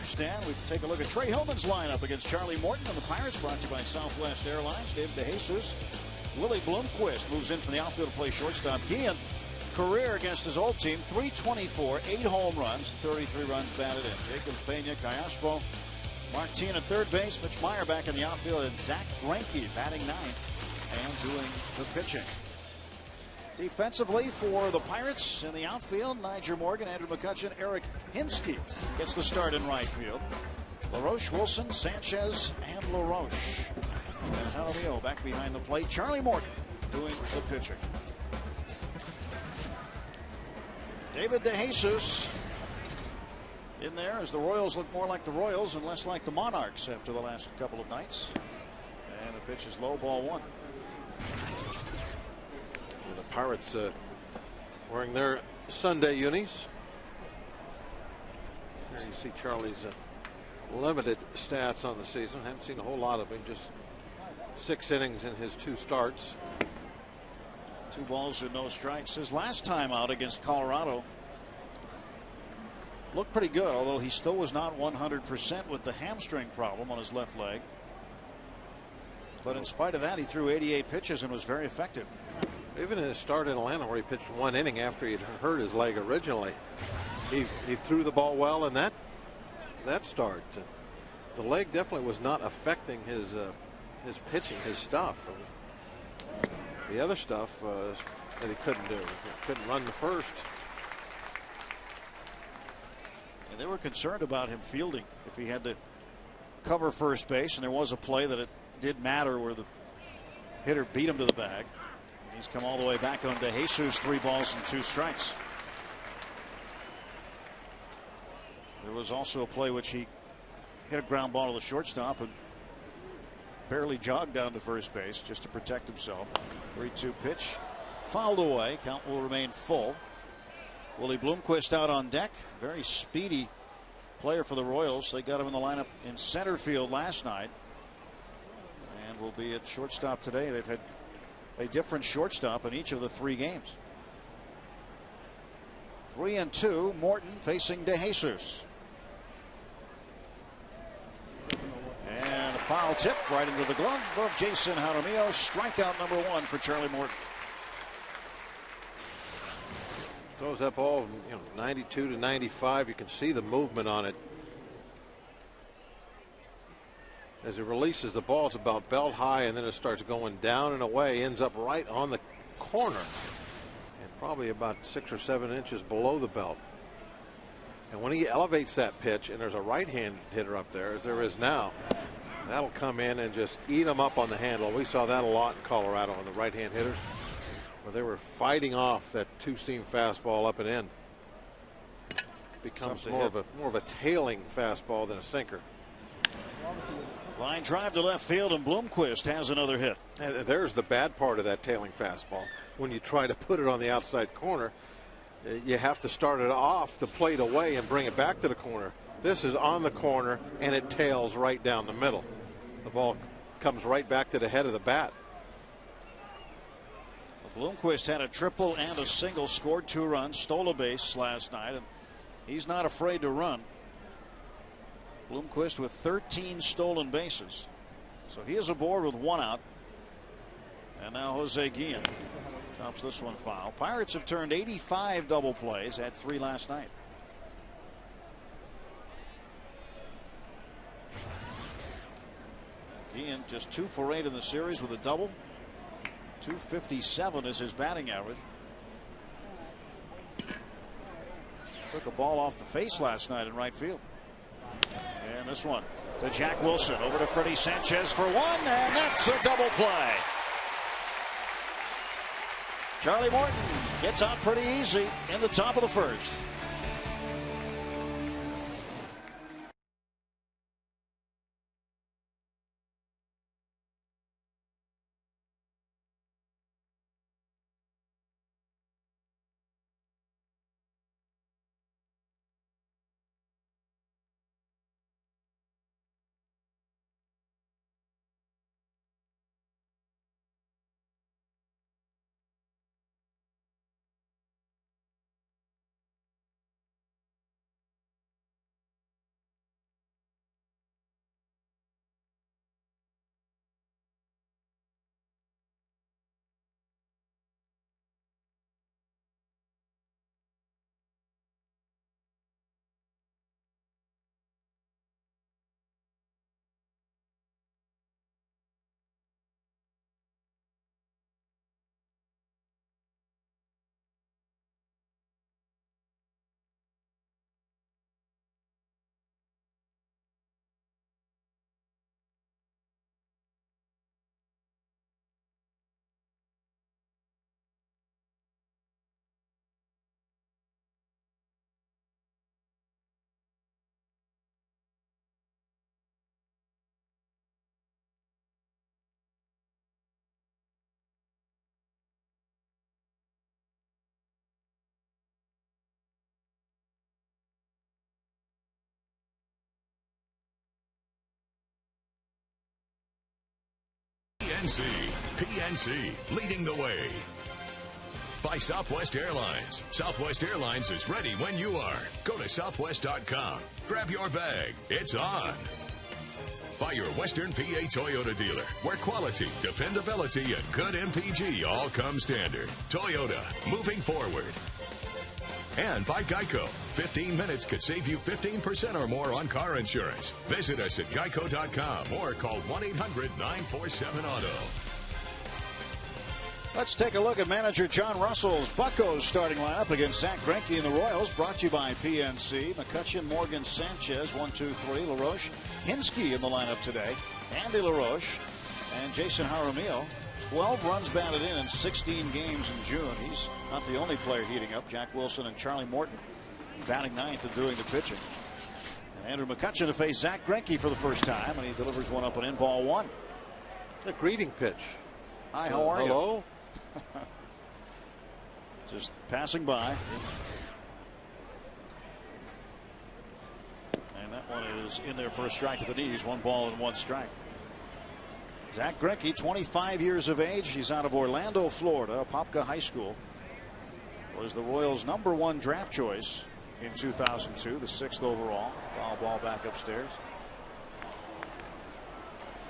homestand. We take a look at Trey Hillman's lineup against Charlie Morton and the Pirates, brought to you by Southwest Airlines. David DeJesus. Willie Bloomquist moves in from the outfield to play shortstop. Guillen, career against his old team, 324, 8 home runs, 33 runs batted in. Jacobs, Pena, Callaspo, Martin at third base, Mitch Meyer back in the outfield, and Zach Greinke batting ninth and doing the pitching. Defensively for the Pirates in the outfield, Niger Morgan, Andrew McCutchen, Eric Hinsky gets the start in right field. LaRoche, Wilson, Sanchez, and LaRoche. And Jaramillo back behind the plate. Charlie Morton doing the pitching. David DeJesus in there as the Royals look more like the Royals and less like the Monarchs after the last couple of nights. And the pitch is low, ball one. And the Pirates wearing their Sunday unis. There you see Charlie's limited stats on the season. Haven't seen a whole lot of him, just 6 innings in his 2 starts. 2 balls and no strikes. His last time out against Colorado looked pretty good, although he still was not 100% with the hamstring problem on his left leg. But in spite of that, he threw 88 pitches and was very effective. Even in his start in Atlanta, where he pitched 1 inning after he'd hurt his leg originally, he threw the ball well in that start. The leg definitely was not affecting his pitching, his stuff. The other stuff that he couldn't do. He couldn't run the first. And they were concerned about him fielding if he had to cover first base, and there was a play that it did matter where the hitter beat him to the bag. And he's come all the way back on DeJesus, 3 balls and 2 strikes. There was also a play which he hit a ground ball to the shortstop and barely jogged down to first base just to protect himself. 3-2 pitch fouled away. Count will remain full. Willie Bloomquist out on deck. Very speedy player for the Royals. They got him in the lineup in center field last night and will be at shortstop today. They've had a different shortstop in each of the 3 games. 3-2. Morton facing DeJesus. And a foul tip right into the glove of Jason Jaramillo. Strikeout number 1 for Charlie Morton. Throws that ball, 92 to 95. You can see the movement on it. As it releases the ball, it's about belt high, and then it starts going down and away, ends up right on the corner, and probably about 6 or 7 inches below the belt. And when he elevates that pitch, and there's a right-hand hitter up there, as there is now, that'll come in and just eat him up on the handle. We saw that a lot in Colorado on the right-hand hitters, where they were fighting off that 2-seam fastball up and in. It becomes more of a tailing fastball than a sinker. Line drive to left field, and Bloomquist has another hit. And there's the bad part of that tailing fastball. When you try to put it on the outside corner, you have to start it off the plate away and bring it back to the corner. This is on the corner, and it tails right down the middle. The ball comes right back to the head of the bat. Bloomquist had a triple and a single, scored 2 runs, stole a base last night, and he's not afraid to run. Bloomquist with 13 stolen bases. So he is aboard with 1 out. And now Jose Guillen chops this one foul. Pirates have turned 85 double plays, had 3 last night. Guillen just 2 for 8 in the series with a double. 257 is his batting average. Took a ball off the face last night in right field. And this one to Jack Wilson, over to Freddie Sanchez for 1, and that's a double play. Charlie Morton gets out pretty easy in the top of the first. PNC. PNC, leading the way. By Southwest Airlines. Southwest Airlines is ready when you are. Go to southwest.com. Grab your bag. It's on. By your Western PA Toyota dealer, where quality, dependability, and good MPG all come standard. Toyota, moving forward. And by Geico. 15 minutes could save you 15% or more on car insurance. Visit us at geico.com or call 1-800-947-AUTO. Let's take a look at manager John Russell's Buccos starting lineup against Zach Greinke and the Royals. Brought to you by PNC. McCutcheon, Morgan, Sanchez, 1, 2, 3. LaRoche, Hinsky in the lineup today. Andy LaRoche and Jason Jaramillo. 12 runs batted in 16 games in June. He's not the only player heating up. Jack Wilson and Charlie Morton batting ninth and doing the pitching. And Andrew McCutcheon to face Zach Greinke for the first time, and he delivers one up and in, ball one. A greeting pitch. Hi, how are you? Hello. Just passing by. And that one is in there for a strike to the knees. 1 ball and 1 strike. Zach Greinke, 25 years of age. He's out of Orlando, Florida, Apopka High School. Was the Royals' #1 draft choice in 2002, the 6th overall. Foul ball back upstairs.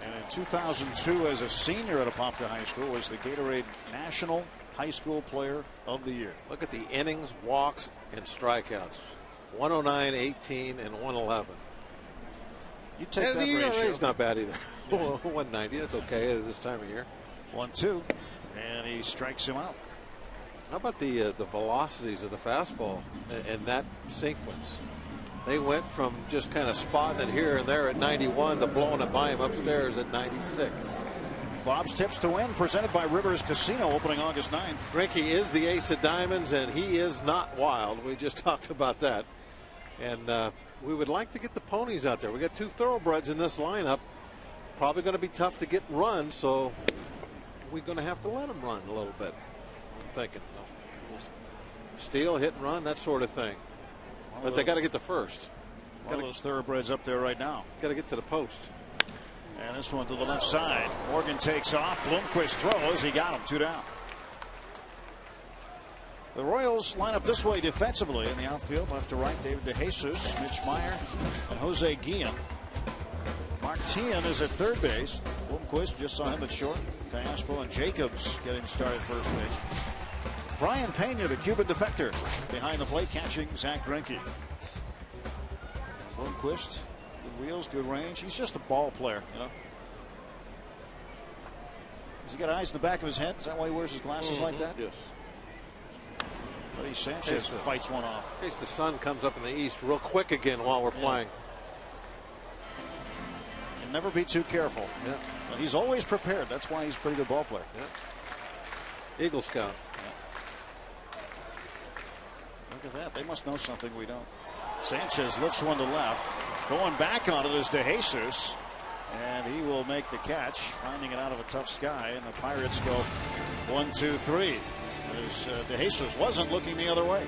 And in 2002, as a senior at Apopka High School, was the Gatorade National High School Player of the Year. Look at the innings, walks, and strikeouts. 109, 18, and 111. You take that the ratio. ERA's not bad either. 190, that's okay at this time of year. 1-2, and he strikes him out. How about the velocities of the fastball and that sequence? They went from just kind of spotting it here and there at 91 to blowing it by him upstairs at 96. Bob's Tips to Win, presented by Rivers Casino, opening August 9th. Greinke is the ace of diamonds, and he is not wild. We just talked about that. And we would like to get the ponies out there. We got 2 thoroughbreds in this lineup. Probably going to be tough to get runs, so we're going to have to let them run a little bit. I'm thinking steal, hit and run, that sort of thing. But they got to get the first. One of those thoroughbreds up there right now. Got to get to the post. And this one to the left side. Morgan takes off. Bloomquist throws. He got him. 2 down. The Royals line up this way defensively in the outfield. Left to right, David DeJesus, Mitch Meyer, and Jose Guillen. Martin is at third base. Bloomquist, just saw him at short. Caspo and Jacobs getting started first base. Brian Pena, the Cuban defector, behind the plate, catching Zach Greinke. Bloomquist, good wheels, good range. He's just a ball player, you know. Has he got eyes in the back of his head? Is that why he wears his glasses like that? Yes. Buddy Sanchez fights one off. In case the sun comes up in the east real quick again while we're playing. Can never be too careful. Yeah. But he's always prepared. That's why he's a pretty good ball player. Yeah. Eagle Scout. Look at that. They must know something we don't. Sanchez lifts one to left. Going back on it is DeJesus. And he will make the catch, finding it out of a tough sky. And the Pirates go 1, 2, 3. As DeJesus wasn't looking the other way.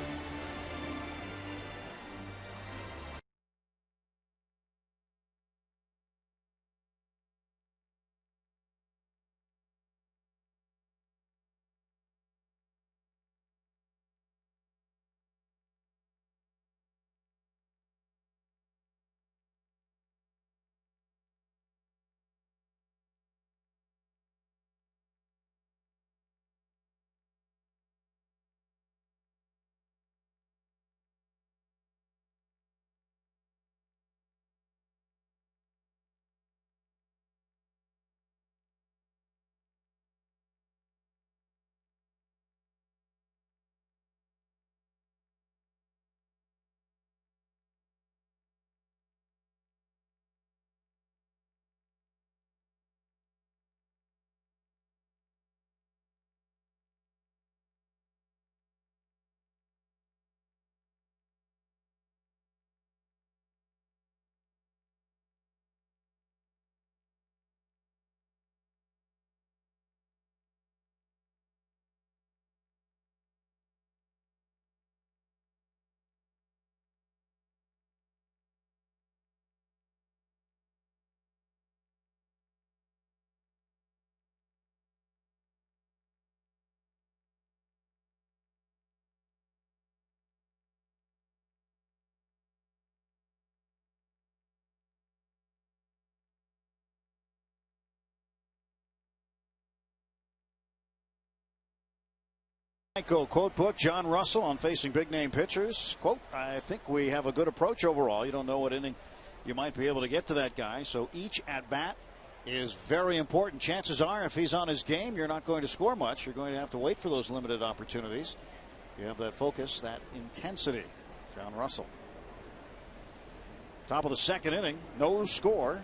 Greinke quote book, John Russell on facing big name pitchers. Quote, I think we have a good approach overall. You don't know what inning you might be able to get to that guy. So each at bat is very important. Chances are if he's on his game, you're not going to score much. You're going to have to wait for those limited opportunities. You have that focus, that intensity. John Russell. Top of the second inning, no score.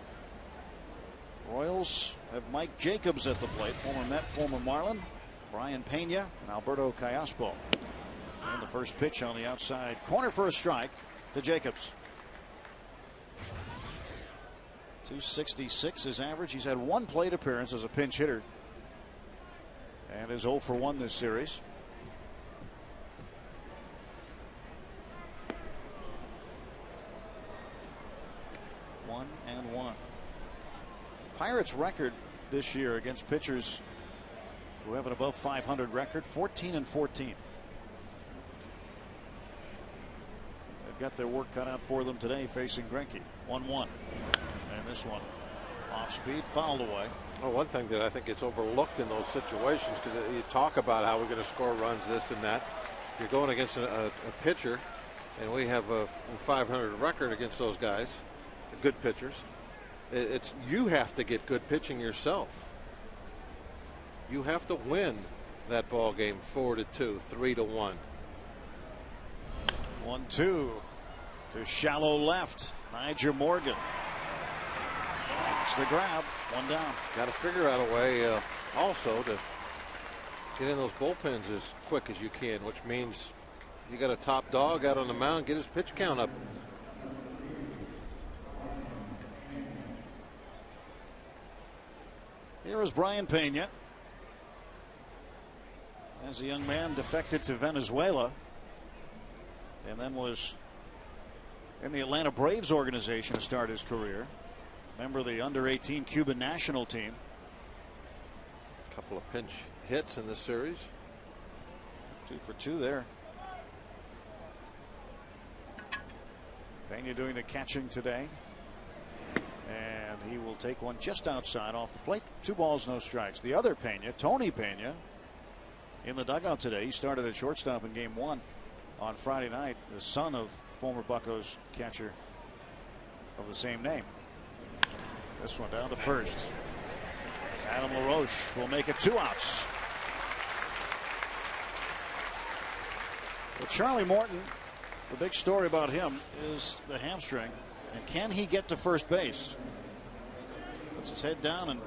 Royals have Mike Jacobs at the plate, former Met, former Marlin. Brian Pena and Alberto Callaspo. And the first pitch on the outside corner for a strike to Jacobs. 266 is average. He's had one plate appearance as a pinch hitter and is 0 for 1 this series. One and one. Pirates record this year against pitchers who have an above 500 record, 14 and 14. They've got their work cut out for them today facing Greinke. 1-1. And this one off speed, fouled away. Well, one thing that I think gets overlooked in those situations, because you talk about how we're going to score runs, this and that. You're going against a pitcher, and we have a 500 record against those guys, the good pitchers. It's you have to get good pitching yourself. You have to win that ball game 4-2, 3-1. 1-2 to shallow left. Niger Morgan. It's the grab. One down. Got to figure out a way also to get in those bullpens as quick as you can, which means you got a top dog out on the mound, get his pitch count up. Here is Brian Pena. As a young man, defected to Venezuela and then was in the Atlanta Braves organization to start his career. Member of the under-18 Cuban national team. A couple of pinch hits in this series. 2 for 2 there. Pena doing the catching today. And he will take one just outside off the plate. 2 balls, no strikes. The other Pena, Tony Pena, in the dugout today. He started at shortstop in game 1 on Friday night. The son of former Buccos catcher of the same name. This one down to first. Adam LaRoche will make it 2 outs. Well, Charlie Morton, the big story about him is the hamstring. And can he get to first base? Puts his head down and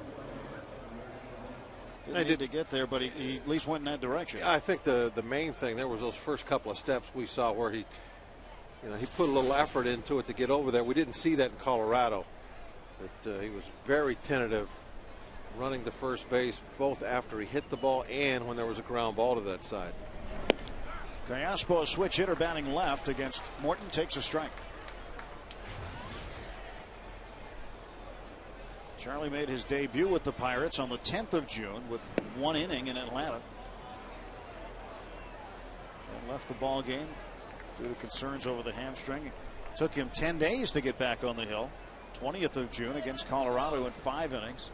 didn't need to get there, but he at least went in that direction. I think the main thing there was those first couple of steps we saw where he put a little effort into it to get over there. We didn't see that in Colorado. But he was very tentative running to first base both after he hit the ball and when there was a ground ball to that side. Callaspo, a switch hitter batting left against Morton, takes a strike. Charlie made his debut with the Pirates on the 10th of June with 1 inning in Atlanta. And left the ball game due to concerns over the hamstring. It took him 10 days to get back on the hill. 20th of June against Colorado in 5 innings.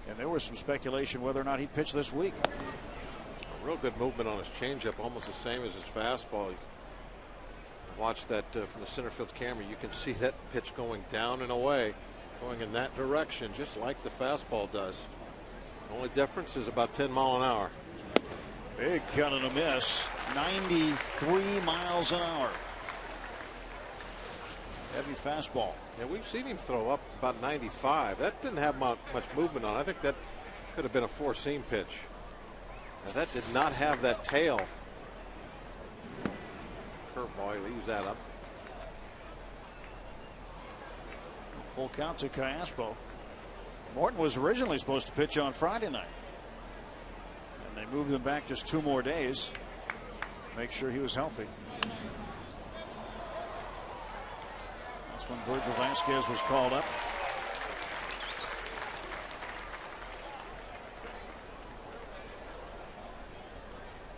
And there was some speculation whether or not he'd pitch this week. A real good movement on his changeup, almost the same as his fastball. You watch that from the center field camera. You can see that pitch going down and away, going in that direction, just like the fastball does. The only difference is about 10 miles an hour. Big cut and a miss. 93 miles an hour. Heavy fastball. Yeah, we've seen him throw up about 95. That didn't have much movement on. I think that could have been a 4-seam pitch. Now, that did not have that tail. Curveball, he leaves that up. Full count to Callaspo. Morton was originally supposed to pitch on Friday night. And they moved him back just 2 more days. Make sure he was healthy. That's when Virgil Vasquez was called up.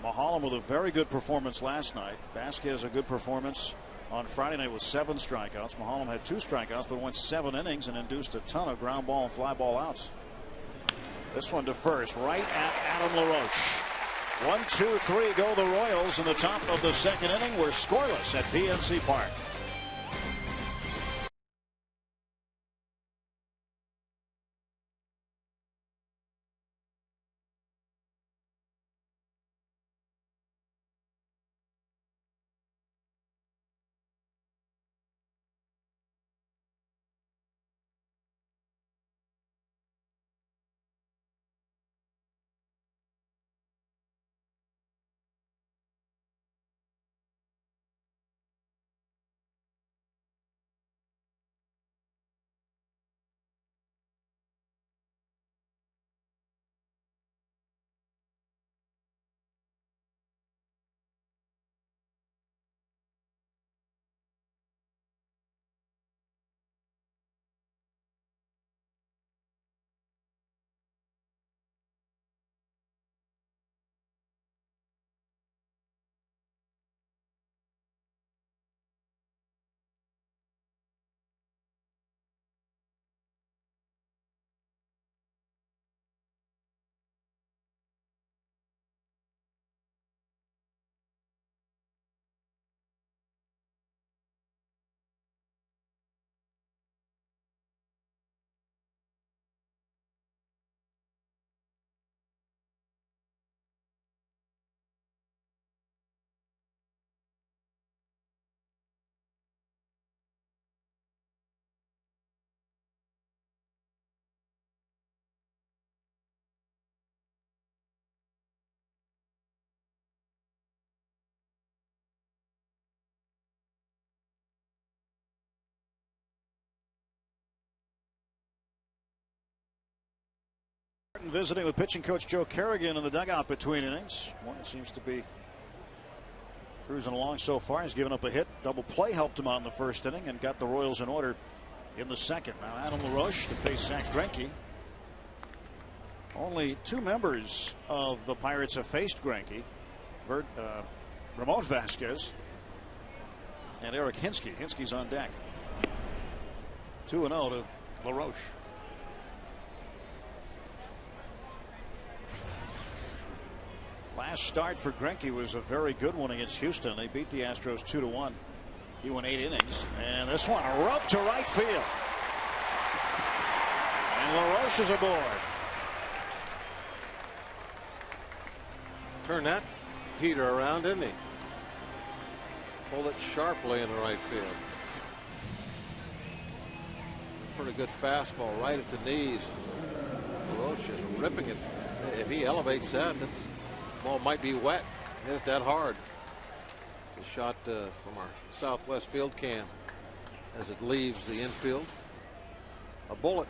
Mahalam with a very good performance last night. Vasquez a good performance on Friday night with 7 strikeouts. Mahalam had 2 strikeouts but went 7 innings and induced a ton of ground ball and fly ball outs. This one to first, right at Adam LaRoche. 1, 2, 3 go the Royals in the top of the second inning. We're scoreless at PNC Park. Visiting with pitching coach Joe Kerrigan in the dugout between innings. One seems to be cruising along so far. He's given up a hit. Double play helped him out in the first inning and got the Royals in order in the second. Now Adam LaRoche to face Zach Greinke. Only 2 members of the Pirates have faced Greinke. Ramon Vasquez and Eric Hinsky. Hinsky's on deck. 2-0 to LaRoche. Last start for Greinke was a very good one against Houston. They beat the Astros 2-1. He went 8 innings. And this one, a rub to right field. And LaRoche is aboard. Turn that heater around, didn't he? Pulled it sharply in the right field. Pretty good fastball right at the knees. LaRoche is ripping it. If he elevates that, that's ball might be wet. Hit it that hard. It's a shot from our Southwest field cam as it leaves the infield. A bullet.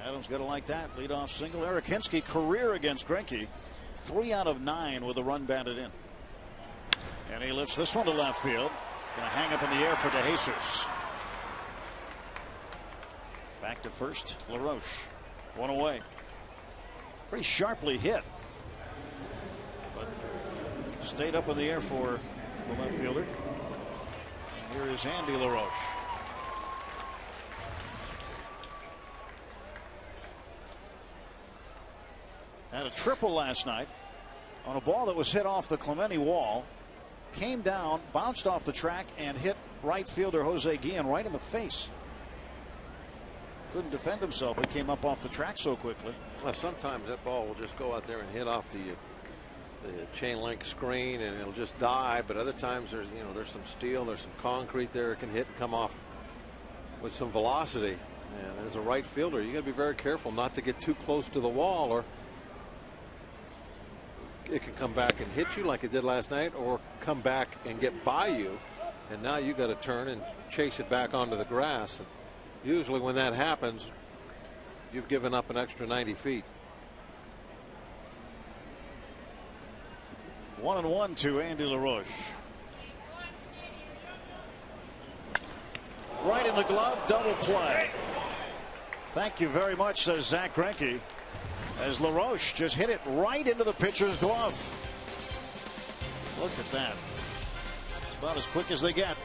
Adams got to like that. Leadoff single. Eric Hinsky, career against Greinke. 3 out of 9 with a run batted in. And he lifts this one to left field. Going to hang up in the air for DeJesus. Back to first. LaRoche. 1 away. Pretty sharply hit. Stayed up in the air for the left fielder. And here is Andy LaRoche. Had a triple last night on a ball that was hit off the Clemente wall. Came down, bounced off the track, and hit right fielder Jose Guillen right in the face. Couldn't defend himself. It came up off the track so quickly. Well, sometimes that ball will just go out there and hit off the chain link screen and it'll just die, but other times there's some steel, there's some concrete there it can hit and come off with some velocity. And as a right fielder, you got to be very careful not to get too close to the wall, or it can come back and hit you like it did last night, or come back and get by you, and now you got to turn and chase it back onto the grass. And usually when that happens, you've given up an extra 90 feet. 1-1 to Andy LaRoche. Right in the glove, double play. Thank you very much, says Zach Greinke, as LaRoche just hit it right into the pitcher's glove. Look at that. It's about as quick as they get.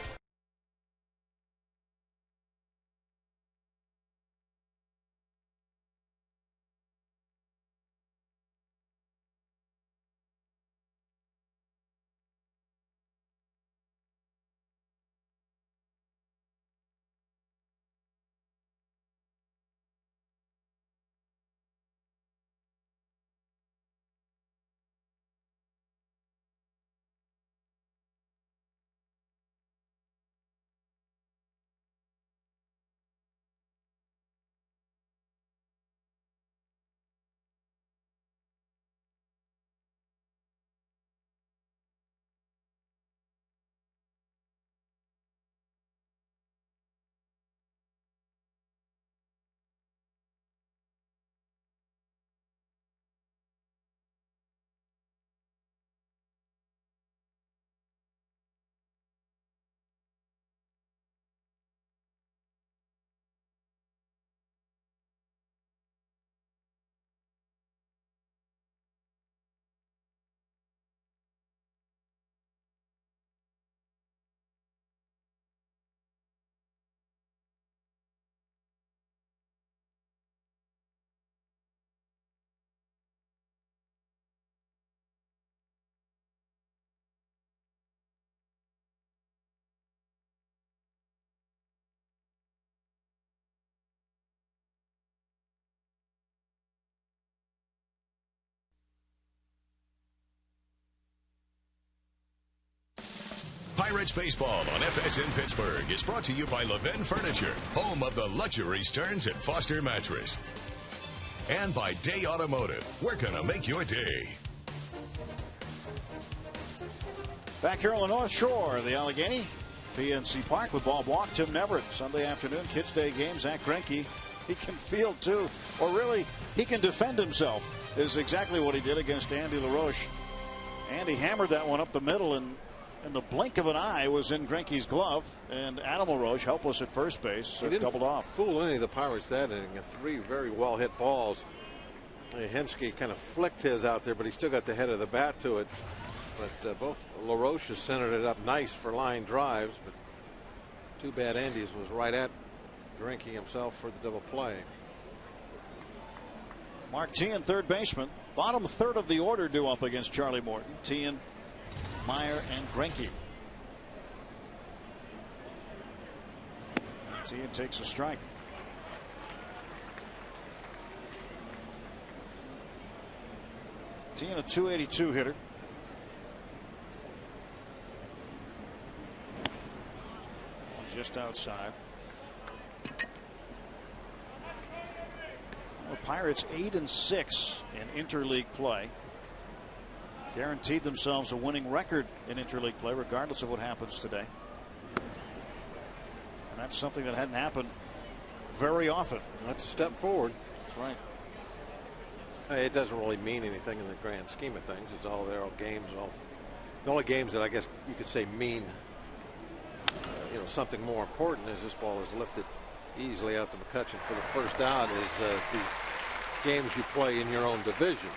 Pirates baseball on FSN Pittsburgh is brought to you by Levin Furniture, home of the luxury Stearns and Foster mattress. And by Day Automotive. We're going to make your day. Back here on the North Shore of the Allegheny, PNC Park with Bob Walk, Tim Neverett. Sunday afternoon, Kids Day game. Zach Greinke, he can field too. Or really, he can defend himself, is exactly what he did against Andy LaRoche. Andy hammered that one up the middle, and in the blink of an eye was in Greinke's glove. And Adam LaRoche, helpless at first base, doubled off. Fool any of the Pirates that inning. 3 very well hit balls. Hensky kind of flicked his out there, but he still got the head of the bat to it. But both LaRoche has centered it up nice for line drives, but too bad Andy's was right at Greinke himself for the double play. Mark Teahen, third baseman. Bottom third of the order due up against Charlie Morton. Teahen, Meyer, and Greinke. Teahen takes a strike. Teahen, a .282 hitter. Just outside. The Pirates 8-6 in interleague play. Guaranteed themselves a winning record in interleague play, regardless of what happens today. And that's something that hadn't happened very often. That's a step forward. That's right. It doesn't really mean anything in the grand scheme of things. It's all there, all games. The only games that I guess you could say mean something more important as this ball is lifted easily out to McCutchen for the first out is the games you play in your own division.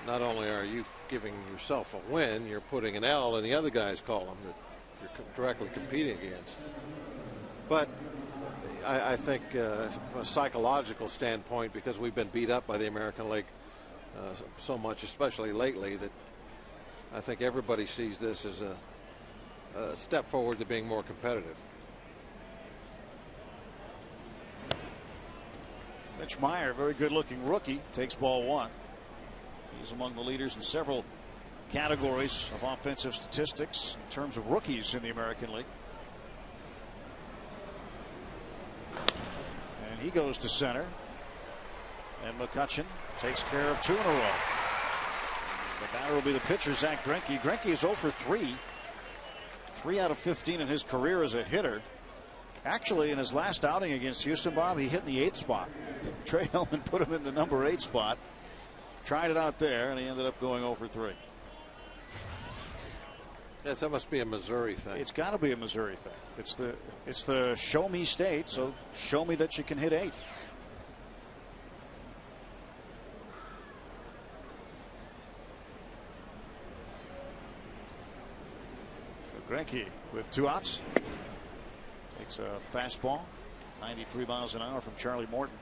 Not only are you giving yourself a win, you're putting an L in the other guy's column that you're directly competing against. But I think from a psychological standpoint, because we've been beat up by the American League so much, especially lately, that I think everybody sees this as a step forward to being more competitive. Mitch Meyer, very good looking rookie, takes ball one. He's among the leaders in several categories of offensive statistics in terms of rookies in the American League. And he goes to center. And McCutchen takes care of 2 in a row. The batter will be the pitcher, Zach Greinke. Greinke is 0 for 3. 3 out of 15 in his career as a hitter. Actually, in his last outing against Houston, Bob, he hit in the 8th spot. Trey Hellman put him in the number 8 spot. Tried it out there, and he ended up going 0 for 3. Yes, that must be a Missouri thing. It's got to be a Missouri thing. It's the show me state, so show me that you can hit 8. Greinke with 2 outs. Takes a fastball. 93 miles an hour from Charlie Morton.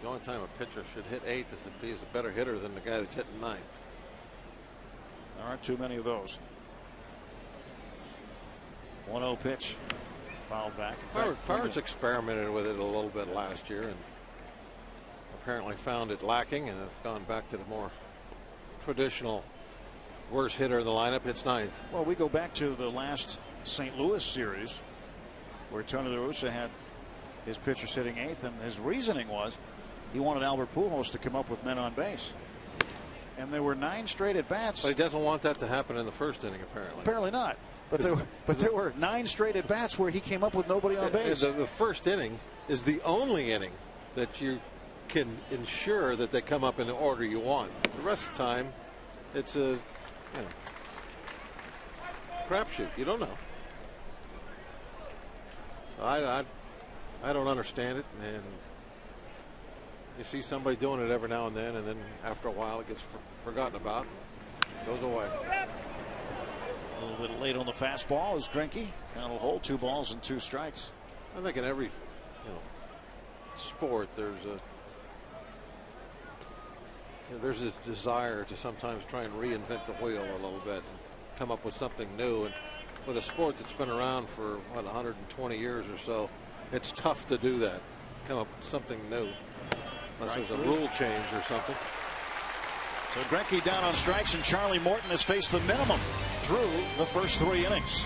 The only time a pitcher should hit 8 is if he's a better hitter than the guy that's hitting 9. There aren't too many of those. 1-0 pitch. Fouled back. Pirates experimented with it a little bit last year and apparently found it lacking and have gone back to the more traditional worst hitter in the lineup. Hits 9th. Well, we go back to the last St. Louis series where Tony La Russa had his pitchers hitting 8th, and his reasoning was he wanted Albert Pujols to come up with men on base. And there were 9 straight at bats. But he doesn't want that to happen in the first inning, apparently. Apparently not. But there were 9 straight at bats where he came up with nobody on base. The first inning is the only inning that you can ensure that they come up in the order you want. The rest of the time, it's a crapshoot. You don't know. So I don't understand it, and you see somebody doing it every now and then after a while it gets forgotten about, goes away. A little bit late on the fastball is Greinke. Count will hold 2 balls and 2 strikes. I think in every sport there's a desire to sometimes try and reinvent the wheel a little bit and come up with something new. And with a sport that's been around for 120 years or so, it's tough to do that. Come up with something new, unless there's a rule change or something. So Greinke down on strikes, and Charlie Morton has faced the minimum through the first 3 innings.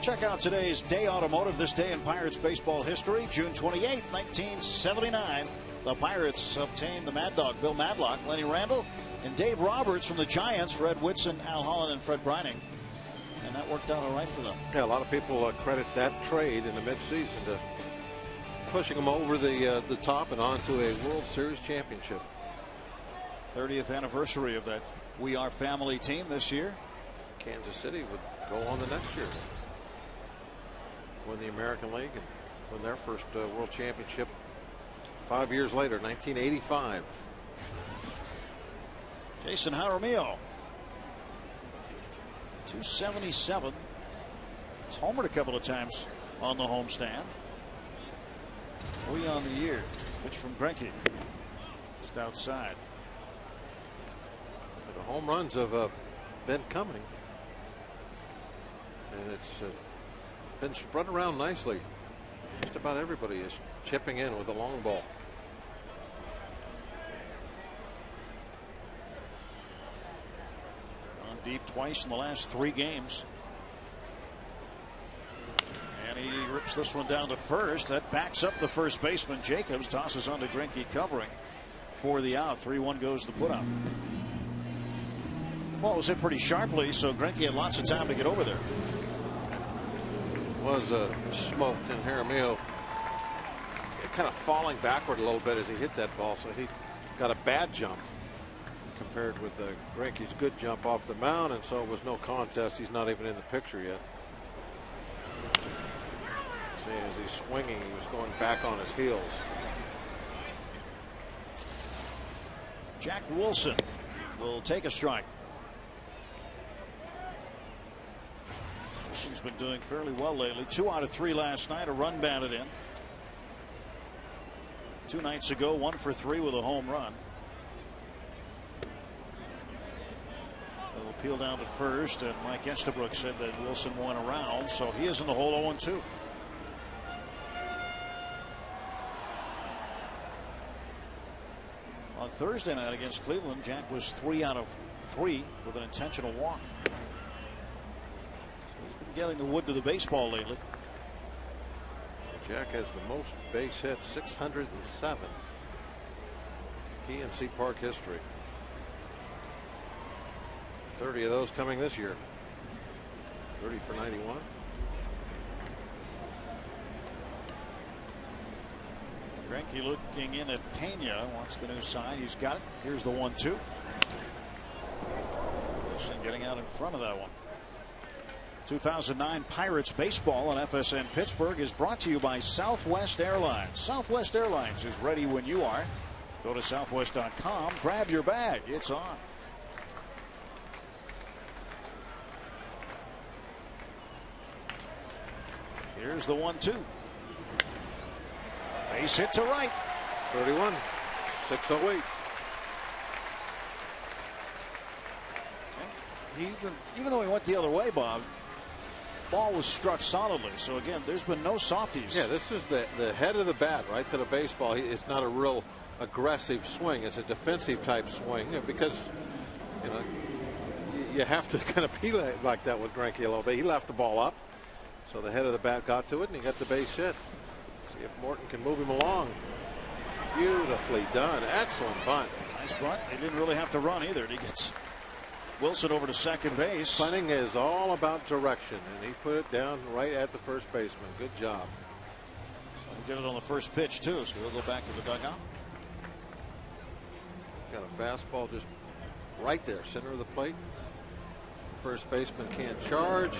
Check out today's Day Automotive, this day in Pirates baseball history. June 28, 1979. The Pirates obtained the Mad Dog, Bill Madlock, Lenny Randle, and Dave Roberts from the Giants, Fred Whitson, Al Holland, and Fred Brining. And that worked out all right for them. Yeah, a lot of people credit that trade in the midseason to pushing them over the top and onto a World Series championship. 30th anniversary of that We Are Family team this year. Kansas City would go on the next year, win the American League, and win their first World Championship 5 years later, 1985. Jason Jaramillo, 277. He's homered a couple of times on the homestand. 3 on the year. Pitch from Greinke, just outside. The home runs have been coming, and it's been spread around nicely. Just about everybody is chipping in with a long ball. On deep twice in the last 3 games. And he rips this one down to first. That backs up the first baseman. Jacobs tosses onto Greinke covering for the out. 3-1 goes the put up. Ball was hit pretty sharply, so Greinke had lots of time to get over there. Was smoked, and Jaramillo kind of falling backward a little bit as he hit that ball, so he got a bad jump compared with Greinke's good jump off the mound, and so it was no contest. He's not even in the picture yet. See, as he's swinging, he was going back on his heels. Jack Wilson will take a strike. Wilson's been doing fairly well lately. 2 out of 3 last night. A run batted in. 2 nights ago, 1 for 3 with a home run. They'll appeal down to first, and Mike Estabrook said that Wilson went around, so he is in the hole 0-2. On Thursday night against Cleveland, Jack was 3 out of 3 with an intentional walk. Getting the wood to the baseball lately. Jack has the most base hits, 607. PNC Park history. 30 of those coming this year. 30 for 91. Greinke looking in at Pena. Wants the new sign. He's got it. Here's the 1-2. Wilson getting out in front of that one. 2009 Pirates baseball on FSN Pittsburgh is brought to you by Southwest Airlines. Southwest Airlines is ready when you are. Go to southwest.com, grab your bag. It's on. Here's the 1-2. Base hit to right. 31, 608. Even though he went the other way, Bob, ball was struck solidly. So again, there's been no softies. Yeah, this is the head of the bat right to the baseball. It's not a real aggressive swing. It's a defensive type swing because, you know, you have to kind of be like that with Greinke a little bit. He left the ball up, so the head of the bat got to it, and he got the base hit. See if Morton can move him along. Beautifully done. Excellent bunt. Nice bunt. He didn't really have to run either. He gets Wilson over to second base. Punting is all about direction, and he put it down right at the first baseman. Good job. So he did it on the first pitch too, so we'll go back to the dugout. Got a fastball just right there, center of the plate. First baseman can't charge.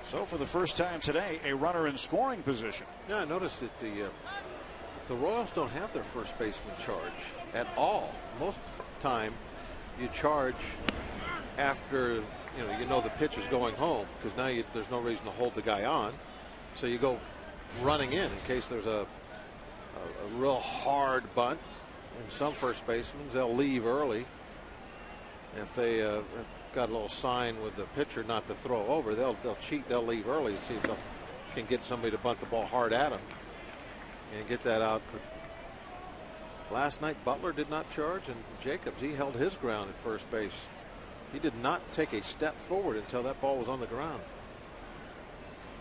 So for the first time today, a runner in scoring position. Yeah, I noticed that the Royals don't have their first baseman charge at all. Most time you charge after you know the pitch is going home, because now there's no reason to hold the guy on, so you go running in case there's a real hard bunt. And some first basemen, they'll leave early if they got a little sign with the pitcher not to throw over. They'll cheat. They'll leave early and see if they can get somebody to bunt the ball hard at them and get that out. But last night Butler did not charge, and Jacobs, he held his ground at first base. He did not take a step forward until that ball was on the ground.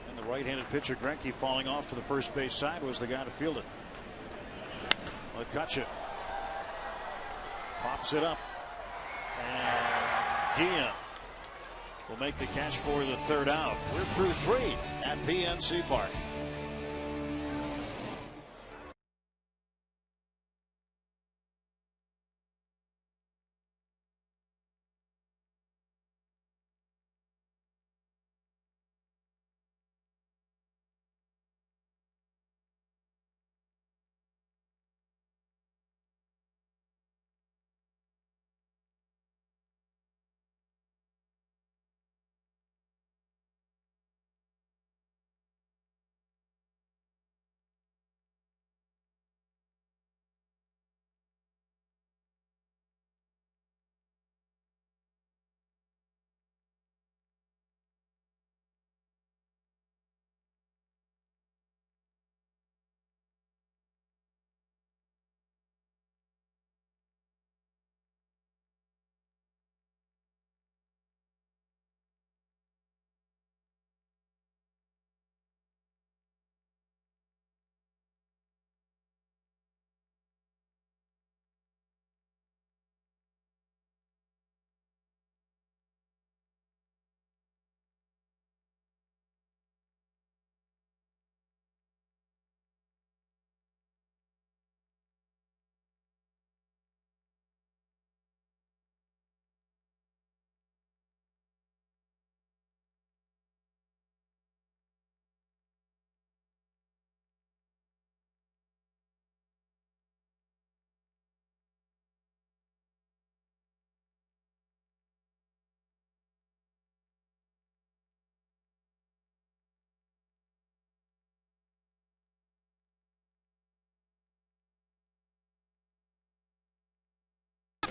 And the right-handed pitcher Greinke falling off to the first base side was the guy to field it. McCutcheon pops it up, and Guillen will make the catch for the third out. We're through 3 at PNC Park.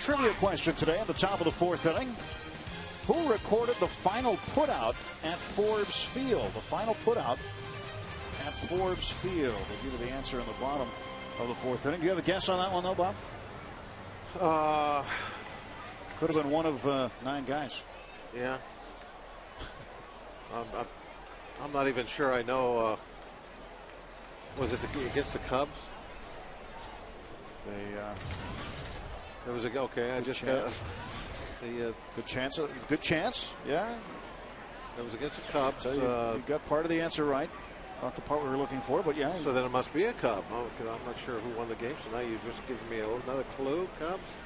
Trivia question today at the top of the 4th inning. Who recorded the final putout at Forbes Field? The final putout at Forbes Field. We'll give you the answer in the bottom of the 4th inning. Do you have a guess on that one, though, Bob? Could have been one of 9 guys. Yeah. I'm not even sure I know. Was it against the Cubs? There was okay. I just got the good chance. Yeah. It was against the Cubs. So you got part of the answer right. Not the part we were looking for, but yeah. So then it must be a Cub. Oh, because I'm not sure who won the game. So now you've just given me another clue. Cubs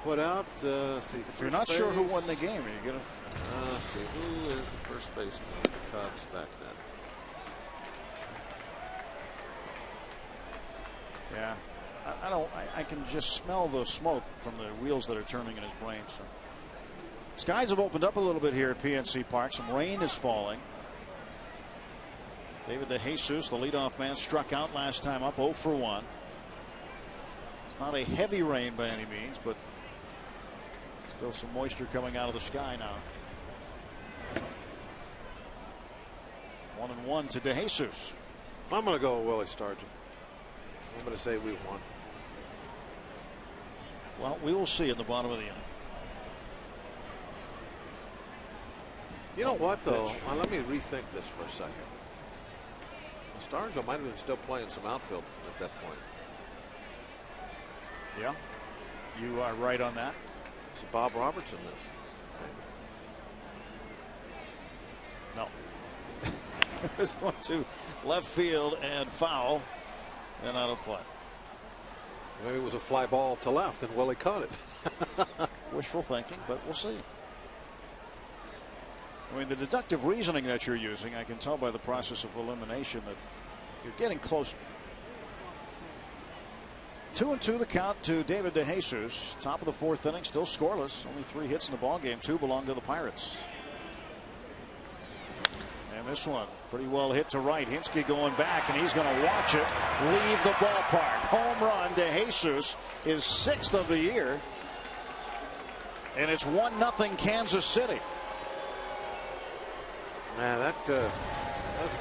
put out. See, if you're not sure who won the game, are you gonna? Let's see. Who is the first baseman of the Cubs back then? Yeah, I can just smell the smoke from the wheels that are turning in his brain. So skies have opened up a little bit here at PNC Park. Some rain is falling. David DeJesus, the leadoff man, struck out last time up, 0 for 1. It's not a heavy rain by any means, but still some moisture coming out of the sky now. 1-1 to DeJesus. I'm going to go with Willie Stargell. I'm going to say we won. Well, we will see in the bottom of the inning. You know what, though? Well, let me rethink this for a second. Stargell might have been still playing some outfield at that point. Yeah, you are right on that. It's Bob Robertson then. No. This one to left field and foul and out of play. Maybe it was a fly ball to left and Willie caught it. Wishful thinking, but we'll see. I mean, the deductive reasoning that you're using, I can tell by the process of elimination that you're getting closer. 2-2 the count to David DeJesus. Top of the 4th inning, still scoreless. Only 3 hits in the ball game. 2 belong to the Pirates. And this one pretty well hit to right. Hinske going back, and he's going to watch it leave the ballpark. Home run. DeJesus is 6th of the year, and it's 1-0 Kansas City. Man, that's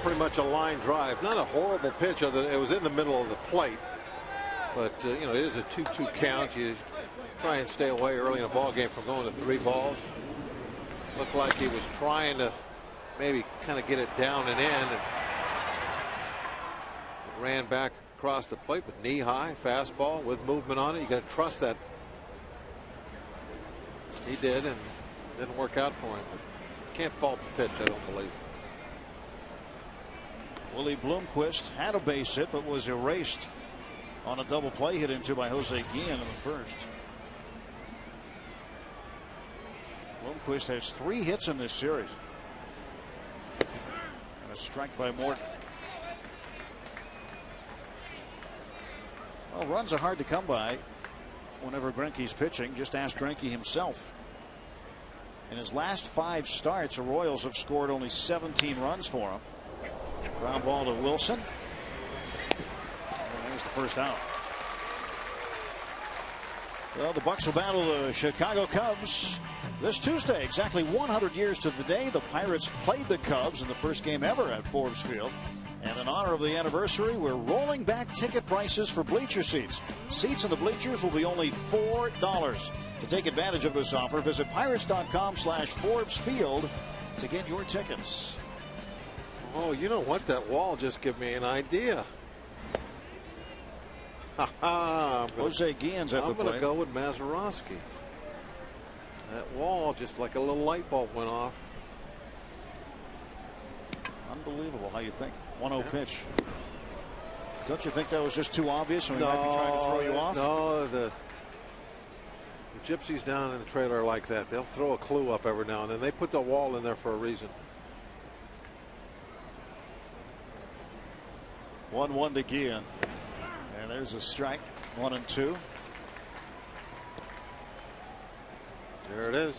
pretty much a line drive. Not a horrible pitch. It was in the middle of the plate, but you know, it is a 2-2 count. You try and stay away early in a ball game from going to 3 balls. Looked like he was trying to maybe kind of get it down and in, and ran back across the plate with knee high fastball with movement on it. You got to trust that. He did, and it didn't work out for him. Can't fault the pitch, I don't believe. Willie Bloomquist had a base hit, but was erased on a double play hit into by Jose Guillen in the first. Bloomquist has 3 hits in this series. And a strike by Morton. Well, runs are hard to come by whenever Greinke's pitching. Just ask Greinke himself. In his last 5 starts, the Royals have scored only 17 runs for him. Ground ball to Wilson. And there's the first out. Well, the Bucs will battle the Chicago Cubs this Tuesday. Exactly 100 years to the day the Pirates played the Cubs in the first game ever at Forbes Field. And in honor of the anniversary, we're rolling back ticket prices for bleacher seats. Seats in the bleachers will be only $4. To take advantage of this offer, visit pirates.com/ForbesField to get your tickets. Oh, you know what? That wall just gave me an idea. Jose Guillen's at the plate. I'm going to go with Mazeroski. That wall, just like a little light bulb went off. Unbelievable how you think. 1-0 pitch. Don't you think that was just too obvious and we might be trying to throw you off? No, the gypsies down in the trailer are like that. They'll throw a clue up every now and then. They put the wall in there for a reason. 1-1 to Guillen. And there's a strike. 1-2. There it is.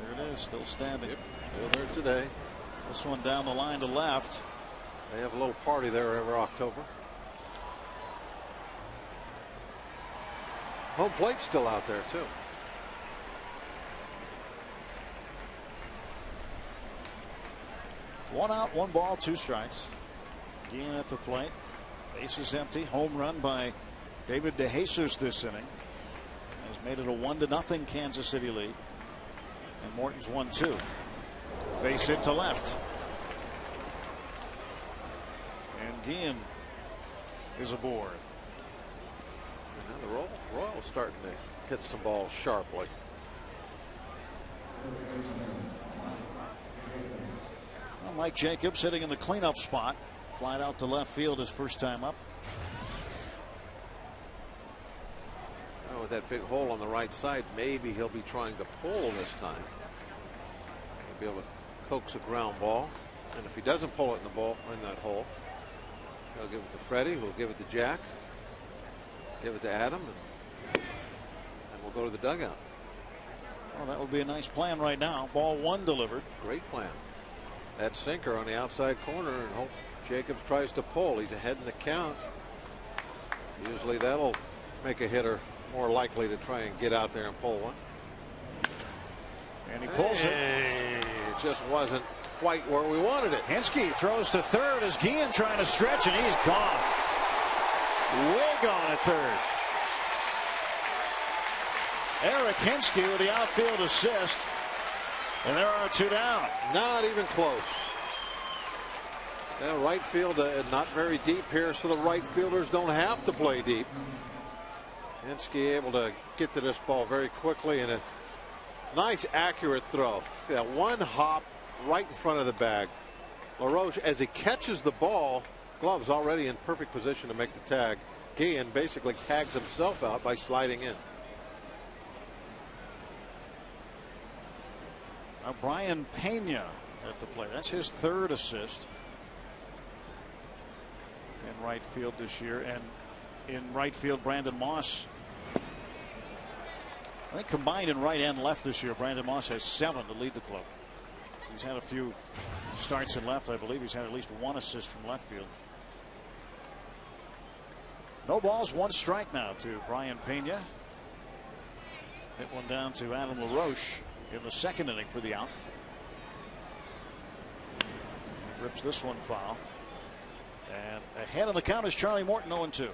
There it is, still standing. Yep, still there today. This one down the line to left. They have a little party there every October. Home plate's still out there too. One out, 1 ball, 2 strikes. Guillen at the plate. Base is empty. Home run by David DeJesus this inning has made it a 1-0 Kansas City lead. And Morton's 1-2. Base hit to left. And Guillen is aboard. And now the Royals starting to hit some balls sharply. Well, Mike Jacobs sitting in the cleanup spot. Flied out to left field his first time up. Oh, with that big hole on the right side, maybe he'll be trying to pull this time. He'll be able to coax a ground ball. And if he doesn't pull it in the ball in that hole, he'll give it to Freddie, who'll give it to Jack, give it to Adam, and we'll go to the dugout. Well, that would be a nice plan right now. Ball one delivered. Great plan. That sinker on the outside corner, and hope Jacobs tries to pull. He's ahead in the count. Usually that'll make a hitter more likely to try and get out there and pull one. And he pulls it. It just wasn't quite where we wanted it. Henske throws to third as Guillen trying to stretch, and he's gone. Way gone at third. Eric Henske with the outfield assist. And there are two down. Not even close. Yeah, right field not very deep here, so the right fielders don't have to play deep. Henske able to get to this ball very quickly, and a nice accurate throw. That one hop right in front of the bag. LaRoche, as he catches the ball, gloves already in perfect position to make the tag. Guillen basically tags himself out by sliding in. Brian Pena at the plate. That's his third assist in right field this year. And in right field, Brandon Moss, I think combined in right and left this year, Brandon Moss has 7 to lead the club. He's had a few starts in left. I believe he's had at least 1 assist from left field. No balls, 1 strike now to Brian Pena. Hit one down to Adam LaRoche in the second inning for the out. Rips this one foul. And ahead of the count is Charlie Morton, 0-2.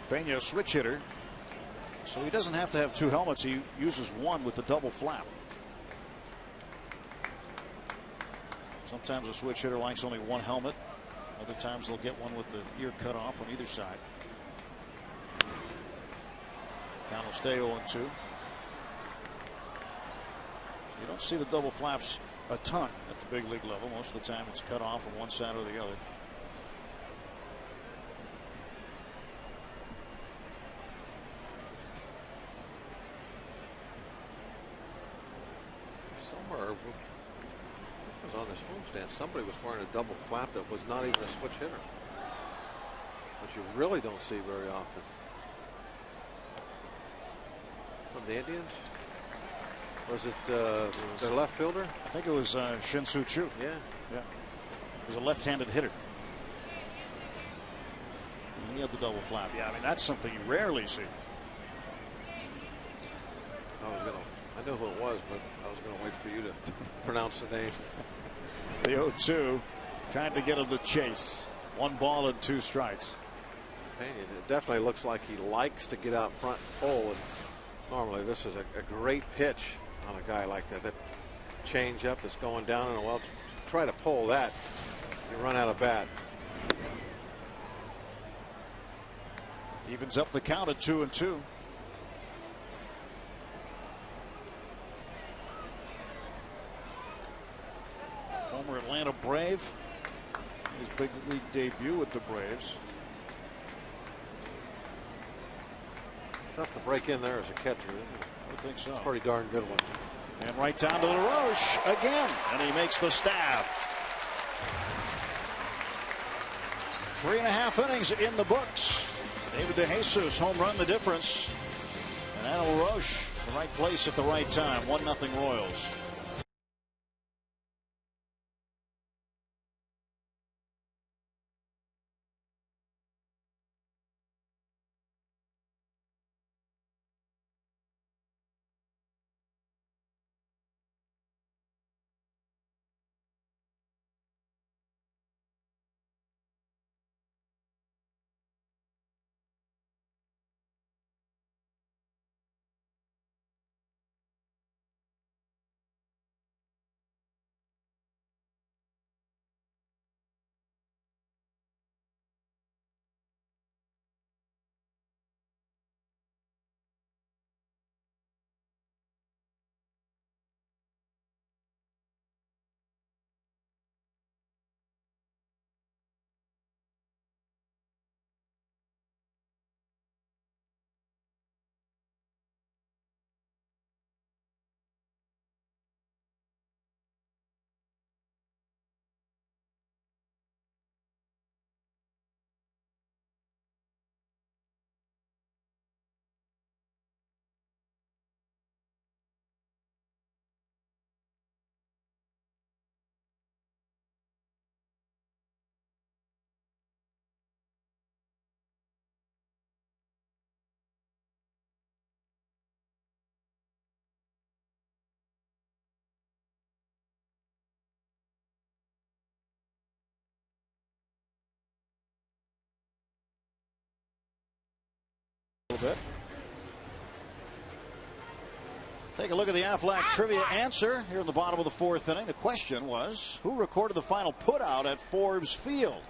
Pena, switch hitter, so he doesn't have to have 2 helmets. He uses 1 with the double flap. Sometimes a switch hitter likes only 1 helmet. Other times they'll get one with the ear cut off on either side. Count will stay 0-2. You don't see the double flaps a ton at the big league level. Most of the time it's cut off on one side or the other. Somewhere was on this homestand, somebody was wearing a double flap that was not even a switch hitter, which you really don't see very often. From the Indians? Was it their left fielder? I think it was Shin-Soo Choo. Yeah. Yeah. He was a left-handed hitter. And he had the double flap. Yeah, I mean, that's something you rarely see. I know who it was, but I was going to wait for you to pronounce the name. The 0-2, trying to get him to chase. 1 ball and 2 strikes. It definitely looks like he likes to get out front and pull, and normally this is a great pitch on a guy like that. That change up that's going down, and well, try to pull that, you run out of bat. Evens up the count at 2-2. Former Atlanta Brave, his big league debut with the Braves. Tough to break in there as a catcher. I would think so. Pretty darn good one. And right down to LaRoche again, and he makes the stab. 3.5 innings in the books. David DeJesus home run the difference, and Adam LaRoche the right place at the right time. 1-0 Royals. bit. Take a look at the Aflac trivia answer here in the bottom of the fourth inning. The question was, who recorded the final putout at Forbes Field?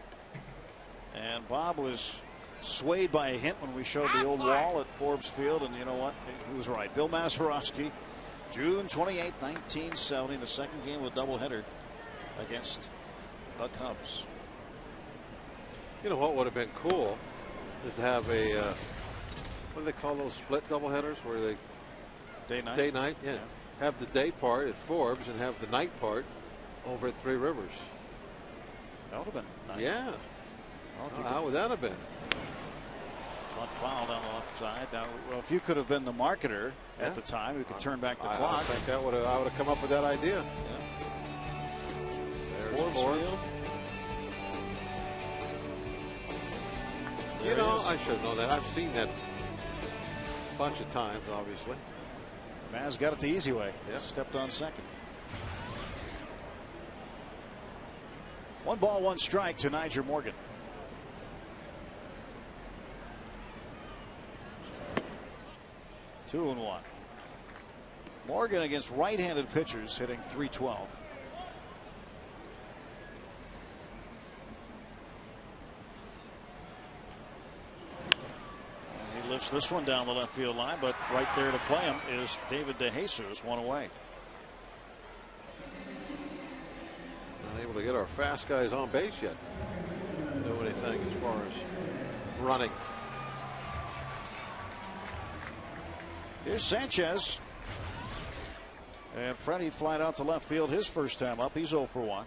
And Bob was swayed by a hint when we showed the old wall at Forbes Field, and you know what? He was right. Bill Mazeroski, June 28, 1970, the second game of a doubleheader against the Cubs. You know what would have been cool is to have a what do they call those split doubleheaders where they day night, yeah. Have the day part at Forbes and have the night part over at Three Rivers. That would have been nice. Yeah. Well, how would that have been? One foul down the left side. Now, well, if you could have been the marketer at the time, you could turn back the clock. I think I would have come up with that idea. Yeah. Forbes Field. You know, I should know that. I've seen that a bunch of times, obviously. Maz got it the easy way. Yep. Stepped on second. 1 ball, 1 strike to Nyjer Morgan. Two and 1. Morgan against right-handed pitchers hitting .312. Lifts this one down the left field line, but right there to play him is David DeJesus, one away. Not able to get our fast guys on base yet. Do anything as far as running. Here's Sanchez. And Freddie flied out to left field his first time up. He's 0 for 1.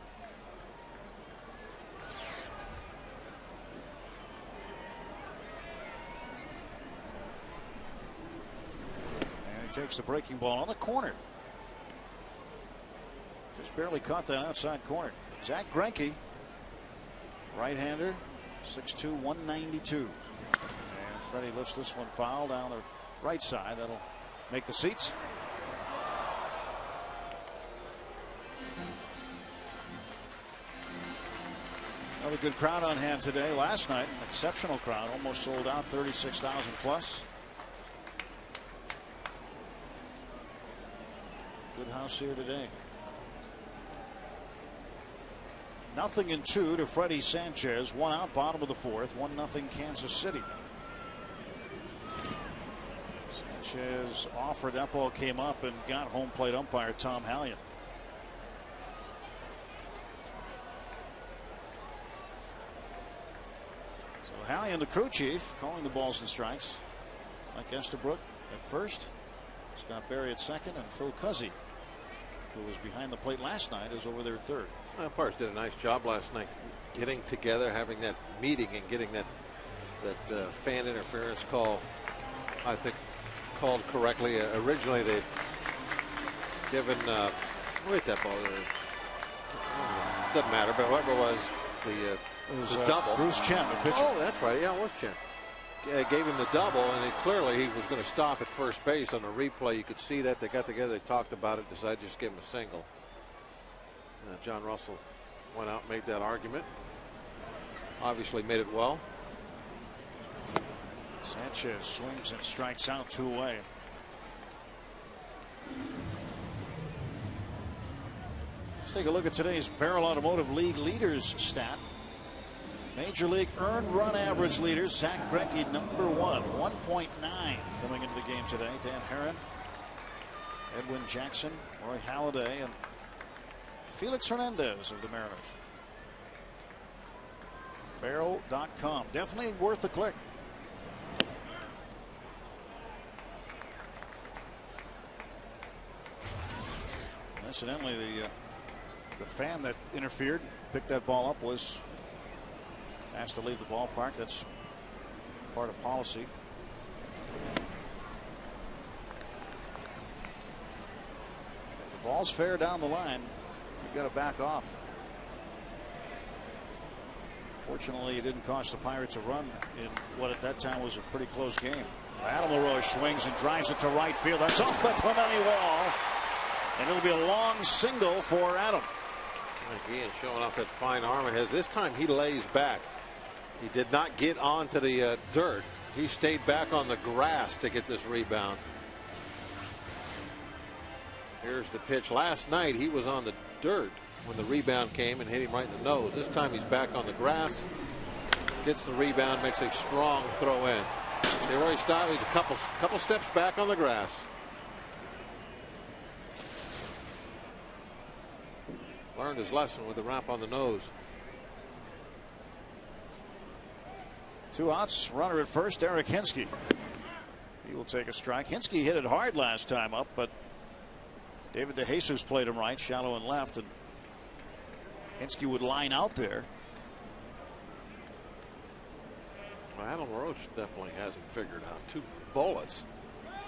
Takes the breaking ball on the corner. Just barely caught that outside corner. Zach Greinke, right-hander, 6'2", 192. And Freddie lifts this one foul down the right side. That'll make the seats. Another good crowd on hand today. Last night, an exceptional crowd, almost sold out, 36,000 plus. Good house here today. 0-2 to Freddie Sanchez. 1 out, bottom of the fourth. 1-0 Kansas City. Sanchez offered. That ball came up and got home plate umpire Tom Hallion. So Hallion, the crew chief, calling the balls and strikes. Mike Estabrook at first. Scott Berry at second, and Phil Cuzzy, who was behind the plate last night, is over there at third. Umpires did a nice job last night getting together, having that meeting, and getting that fan interference call, I think, called correctly. Originally, they'd given wait, that ball. Doesn't matter, but whatever it was, the double. Bruce Chen, the pitcher. Oh, that's right. Yeah, it was Chen. Gave him the double, and clearly he was going to stop at first base. On the replay, you could see that they got together, they talked about it, decided to just give him a single. John Russell went out and made that argument. Obviously made it well. Sanchez swings and strikes out, 2 away. Let's take a look at today's Barrel Automotive League leaders stat. Major League earned run average leaders. Zach Greinke, number 1, 1.9 coming into the game today. Dan Herron, Edwin Jackson, Roy Halladay, and Felix Hernandez of the Mariners. Barrel.com. Definitely worth a click. Incidentally, the fan that interfered, picked that ball up, was asked to leave the ballpark. That's part of policy. If the ball's fair down the line, you've got to back off. Fortunately, it didn't cost the Pirates a run in what at that time was a pretty close game. Adam LaRoche swings and drives it to right field. That's off the Clemente wall. And it'll be a long single for Adam. Again, showing off that fine arm it has. This time he lays back. He did not get onto the dirt. He stayed back on the grass to get this rebound. Here's the pitch. Last night he was on the dirt when the rebound came and hit him right in the nose. This time he's back on the grass, gets the rebound, makes a strong throw in. See where he stopped? He's a couple steps back on the grass. Learned his lesson with the wrap on the nose. 2 outs, runner at first, Eric Hinske. He will take a strike. Hinske hit it hard last time up, but David DeJesus played him right, shallow and left, and Hinske would line out there. Well, Adam Roach definitely has him figured out. 2 bullets.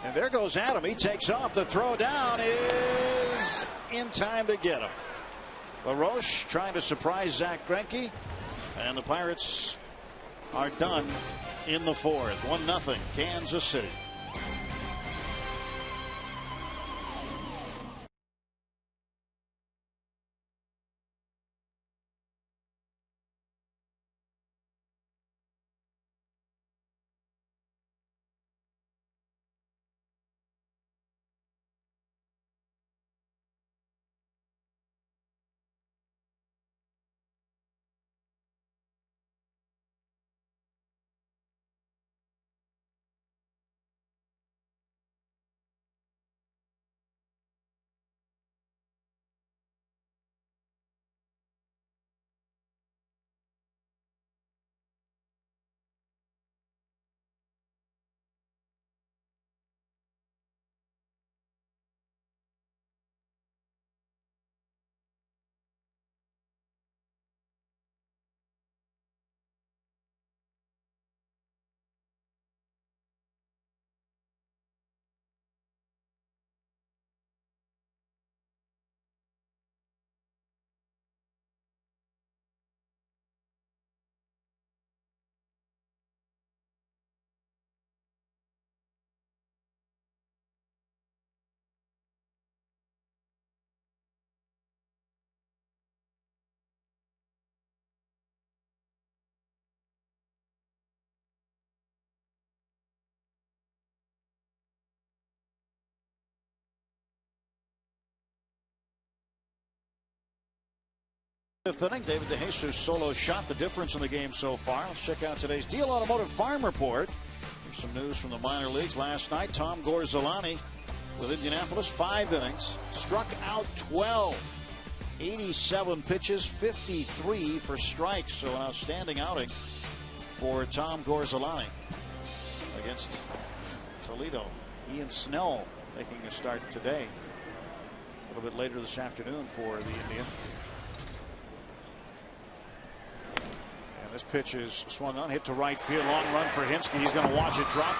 And there goes Adam. He takes off. The throw down is in time to get him. LaRoche trying to surprise Zach Greinke, and the Pirates are done in the 4th. 1-0 Kansas City. Fifth inning, David DeJesus solo shot, the difference in the game so far. Let's check out today's Deal Automotive Farm Report. Here's some news from the minor leagues. Last night, Tom Gorzolani with Indianapolis, 5 innings, struck out 12, 87 pitches, 53 for strikes. So an outstanding outing for Tom Gorzolani against Toledo. Ian Snell making a start today. A little bit later this afternoon for the Indians. This pitch is swung on, hit to right field, long run for Hinske. He's going to watch it drop.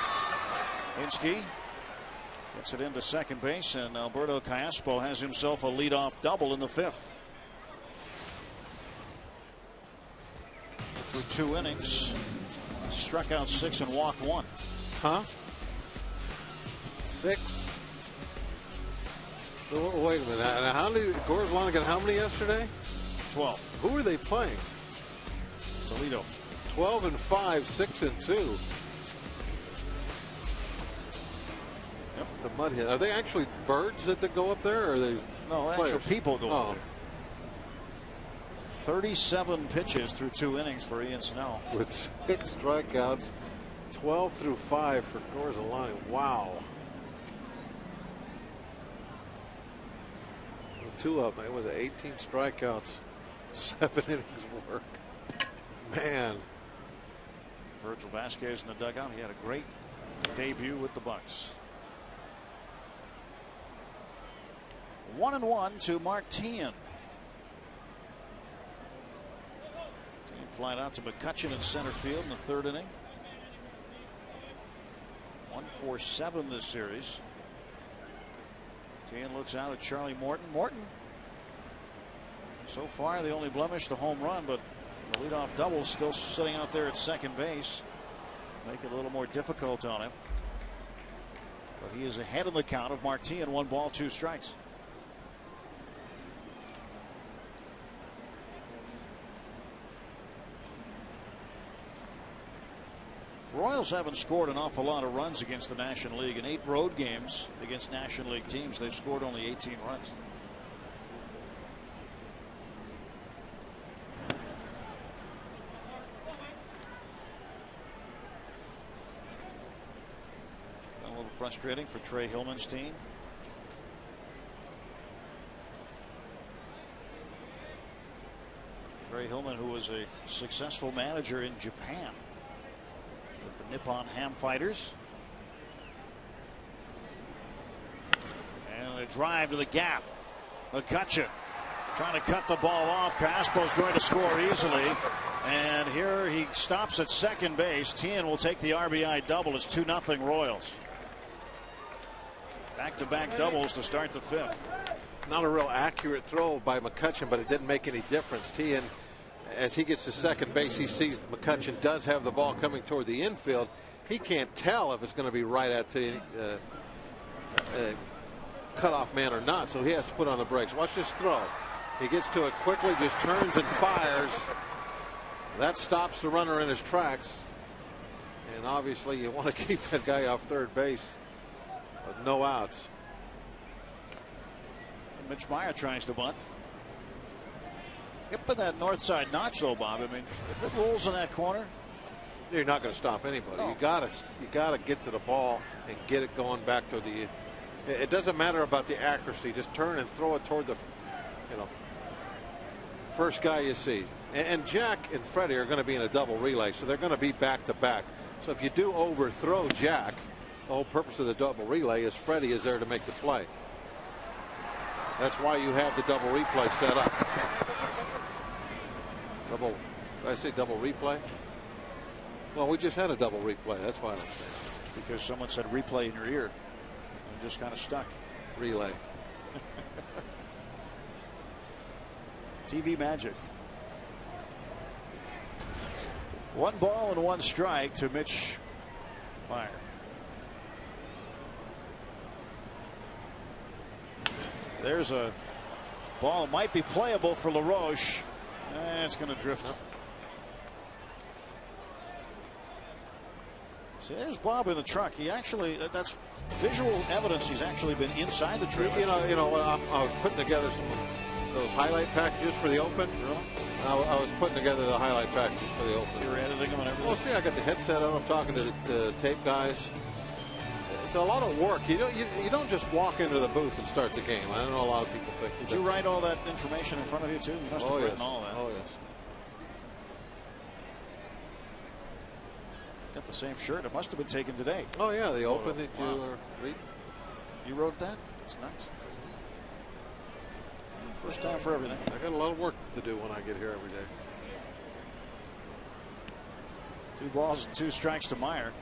Hinske gets it into second base, and Alberto Callaspo has himself a leadoff double in the 5th. Through 2 innings, struck out 6 and walked 1. Huh? 6? Wait a minute. Now, how many? Gorzolani got how many yesterday? 12. Who are they playing? Toledo. 12 and 5, 6 and 2. Yep. The mud hit. Are they actually birds that go up there, or are they? No, actual people go up there. 37 pitches through 2 innings for Ian Snell. With 6 strikeouts, 12 through 5 for Gorzolani. Wow. 2 of them. It was 18 strikeouts, 7 innings of work. Man. Virgil Vasquez in the dugout. He had a great debut with the Bucks. 1-1 to Martin. Flied out to McCutcheon in center field in the 3rd inning. 1-4-7 this series. Tian looks out at Charlie Morton. Morton, so far the only blemish, the home run, but the leadoff double still sitting out there at second base. Make it a little more difficult on him. But he is ahead in the count of Martin. 1 ball, 2 strikes. Royals haven't scored an awful lot of runs against the National League. In 8 road games against National League teams, they've scored only 18 runs. A little frustrating for Trey Hillman's team. Trey Hillman, who was a successful manager in Japan with the Nippon Ham Fighters. And a drive to the gap. McCutchen trying to cut the ball off. Caspo's going to score easily. And here he stops at second base. Tien will take the RBI double. It's 2-0 Royals. Back-to-back doubles to start the 5th. Not a real accurate throw by McCutchen, but it didn't make any difference. Tien, as he gets to second base, he sees that McCutchen does have the ball coming toward the infield. He can't tell if it's going to be right at the cutoff man or not, so he has to put on the brakes. Watch this throw. He gets to it quickly, just turns and fires. That stops the runner in his tracks. And obviously you want to keep that guy off third base with no outs. Mitch Meyer tries to bunt. Up in that north side notch though, Bob. I mean, if it rolls in that corner, you're not going to stop anybody. No. You gotta get to the ball and get it going back to the. It doesn't matter about the accuracy. Just turn and throw it toward the, first guy you see. And Jack and Freddie are going to be in a double relay, so they're going to be back to back. So if you do overthrow Jack, the whole purpose of the double relay is Freddie is there to make the play. That's why you have the double replay set up. Did I say double replay? Well, we just had a double replay. That's why I don't say it. Because someone said replay in your ear. And just kind of stuck. Relay. TV magic. 1 ball and 1 strike to Mitch Meyer. There's a ball, might be playable for LaRoche. It's going to drift. See, there's Bob in the truck. He actually, that's visual evidence. He's actually been inside the trailer. You know, I was putting together some of those highlight packages for the Open. Really? I was putting together the highlight packages for the Open. You were editing them and everything? Well, see, I got the headset on. I'm talking to the tape guys. It's a lot of work. You don't just walk into the booth and start the game. I know a lot of people think. Did you write all that information in front of you too? You must have written all that. Oh yes. Got the same shirt. It must have been taken today. Oh yeah, the Open that wow. you read. You wrote that? That's nice. First time for everything. I got a lot of work to do when I get here every day. 2 balls and 2 strikes to Meyer.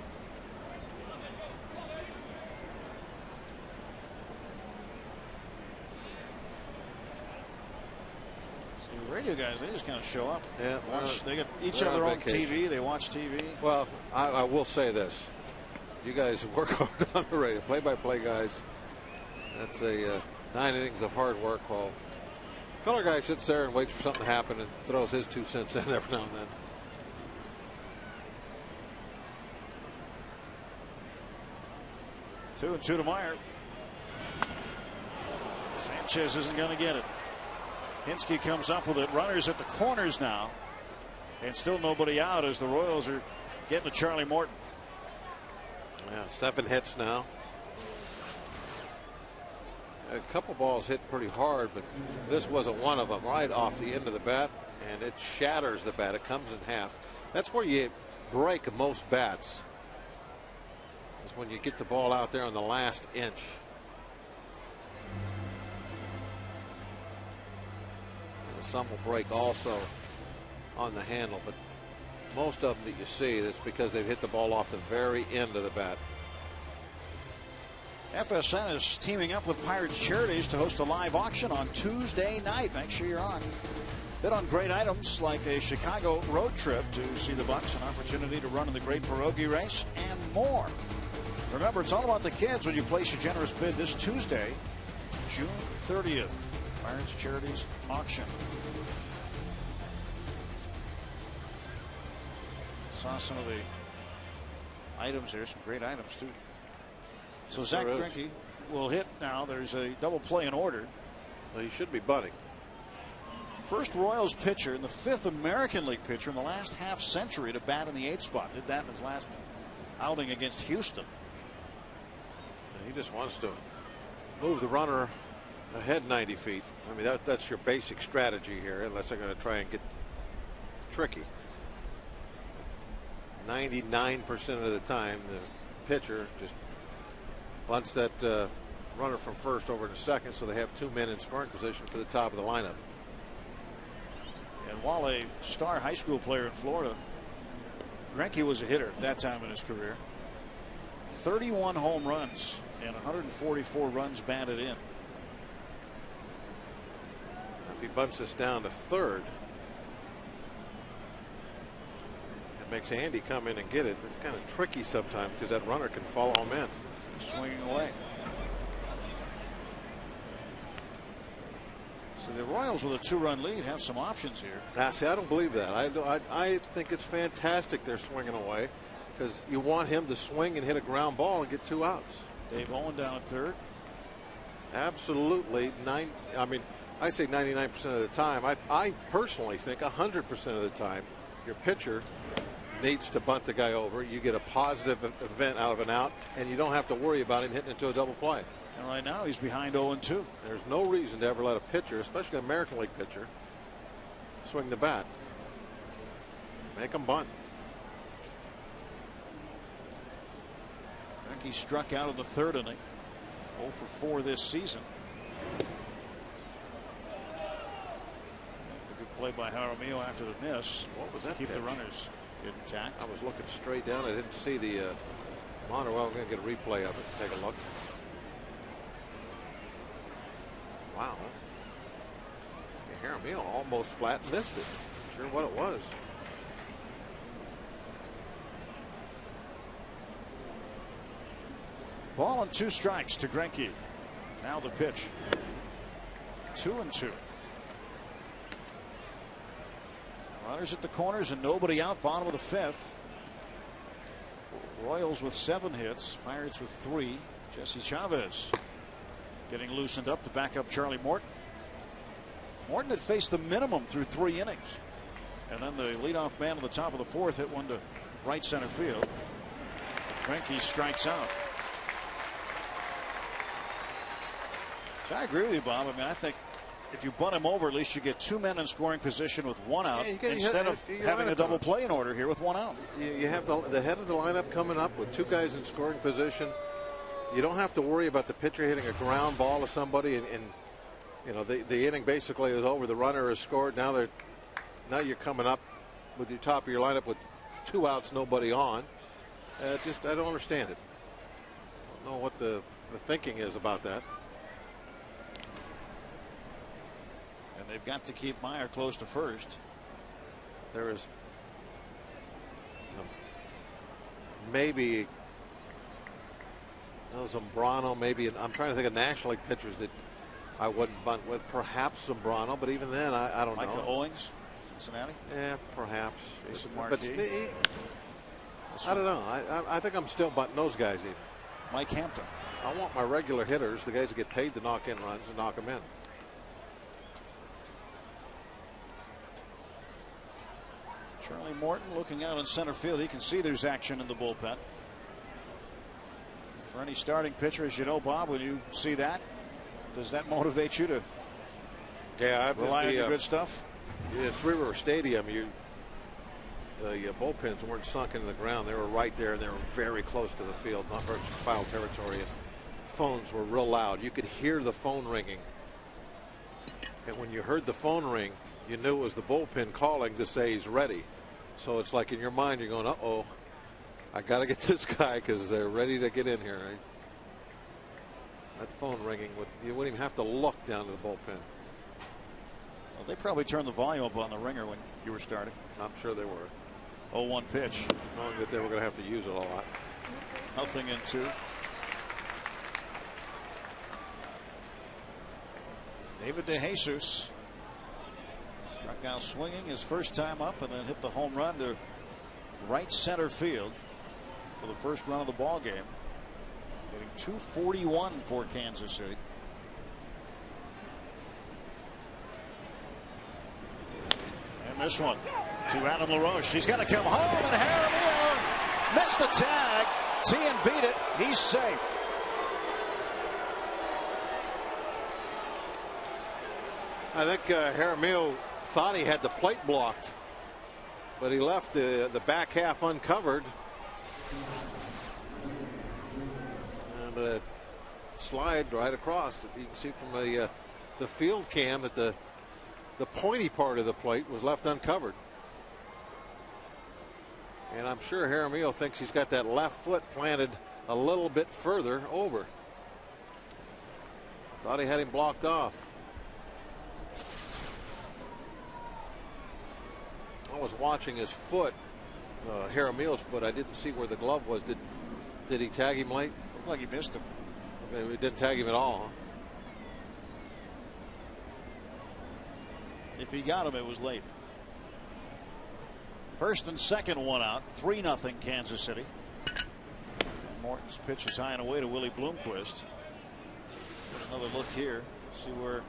So the radio guys, they just kind of show up. Yeah, They get each have their own TV. They watch TV. Well, I will say this: you guys work hard on the radio. Play-by-play guys. That's a 9 innings of hard work. While color guy sits there and waits for something to happen and throws his 2 cents in every now and then. Two and 2 to Meyer. Sanchez isn't going to get it. Hinske comes up with it. Runners at the corners now. And still nobody out as the Royals are getting to Charlie Morton. Yeah, 7 hits now. A couple balls hit pretty hard, but this wasn't one of them. Right off the end of the bat, and it shatters the bat. It comes in half. That's where you break most bats. Is when you get the ball out there on the last inch. Some will break also on the handle, but most of them that you see, that's because they've hit the ball off the very end of the bat. FSN is teaming up with Pirates Charities to host a live auction on Tuesday night. Make sure you're on. Bid on great items like a Chicago road trip to see the Bucks, an opportunity to run in the Great Pierogi Race, and more. Remember, it's all about the kids when you place your generous bid this Tuesday, June 30th. Pirates Charities auction. Saw some of the items there, some great items too. So Zach Greinke will hit now. There's a double play in order. Well, he should be bunting. First Royals pitcher and the 5th American League pitcher in the last half century to bat in the 8th spot. Did that in his last outing against Houston. He just wants to move the runner ahead 90 feet. I mean, that's your basic strategy here, unless they're going to try and get tricky. 99% of the time, the pitcher just bunts that runner from first over to second, so they have 2 men in scoring position for the top of the lineup. And while a star high school player in Florida, Greinke was a hitter at that time in his career. 31 home runs and 144 runs batted in. If he bunts this down to third, it makes Andy come in and get it. It's kind of tricky sometimes because that runner can follow him in. Swinging away. So the Royals with a 2-run lead have some options here. See, I don't believe that. I think it's fantastic they're swinging away because you want him to swing and hit a ground ball and get 2 outs. Dave Owen down at third. Absolutely. I say 99% of the time. I personally think 100% of the time your pitcher needs to bunt the guy over. You get a positive event out of an out, and you don't have to worry about him hitting into a double play. And right now he's behind 0-2. There's no reason to ever let a pitcher, especially an American League pitcher, swing the bat. Make him bunt. Greinke struck out in the 3rd inning. 0 for 4 this season. A good play by Jaramillo after the miss. What was that? Keep pitch? the runners intact. I was looking straight down. I didn't see the monitor. Well, I'm going to get a replay of it. Take a look. Wow. Jaramillo almost flat missed it. Not sure what it was. Ball and 2 strikes to Greinke. Now the pitch. 2-2. Runners at the corners and nobody out. Bottom of the 5th. Royals with 7 hits. Pirates with 3. Jesse Chavez getting loosened up to back up Charlie Morton. Morton had faced the minimum through 3 innings. And then the leadoff man on the top of the 4th hit one to right center field. Greinke strikes out. So I agree with you, Bob. I mean, I think if you bunt him over, at least you get 2 men in scoring position with 1 out, instead of having a double play in order here with 1 out. You have the head of the lineup coming up with 2 guys in scoring position. You don't have to worry about the pitcher hitting a ground ball to somebody, and you know the inning basically is over. The runner has scored. Now you're coming up with your top of your lineup with 2 outs, nobody on. I don't understand it. I don't know what the thinking is about that. And they've got to keep Meyer close to first. There is maybe Zambrano, maybe I'm trying to think of National League pitchers that I wouldn't bunt with. Perhaps Zambrano, but even then I don't know. Micah Owings, Cincinnati. Yeah, perhaps. Jason But Marquis. I don't know. I think I'm still bunting those guys even. Mike Hampton. I want my regular hitters, the guys that get paid to knock in runs, and knock them in. Charlie Morton looking out in center field. He can see there's action in the bullpen. For any starting pitcher, as you know, Bob, when you see that, does that motivate you to rely on your good stuff? At Three River Stadium, the bullpens weren't sunk into the ground. They were right there, and they were very close to the field, not very foul territory. And phones were real loud. You could hear the phone ringing. And when you heard the phone ring, you knew it was the bullpen calling to say he's ready. So it's like in your mind, you're going, uh-oh, I got to get this guy because they're ready to get in here. Right? That phone ringing, you wouldn't even have to look down to the bullpen. Well, they probably turned the volume up on the ringer when you were starting. I'm sure they were. 0-1 pitch. Knowing that they were going to have to use it a lot. 0-2. David DeJesus struck out swinging his first time up and then hit the home run to right center field. for the first run of the ball game. Getting 241 for Kansas City. And this one to Adam LaRoche. He's got to come home, and Jaramillo missed the tag. Tien beat it. He's safe. I think Jaramillo thought he had the plate blocked, but he left the back half uncovered. And slide right across. You can see from the field cam that the pointy part of the plate was left uncovered. And I'm sure Jaramillo thinks he's got that left foot planted a little bit further over. Thought he had him blocked off. I was watching his foot, Jaramillo's foot. I didn't see where the glove was. Did he tag him late? Looked like he missed him. Okay, we didn't tag him at all. Huh? If he got him, it was late. First and second, one out. 3-0 Kansas City. And Morton's pitch is high and away to Willie Bloomquist. Another look here. See where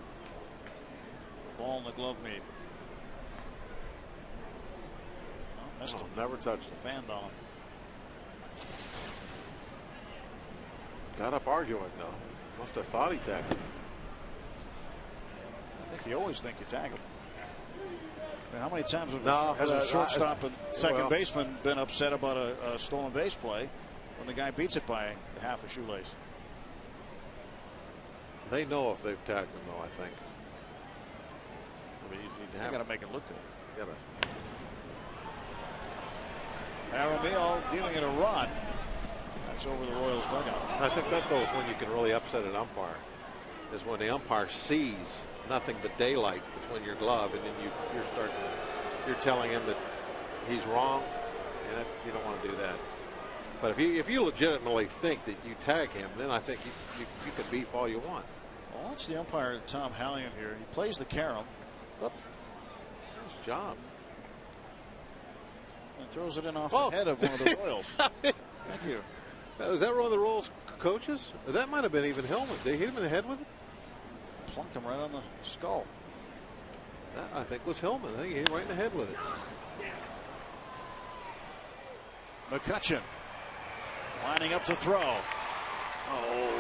the ball and the glove meet. Oh, missed him. Never touched the fan on him. Got up arguing though. Must have thought he tagged him. I think you always think you tag him. I mean, how many times has a shortstop and second baseman been upset about a stolen base play when the guy beats it by half a shoelace? They know if they've tagged him, though, I think. I mean, you got to make it look good. Jaramillo giving it a run. That's over the Royals dugout. I think that, though, is when you can really upset an umpire. Is when the umpire sees nothing but daylight between your glove, and then you're telling him that he's wrong, and you don't want to do that. But if you legitimately think that you tag him, then I think you can beef all you want. Well, watch the umpire, Tom Hallion, here. He plays the carom. Nice job. And throws it in off the head of one of the Royals. Thank you. Was that one of the Royals coaches? That might have been even Hillman. Did he hit him in the head with it? Plunked him right on the skull. That, I think, was Hillman. I think he hit him right in the head with it. McCutchen lining up to throw. Oh,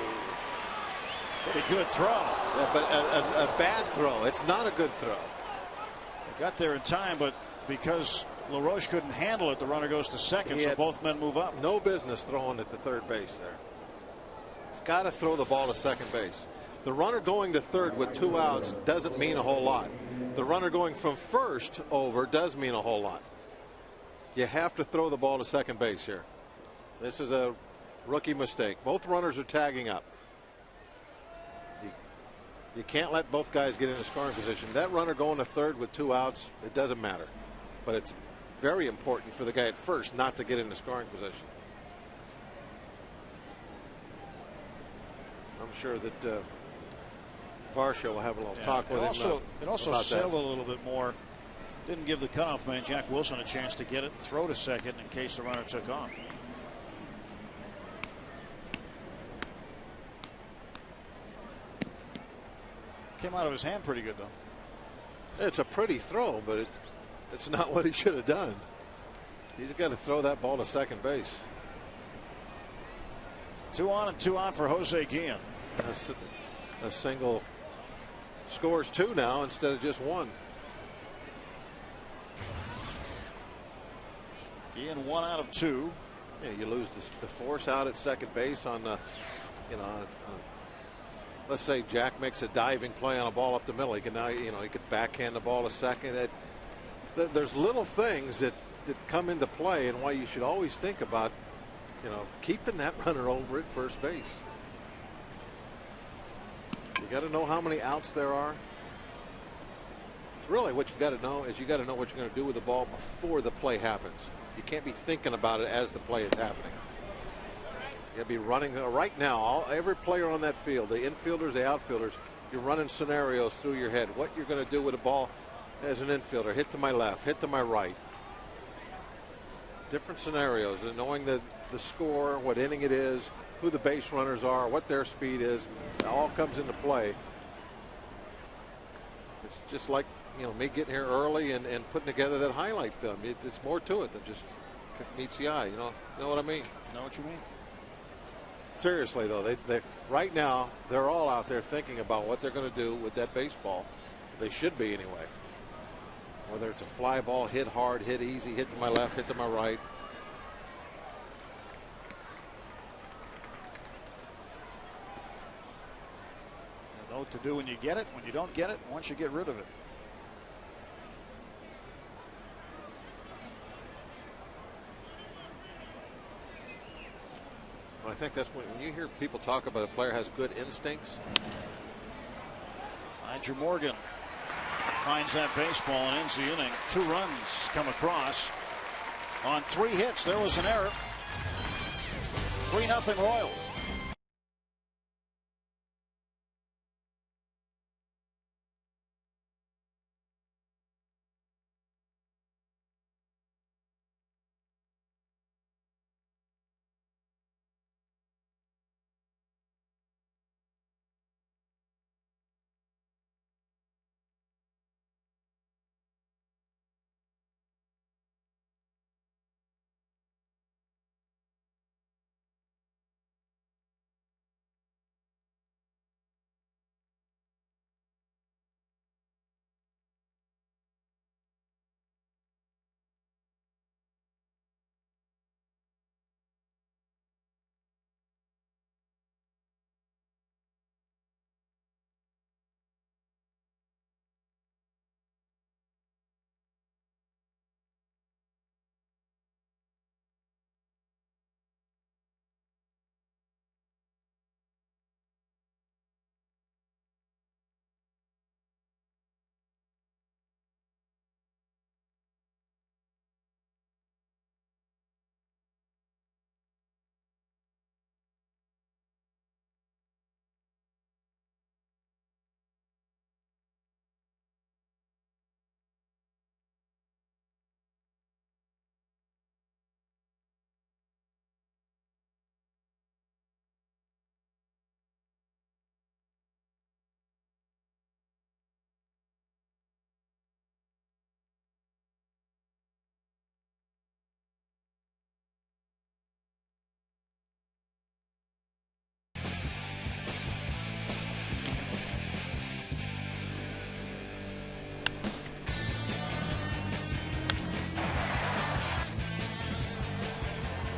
pretty good throw. Yeah, but a bad throw. It's not a good throw. They got there in time, but because LaRoche couldn't handle it, the runner goes to second, so both men move up. No business throwing at the third base there. He's got to throw the ball to second base. The runner going to third with 2 outs doesn't mean a whole lot. The runner going from first over does mean a whole lot. You have to throw the ball to second base here. This is a rookie mistake. Both runners are tagging up. You can't let both guys get in a scoring position. That runner going to third with 2 outs, it doesn't matter. But it's very important for the guy at first not to get in the scoring position. I'm sure that Varsho will have a little talk with him. It also sailed a little bit more. Didn't give the cutoff man, Jack Wilson, a chance to get it and throw to second in case the runner took off. Came out of his hand pretty good, though. It's a pretty throw, but it's not what he should have done. He's got to throw that ball to second base. 2 on and 2 out for Jose Guillen. A single scores 2 now instead of just 1. Guillen 1 out of 2. Yeah, you lose the force out at second base on the, let's say Jack makes a diving play on a ball up the middle. He can now, he could backhand the ball to second. There's little things that come into play, and why you should always think about, keeping that runner over at first base. You got to know how many outs there are. Really, what you got to know is you got to know what you're going to do with the ball before the play happens. You can't be thinking about it as the play is happening. You got to be running right now. Every player on that field, the infielders, the outfielders, you're running scenarios through your head. What you're going to do with the ball as an infielder. Hit to my left, hit to my right. different scenarios, and knowing the score, what inning it is, who the base runners are, what their speed is, it all comes into play. It's just like, me getting here early and putting together that highlight film. It's more to it than just meets the eye. You know what I mean? Know what you mean? Seriously though, they right now they're all out there thinking about what they're going to do with that baseball. They should be anyway. Whether it's a fly ball, hit hard, hit easy, hit to my left, hit to my right. You know what to do when you get it, when you don't get it, once you get rid of it. I think that's when you hear people talk about a player has good instincts. Andrew Morgan finds that baseball and ends the inning. 2 runs come across on 3 hits. There was an error. 3-0 Royals.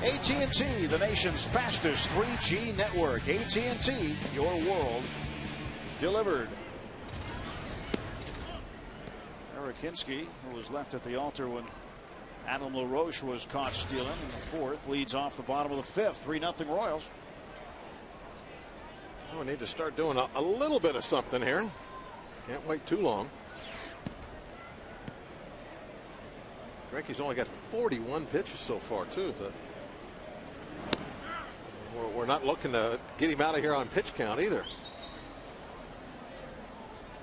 AT&T, the nation's fastest 3G network. AT&T, your world delivered. Eric Hinske, who was left at the altar when Adam LaRoche was caught stealing in the 4th, leads off the bottom of the 5th. 3-0 Royals. We need to start doing a little bit of something here. Can't wait too long. Greinke's only got 41 pitches so far, too. We're not looking to get him out of here on pitch count either.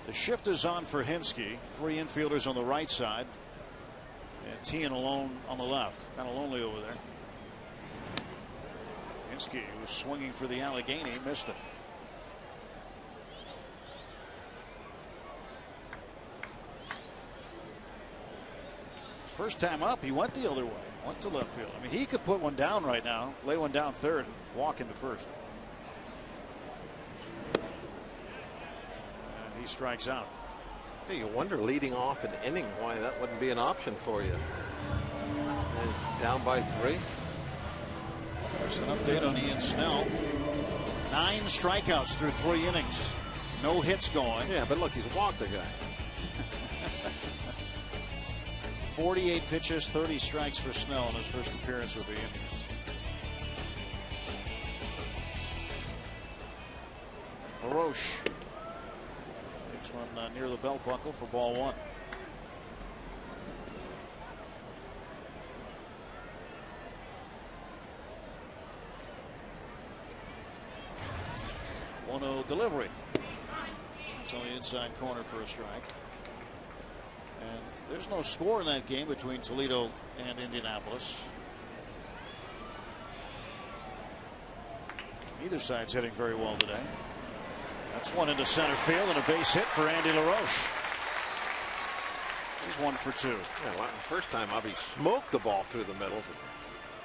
The shift is on for Hinske. 3 infielders on the right side. And Tien alone on the left. Kind of lonely over there. Hinske was swinging for the Allegheny, missed it. First time up, he went the other way. Went to left field. I mean, he could put one down right now, lay one down third, and walk into first. And he strikes out. Hey, you wonder leading off an inning why that wouldn't be an option for you. And down by 3. There's an update on Ian Snell. 9 strikeouts through 3 innings. No hits going. Yeah, but look, he's walked a guy. 48 pitches, 30 strikes for Snell in his first appearance with the Indians. LaRoche takes one near the belt buckle for ball 1. Delivery. It's on the inside corner for a strike. And there's no score in that game between Toledo and Indianapolis. Neither side's hitting very well today. That's one into center field and a base hit for Andy LaRoche. He's 1 for 2. Yeah, well, the first time Avi smoked the ball through the middle, but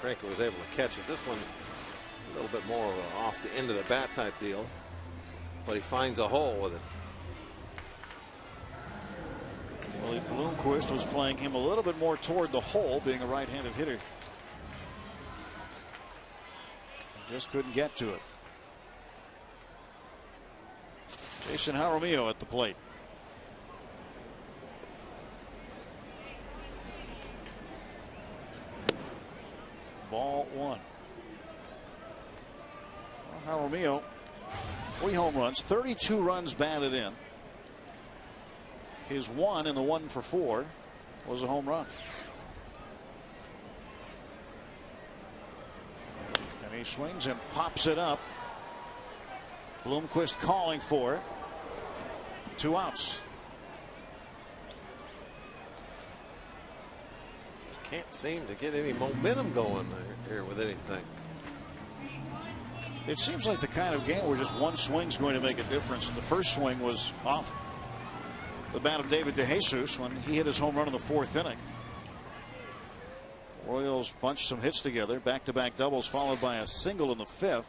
Greinke was able to catch it. This one a little bit more of a off the end of the bat type deal, but he finds a hole with it. Willie Bloomquist was playing him a little bit more toward the hole, being a right-handed hitter. Just couldn't get to it. Jason Jaramillo at the plate. Ball 1. Well, Jaramillo, 3 home runs, 32 runs batted in. His 1 in the 1 for 4 was a home run. And he swings and pops it up. Bloomquist calling for it. 2 outs. Can't seem to get any momentum going here with anything. It seems like the kind of game where just one swing is going to make a difference. And the first swing was off the bat of David DeJesus when he hit his home run in the 4th inning. Royals bunched some hits together, back-to-back doubles followed by a single in the 5th.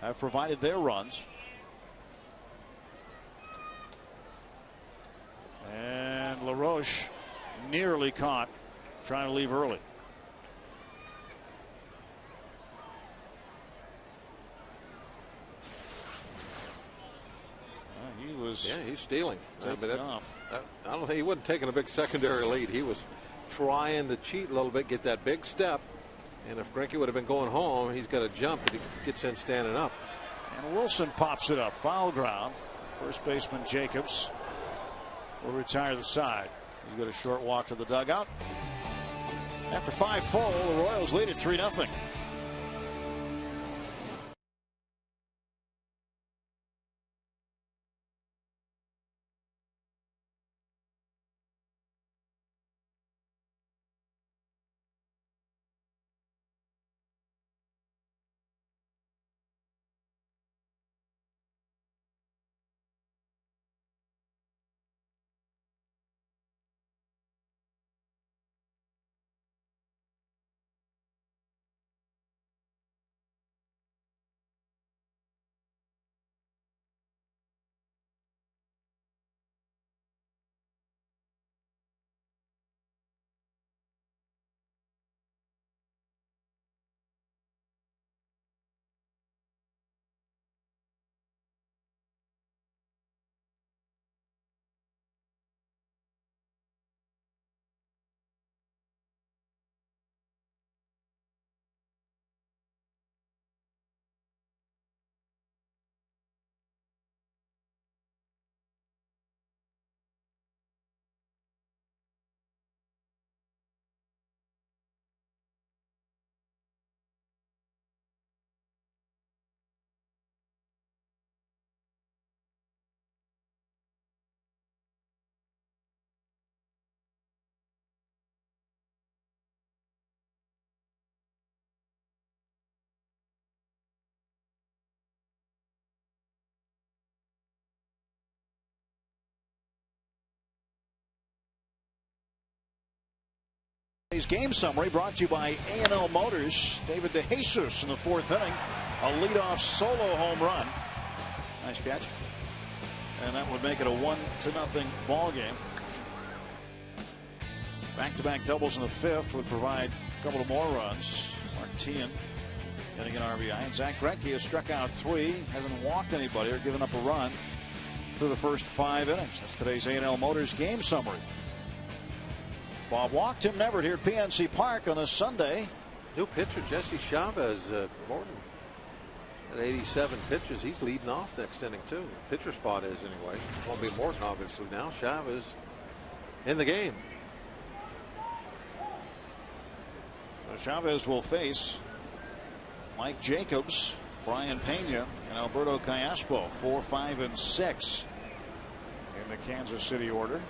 Have provided their runs. And LaRoche nearly caught, trying to leave early. He was, yeah, he's stealing. I don't think he wasn't taking a big secondary lead. He was trying to cheat a little bit, get that big step. And if Greinke would have been going home, he's got a jump that he gets in standing up. And Wilson pops it up. Foul ground. First baseman Jacobs will retire the side. He's got a short walk to the dugout. After 5 full, the Royals lead at 3-0. Today's game summary brought to you by A&L Motors. David DeJesus in the 4th inning. A leadoff solo home run. Nice catch. And that would make it a 1-0 ball game. Back-to-back doubles in the 5th would provide a couple of more runs. Martin getting an RBI. And Zach Greinke has struck out 3. Hasn't walked anybody or given up a run through the first 5 innings. That's today's A&L Motors game summary. Bob Walk, Tim Neverett here at PNC Park on a Sunday. New pitcher Jesse Chavez. Morton at 87 pitches. He's leading off next inning too. Pitcher spot is anyway. Won't be Morton obviously now. Chavez in the game. So Chavez will face Mike Jacobs, Brian Pena, and Alberto Callaspo. 4, 5, and 6 in the Kansas City order.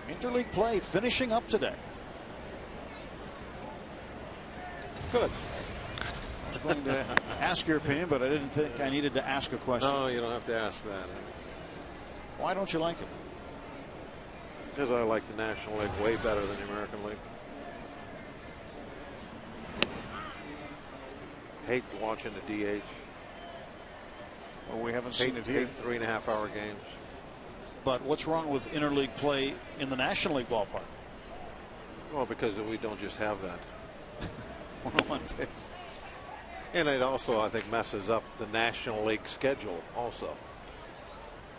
Interleague play finishing up today. Good. going to ask your opinion, but I didn't think I needed to ask a question. No, you don't have to ask that. Why don't you like it? Because I like the National League way better than the American League. Hate watching the DH. Well, we haven't seen it here. Hate 3.5-hour games. But what's wrong with interleague play in the National League ballpark? Well, because we don't just have that. 101 pitch. And it also, I think, messes up the National League schedule also.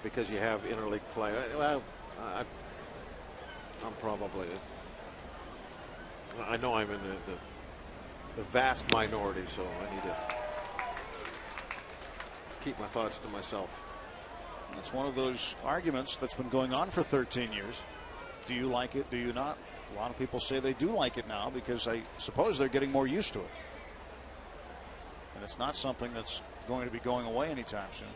Because you have interleague play. Well, I'm probably, I know I'm in the vast minority, so I need to keep my thoughts to myself. It's one of those arguments that's been going on for 13 years. Do you like it? Do you not? A lot of people say they do like it now because I suppose they're getting more used to it. And it's not something that's going to be going away anytime soon.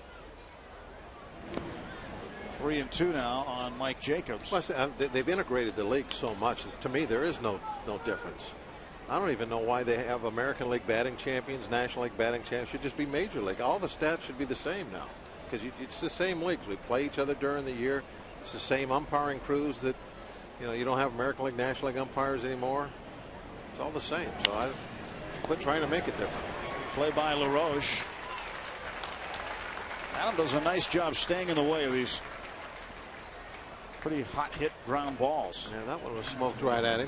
3-2 now on Mike Jacobs. Plus, they've integrated the league so much. To me, there is no difference. I don't even know why they have American League batting champions, National League batting champions. Should just be Major League. All the stats should be the same now because it's the same leagues. We play each other during the year. It's the same umpiring crews that, you don't have American League, National League umpires anymore. It's all the same. So I quit trying to make it different. Play by LaRoche. Adam does a nice job staying in the way of these pretty hot hit ground balls. Yeah, that one was smoked right at him.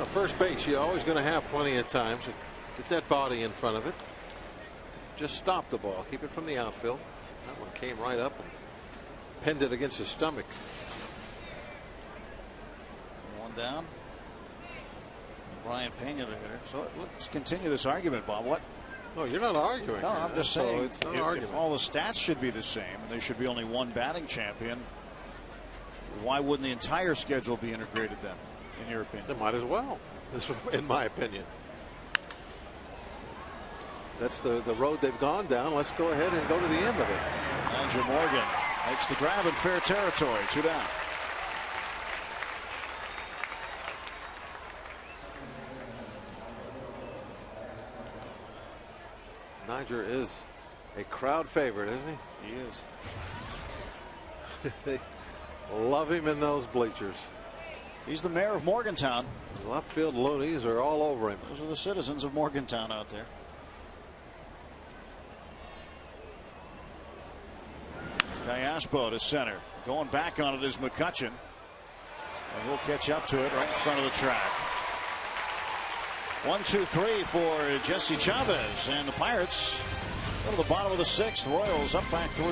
First base, you're always going to have plenty of time. So get that body in front of it. Just stop the ball. Keep it from the outfield. That one came right up and pinned it against his stomach. One down. Brian Pena, the hitter. So let's continue this argument, Bob. What? No, you're not arguing. No, I'm just saying. It's not an argument. If all the stats should be the same and there should be only one batting champion, why wouldn't the entire schedule be integrated then, in your opinion? They might as well, in my opinion. That's the road they've gone down. Let's go ahead and go to the end of it. Andrew Morgan makes the grab in fair territory. 2 down. Niger is a crowd favorite, isn't he? He is. They love him in those bleachers. He's the mayor of Morgantown. The left field loonies are all over him. Those are the citizens of Morgantown out there. Kayaspo to center. Going back on it is McCutcheon. And he'll catch up to it right in front of the track. 1-2-3 for Jesse Chavez, and the Pirates go to the bottom of the 6th. Royals up by 3.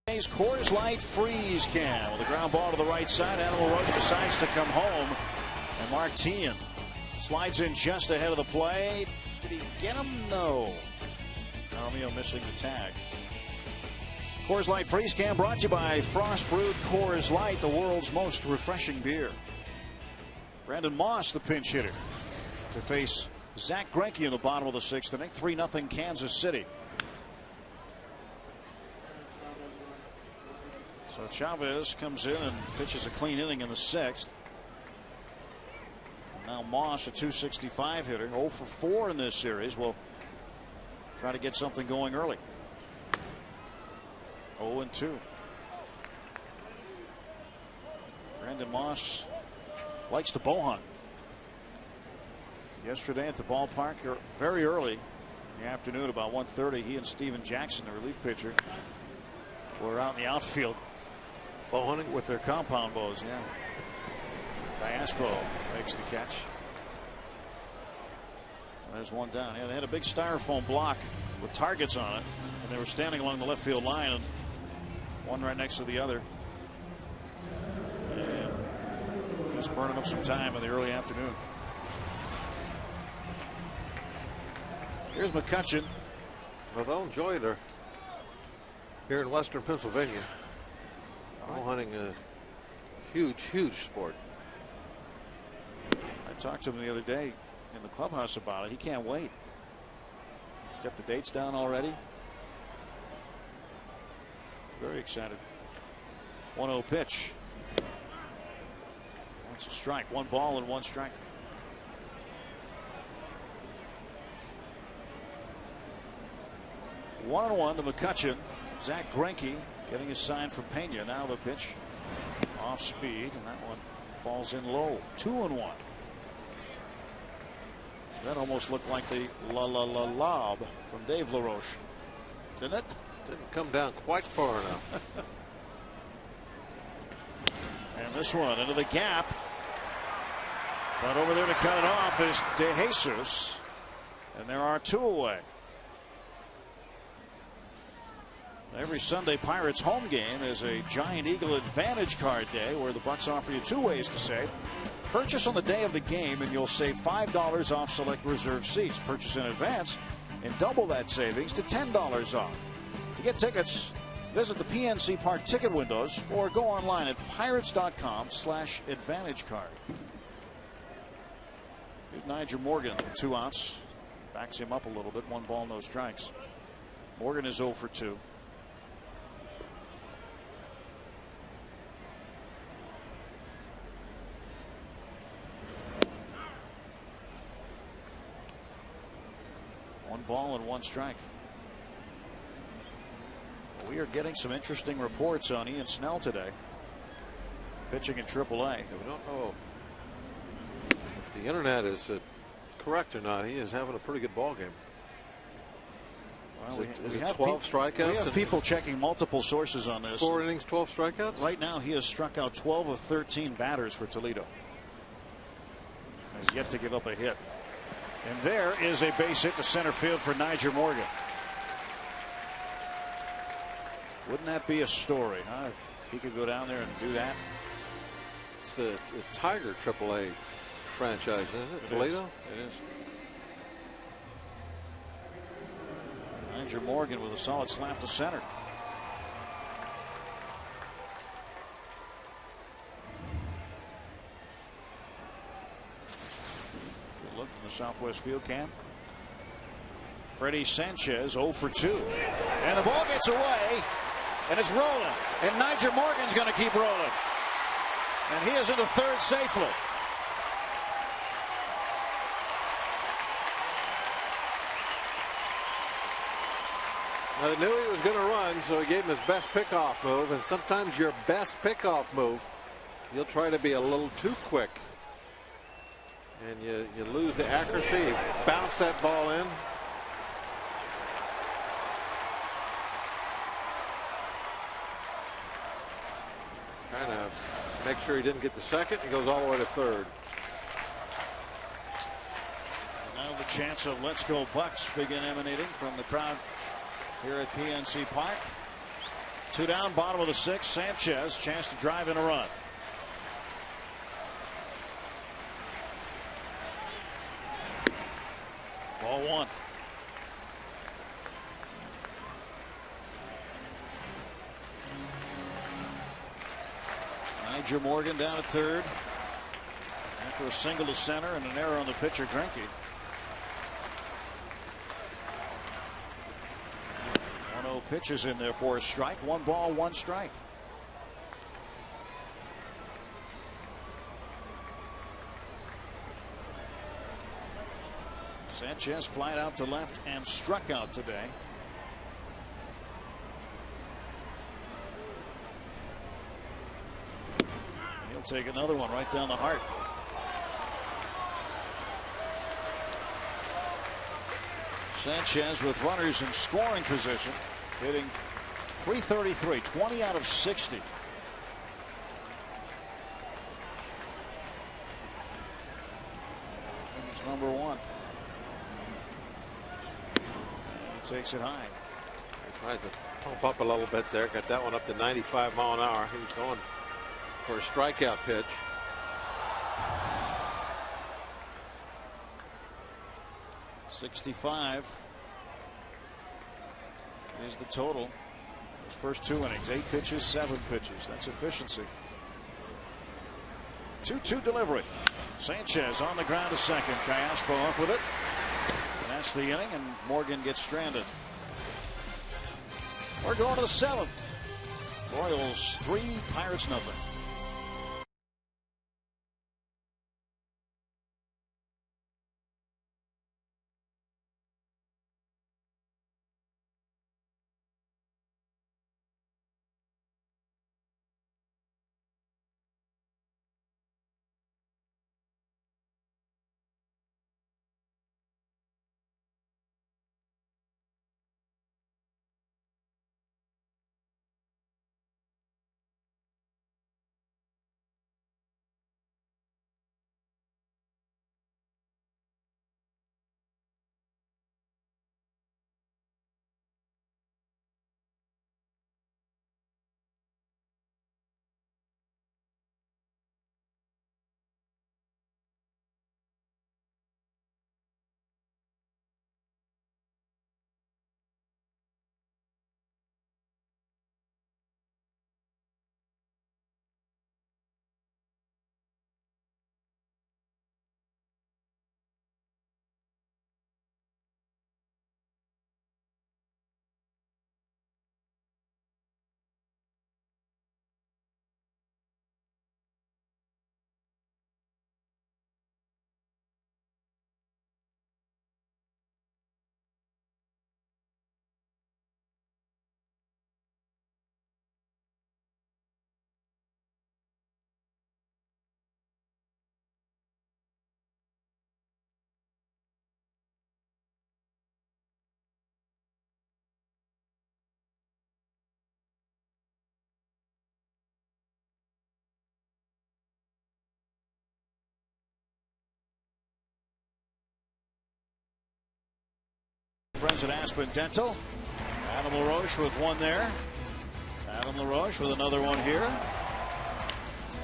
Coors Light freeze can with a ground ball to the right side. Animal Roach decides to come home, and Mark Teahan slides in just ahead of the play. Did he get him? No. Romeo missing the tag. Coors Light Freeze Can brought to you by Frost Brewed Coors Light, the world's most refreshing beer. Brandon Moss, the pinch hitter, to face Zach Greinke in the bottom of the 6th inning. 3-0 Kansas City. So Chavez comes in and pitches a clean inning in the 6th. Now Moss, a .265 hitter, 0 for 4 in this series, will try to get something going early. 0-2. Brandon Moss likes to bow hunt. Yesterday at the ballpark, very early in the afternoon, about 1:30, he and Steven Jackson, the relief pitcher, were out in the outfield bow hunting with their compound bows. Yeah. Cayaspo makes the catch. There's one down. Yeah, they had a big styrofoam block with targets on it, and they were standing along the left field line, and one right next to the other. And just burning up some time in the early afternoon. Here's McCutchen. Well, they'll enjoy it here in Western Pennsylvania. Bow hunting a huge sport. I talked to him the other day in the clubhouse about it. He can't wait. He's got the dates down already. Very excited. 1-0 pitch. That's a strike. 1 ball and 1 strike. One and 1 to McCutchen. Zach Greinke getting his sign from Pena. Now the pitch off speed, and that one falls in low. 2-1. That almost looked like the lob from Dave LaRoche, didn't it? Didn't come down quite far enough. And this one into the gap, but over there to cut it off is De Jesus, and there are 2 away. Every Sunday Pirates home game is a Giant Eagle Advantage Card Day, where the Bucks offer you 2 ways to save. Purchase on the day of the game and you'll save $5 off select reserve seats. Purchase in advance and double that savings to $10 off. To get tickets, visit the PNC Park ticket windows or go online at pirates.com/advantagecard. Here's Niger Morgan, 2 outs. Backs him up a little bit. 1 ball, no strikes. Morgan is 0 for 2. Ball and 1 strike. We are getting some interesting reports on Ian Snell today, pitching in AAA. We don't know if the internet is correct or not. He is having a pretty good ball game. Well, we have 12 strikeouts. We have people checking multiple sources on this. 4 innings, 12 strikeouts. Right now, he has struck out 12 of 13 batters for Toledo. Has yet to give up a hit. And there is a base hit to center field for Niger Morgan. Wouldn't that be a story, huh? If he could go down there and do that. It's the Tiger AAA franchise, isn't it? Toledo? It is. Niger Morgan with a solid slap to center. Look from the southwest field cam. Freddie Sanchez 0 for 2. And the ball gets away. And it's rolling. And Niger Morgan's going to keep rolling. And he is into third safely. Now they knew he was going to run, so he gave him his best pickoff move. And sometimes your best pickoff move, you'll try to be a little too quick. And you lose the accuracy. You bounce that ball in. Trying to make sure he didn't get the second. He goes all the way to third. Now the chants of "Let's Go Bucks" begin emanating from the crowd here at PNC Park. 2 down, bottom of the 6th. Sanchez, chance to drive in a run. Ball 1. Roger Morgan down at third after a single to center and an error on the pitcher, Greinke. 1-0 pitches in there for a strike. 1 ball, 1 strike. Sanchez flied out to left and struck out today. He'll take another one right down the heart. Sanchez with runners in scoring position, hitting .333, 20 out of 60. He's number 1. He takes it high. He tried to pump up a little bit there. Got that one up to 95 mile an hour. He was going for a strikeout pitch. .65 is the total. His first 2 innings, 8 pitches, 7 pitches. That's efficiency. 2-2 delivery. Sanchez on the ground to second. Callaspo up with it. And that's the inning, and Morgan gets stranded. We're going to the 7th. Royals 3, Pirates nothing. Friends at Aspen Dental. Adam LaRoche with one there. Adam LaRoche with another one here.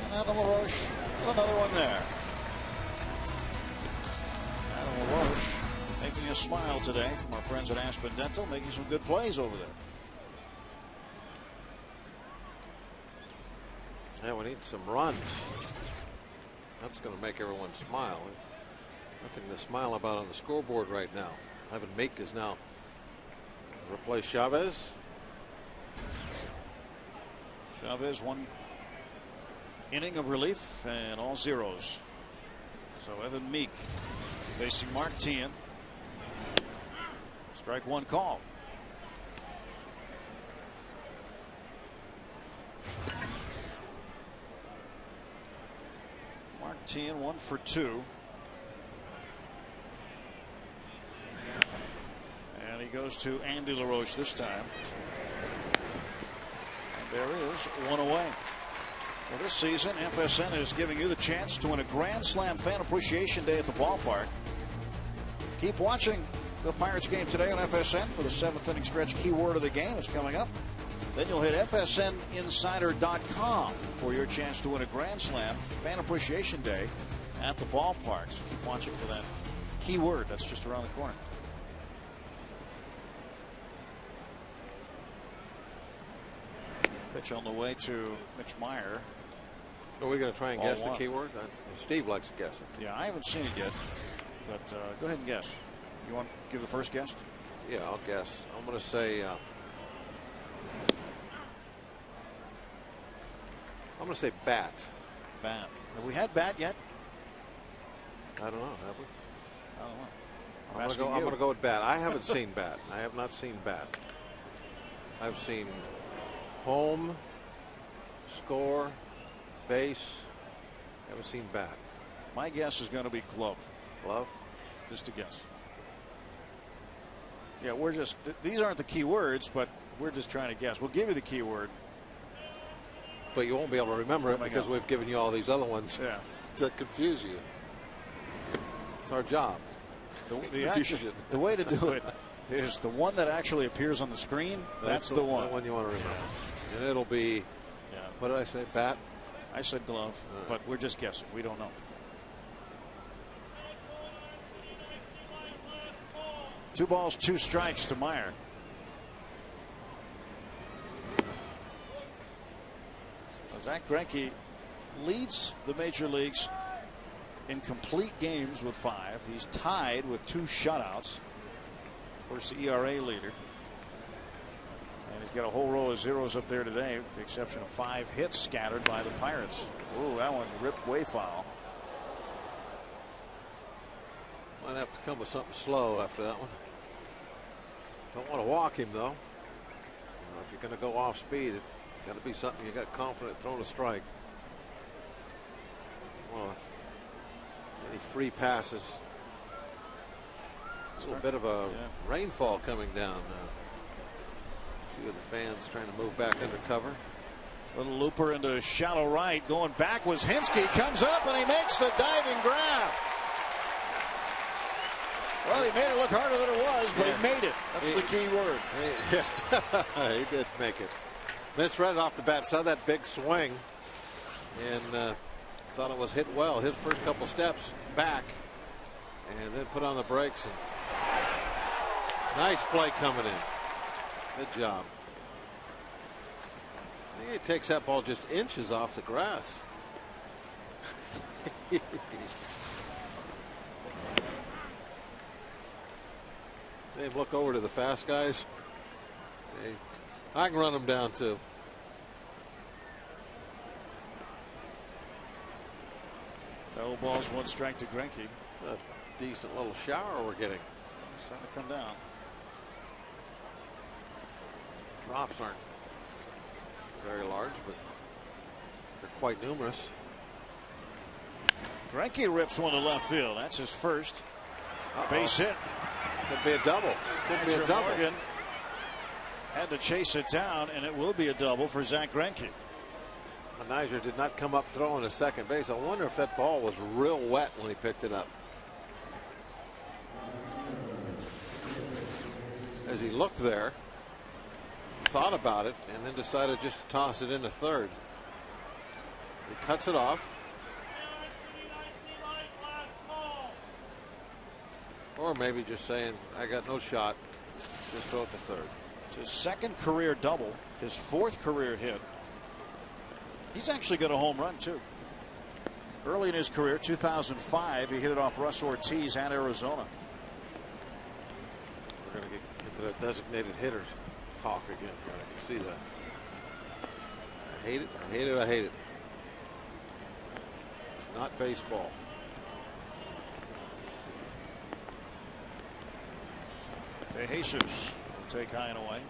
And Adam LaRoche with another one there. Adam LaRoche making a smile today from our friends at Aspen Dental, making some good plays over there. Yeah, we need some runs. That's going to make everyone smile. Nothing to smile about on the scoreboard right now. Evan Meek is now replaced Chavez. Chavez 1 inning of relief and all zeros. So Evan Meek facing Mark Teahan. Strike 1 call. Mark Teahan 1 for 2. And he goes to Andy LaRoche this time. And there is 1 away. Well, this season, FSN is giving you the chance to win a Grand Slam Fan Appreciation Day at the ballpark. Keep watching the Pirates game today on FSN for the 7th inning stretch keyword of the game. It's coming up. Then you'll hit FSNinsider.com for your chance to win a Grand Slam Fan Appreciation Day at the ballpark. So keep watching for that keyword. That's just around the corner. Pitch on the way to Mitch Meyer. Are we going to try and All guess the one. keyword? Steve likes to guess it. Yeah, I haven't seen it yet, but go ahead and guess. You want to give the first guess? Yeah, I'll guess. I'm going to say. I'm going to say bat. Bat. Have we had bat yet? I don't know. Have we? I don't know. I'm going to go with bat. I haven't seen bat. I have not seen bat. I've seen home, score, base. Haven't seen bat. My guess is going to be glove. Glove? Just a guess. Yeah, we're just, these aren't the key words, but we're just trying to guess. We'll give you the key word. But you won't be able to remember it because we've given you all these other ones to confuse you. It's our job. The way to do it is the one that actually appears on the screen. That's the one. The one you want to remember. And it'll be, what did I say, bat? I said glove, but we're just guessing. We don't know. Two balls, two strikes to Meyer. Zach Greinke leads the major leagues in complete games with 5. He's tied with 2 shutouts. Of course, the ERA leader. And he's got a whole row of zeros up there today, with the exception of 5 hits scattered by the Pirates. Ooh, that one's ripped way foul. Might have to come with something slow after that one. Don't want to walk him, though. If you're going to go off speed, it's got to be something you got confident throwing a strike. Well, any free passes. A little bit of a rainfall coming down. A few of the fans trying to move back under cover. Little looper into shallow right. Going back was Hinske. Comes up and he makes the diving grab. Well, he made it look harder than it was, but he made it. That's the key word. He did make it. Misread it off the bat. Saw that big swing and thought it was hit well. His first couple steps back and then put on the brakes. And nice play coming in. Good job. I think he takes that ball just inches off the grass. They look over to the fast guys. Hey, I can run them down too. No balls, 1 strike to Greinke. It's a decent little shower we're getting. It's starting to come down. Drops aren't very large, but they're quite numerous. Greinke rips one to left field. That's his first base hit. Could be a double. Could be a double. Morgan had to chase it down, and it will be a double for Zach Greinke. Nizer did not come up throwing to second base. I wonder if that ball was real wet when he picked it up. As he looked there, thought about it, and then decided just to toss it into third. He cuts it off. Or maybe just saying, I got no shot. Just throw it to third. It's his 2nd career double, his 4th career hit. He's actually got a home run, too. Early in his career, 2005, he hit it off Russ Ortiz at Arizona. We're going to get into that designated hitters talk again here. I can see that. I hate it. I hate it. I hate it. It's not baseball. De Jesus will take high and away.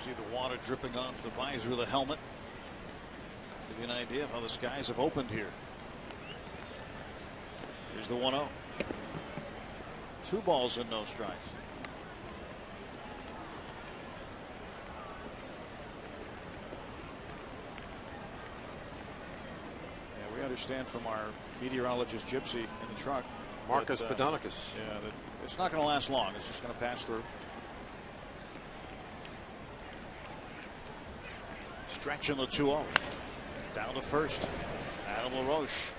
See the water dripping off the visor of the helmet. Give you an idea of how the skies have opened here. Here's the 1-0. 2 balls and no strikes. We understand from our meteorologist Gypsy in the truck, Marcus Fedonicus. Yeah, that it's not going to last long. It's just going to pass through. Stretching the 2-0. Down to first. Adam LaRoche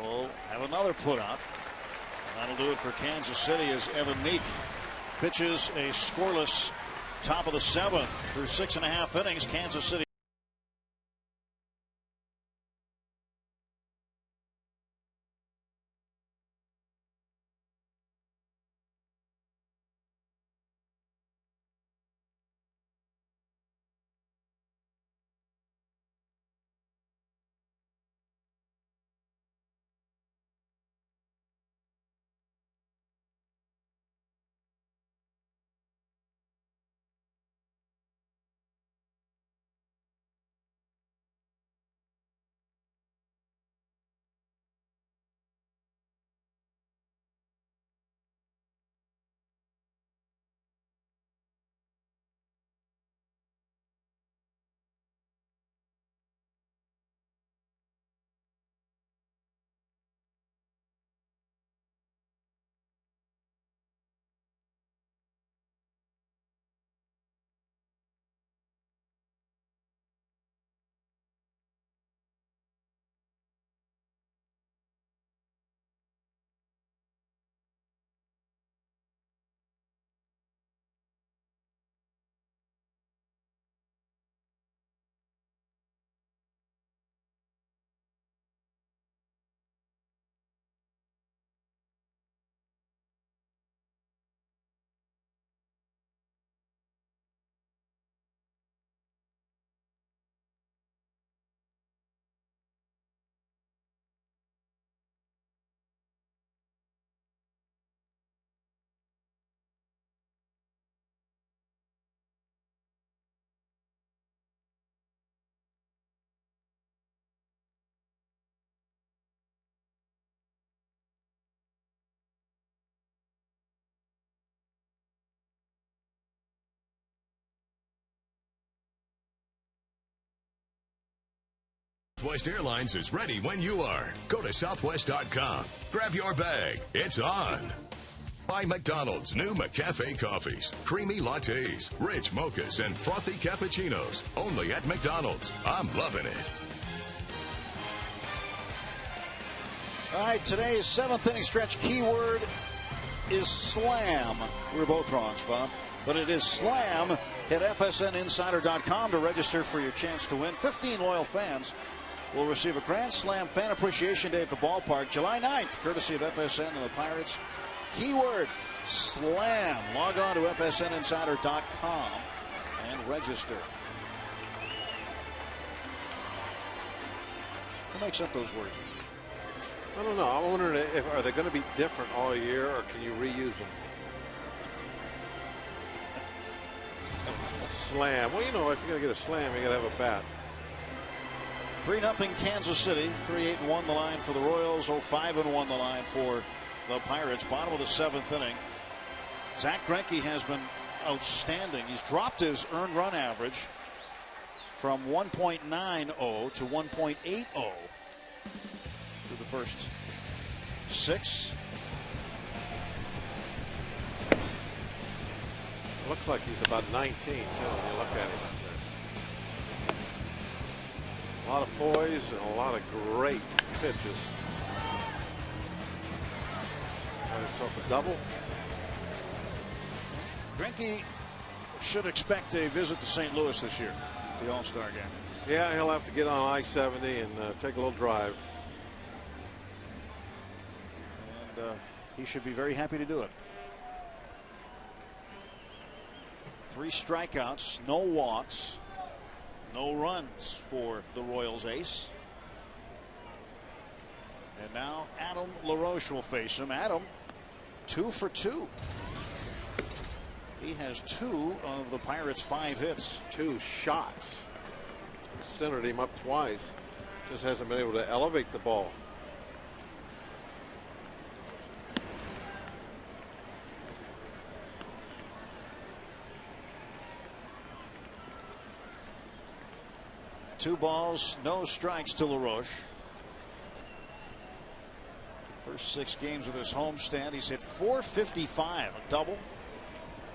will have another put out. That'll do it for Kansas City as Evan Meek pitches a scoreless top of the 7th through 6.5 innings. Kansas City. Southwest Airlines is ready when you are. Go to southwest.com. Grab your bag. It's on. By McDonald's new McCafe coffees, creamy lattes, rich mochas, and frothy cappuccinos. Only at McDonald's. I'm loving it. All right, today's 7th inning stretch keyword is slam. We were both wrong, Bob, but it is slam. Hit FSNinsider.com to register for your chance to win. 15 loyal fans will receive a Grand Slam Fan Appreciation Day at the ballpark July 9th, courtesy of FSN and the Pirates. Keyword slam. Log on to FSNinsider.com and register. Who makes up those words? I don't know. I'm wondering are they going to be different all year, or can you reuse them? Slam. Well, you know, if you're going to get a slam, you got to have a bat. 3-0 Kansas City. 3-8-1 the line for the Royals. 0-5-1 the line for the Pirates. Bottom of the 7th inning. Zach Greinke has been outstanding. He's dropped his earned run average from 1.90 to 1.80 through the first 6. Looks like he's about 19 too when you look at him out there. A lot of poise and a lot of great pitches. Got himself a double. Greinke should expect a visit to St. Louis this year, the All-Star game. Yeah, he'll have to get on I-70 and take a little drive. And he should be very happy to do it. 3 strikeouts, no walks, no runs for the Royals ace. And now Adam LaRoche will face him. Adam, 2 for 2. He has 2 of the Pirates' 5 hits. 2 shots. Centered him up twice. Just hasn't been able to elevate the ball. Two balls, no strikes to LaRoche. First 6 games of this homestand, he's hit .455, a double,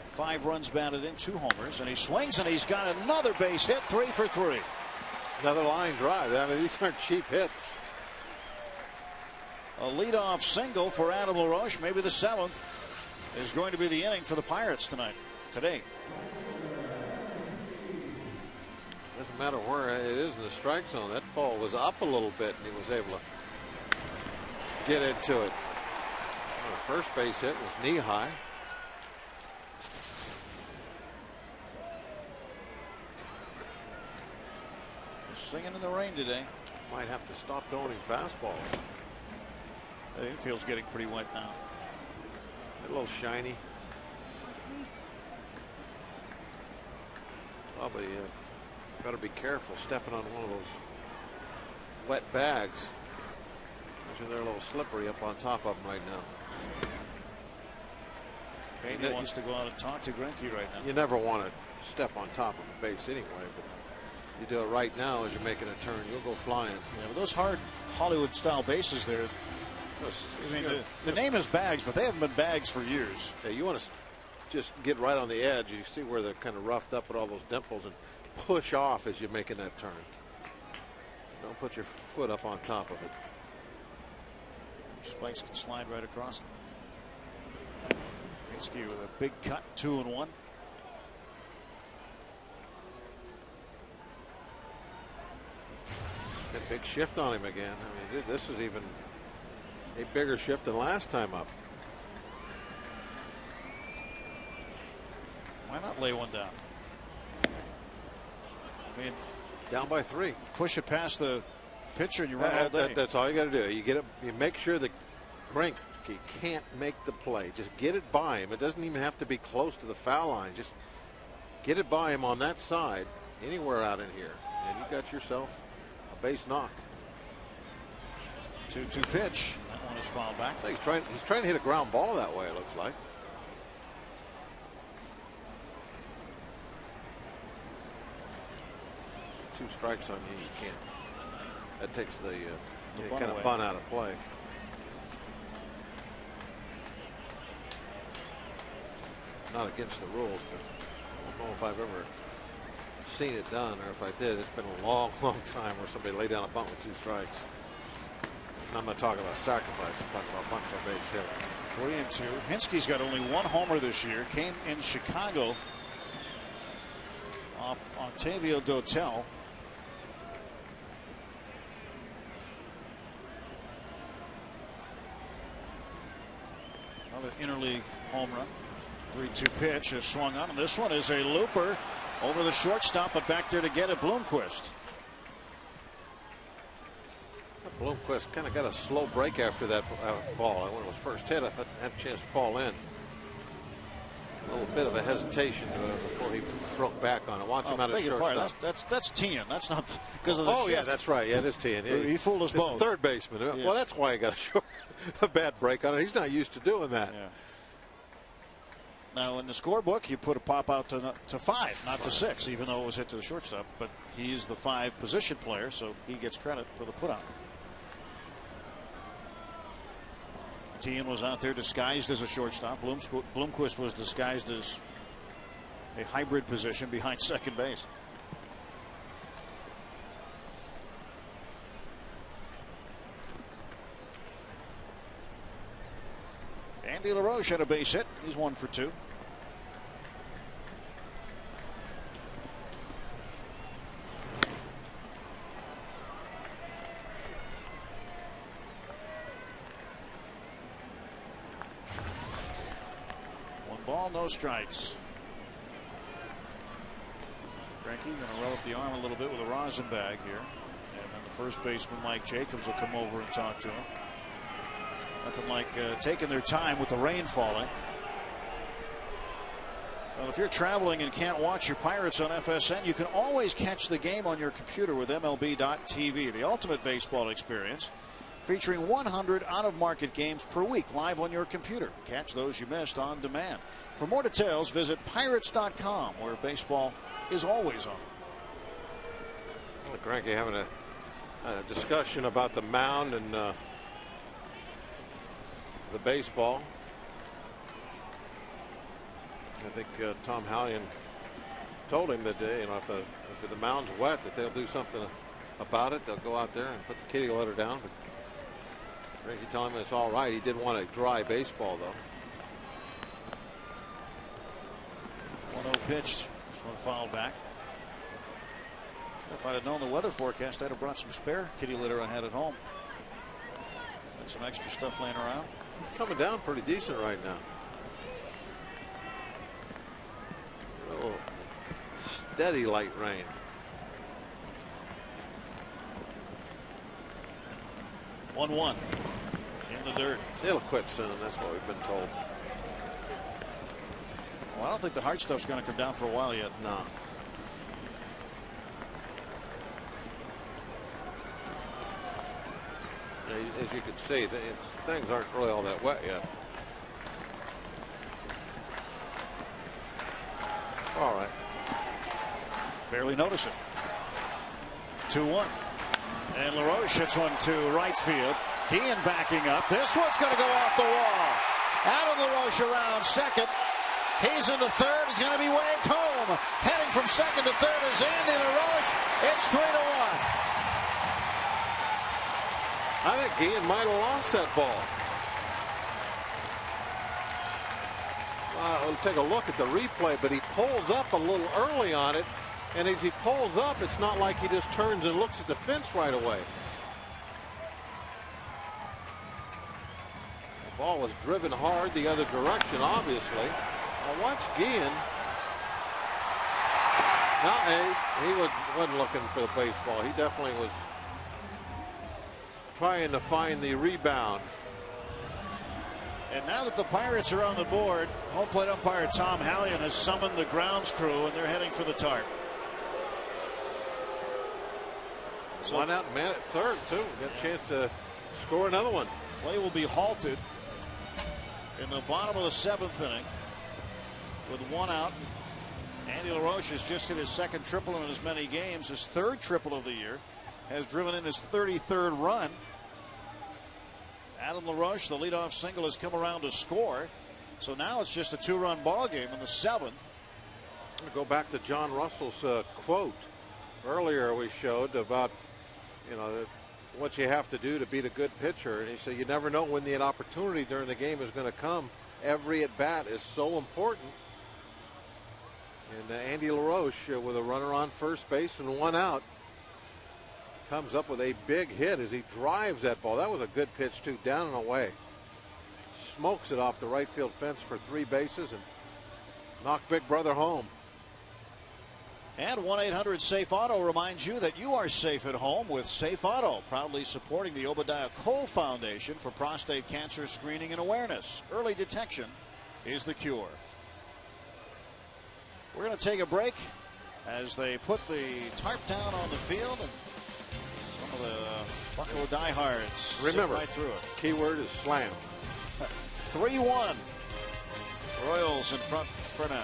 5 runs batted in, 2 homers, and he swings and he's got another base hit, 3 for 3. Another line drive. I mean, these aren't cheap hits. A leadoff single for Adam LaRoche. Maybe the 7th is going to be the inning for the Pirates today. Doesn't matter where it is in the strike zone. That ball was up a little bit, and he was able to get into it. The first base hit was knee high. Singing in the rain today. Might have to stop throwing fastballs. The infield's getting pretty wet now. A little shiny. Probably better be careful stepping on one of those wet bags. They're a little slippery up on top of them right now. Kane wants to go out and talk to Greinke right now. You never want to step on top of a base anyway, but you do it right now as you're making a turn, you'll go flying. Yeah, but those hard Hollywood style bases there, I mean, the name is bags, but they haven't been bags for years. Yeah, you want to just get right on the edge. You see where they're kind of roughed up with all those dimples and push off as you're making that turn. Don't put your foot up on top of it. Spikes can slide right across them. Greinke with a big cut, 2-1. A big shift on him again. I mean, this is even a bigger shift than last time up. Why not lay one down? I mean, down by 3. Push it past the pitcher and you run all day. That's all you got to do. You get it. You make sure that Greinke can't make the play. Just get it by him. It doesn't even have to be close to the foul line. Just get it by him on that side, anywhere out in here, and you got yourself a base knock. 2-2 pitch. That one is fouled back. So he's trying to hit a ground ball that way. It looks like. 2 strikes on you. You can't. That takes the kind of bunt out of play. Not against the rules, but I don't know if I've ever seen it done, or if I did, it's been a long, long time where somebody laid down a bunt with 2 strikes. And I'm not talking about sacrifice. I'm talking about bunt for a base hit. 3-2. Hinsky's got only 1 homer this year. Came in Chicago off Octavio Dotel. Another interleague home run. 3-2 pitch is swung on, and this one is a looper over the shortstop, but back there to get it, Bloomquist. Bloomquist kind of got a slow break after that ball. When it was first hit, I thought it had a chance to fall in. A little bit of a hesitation before he broke back on it. Watch him out of shortstop. That's Tian. That's not because of the shift. Yeah, that's right. Yeah, it is Tian. Yeah, he fooled us both. Third baseman. Yeah. Well, that's why he got a bad break on it. He's not used to doing that. Yeah. Now in the scorebook, you put a pop out to 5, not to 6, even though it was hit to the shortstop. But he's the 5 position player, so he gets credit for the putout. Tian was out there disguised as a shortstop. Bloomquist was disguised as a hybrid position behind second base. Andy LaRoche had a base hit. He's 1 for 2. Ball, no strikes. Greinke going to roll up the arm a little bit with a rosin bag here. And then the first baseman, Mike Jacobs, will come over and talk to him. Nothing like taking their time with the rain falling. Well, if you're traveling and can't watch your Pirates on FSN, you can always catch the game on your computer with MLB.tv, the ultimate baseball experience. Featuring 100 out-of-market games per week live on your computer. Catch those you missed on demand. For more details, visit Pirates.com, where baseball is always on. Well, Greinke having a discussion about the mound and the baseball. I think Tom Hallion told him that if the mound's wet, that they'll do something about it. They'll go out there and put the kitty litter down. But Greinke telling him it's all right. He did want a dry baseball, though. 1-0 pitch. This one fouled back. If I'd have known the weather forecast, I'd have brought some spare kitty litter I had at home. Got some extra stuff laying around. It's coming down pretty decent right now. A little steady light rain. 1-1 in the dirt. It'll quit soon. That's what we've been told. Well, I don't think the hard stuff's going to come down for a while yet. No. As you can see, things aren't really all that wet yet. All right. Barely notice it. 2-1. And LaRoche hits one to right field. Keane backing up. This one's going to go off the wall. Adam LaRoche around second. He's into third. He's going to be waved home. Heading from second to third is Andy LaRoche. It's 3-1. I think Guillen might have lost that ball. We'll take a look at the replay, but he pulls up a little early on it. And as he pulls up, it's not like he just turns and looks at the fence right away. The ball was driven hard the other direction, obviously. Now watch Guillen. He wasn't looking for the baseball. He definitely was trying to find the rebound. And now that the Pirates are on the board, home plate umpire Tom Hallion has summoned the grounds crew, and they're heading for the tarp. So one out, man at third, too. Got a chance to score another one. Play will be halted in the bottom of the 7th inning with 1 out. Andy LaRoche has just hit his second triple in as many games, his third triple of the year, has driven in his 33rd run. Adam LaRoche, the leadoff single, has come around to score. So now it's just a 2-run ball game in the 7th. I'm going to go back to John Russell's quote earlier we showed about, what you have to do to beat a good pitcher. And he said, you never know when the opportunity during the game is going to come. Every at bat is so important. And Andy LaRoche with a runner on first base and 1 out comes up with a big hit as he drives that ball. That was a good pitch, too, down and away. Smokes it off the right field fence for 3 bases and knocked Big Brother home. And 1-800-SAFE-AUTO reminds you that you are safe at home with Safe Auto, proudly supporting the Obadiah Cole Foundation for prostate cancer screening and awareness. Early detection is the cure. We're going to take a break as they put the tarp down on the field, and some of the Buffalo diehards remember right through it. Keyword is slam. 3-1. Royals in front for now.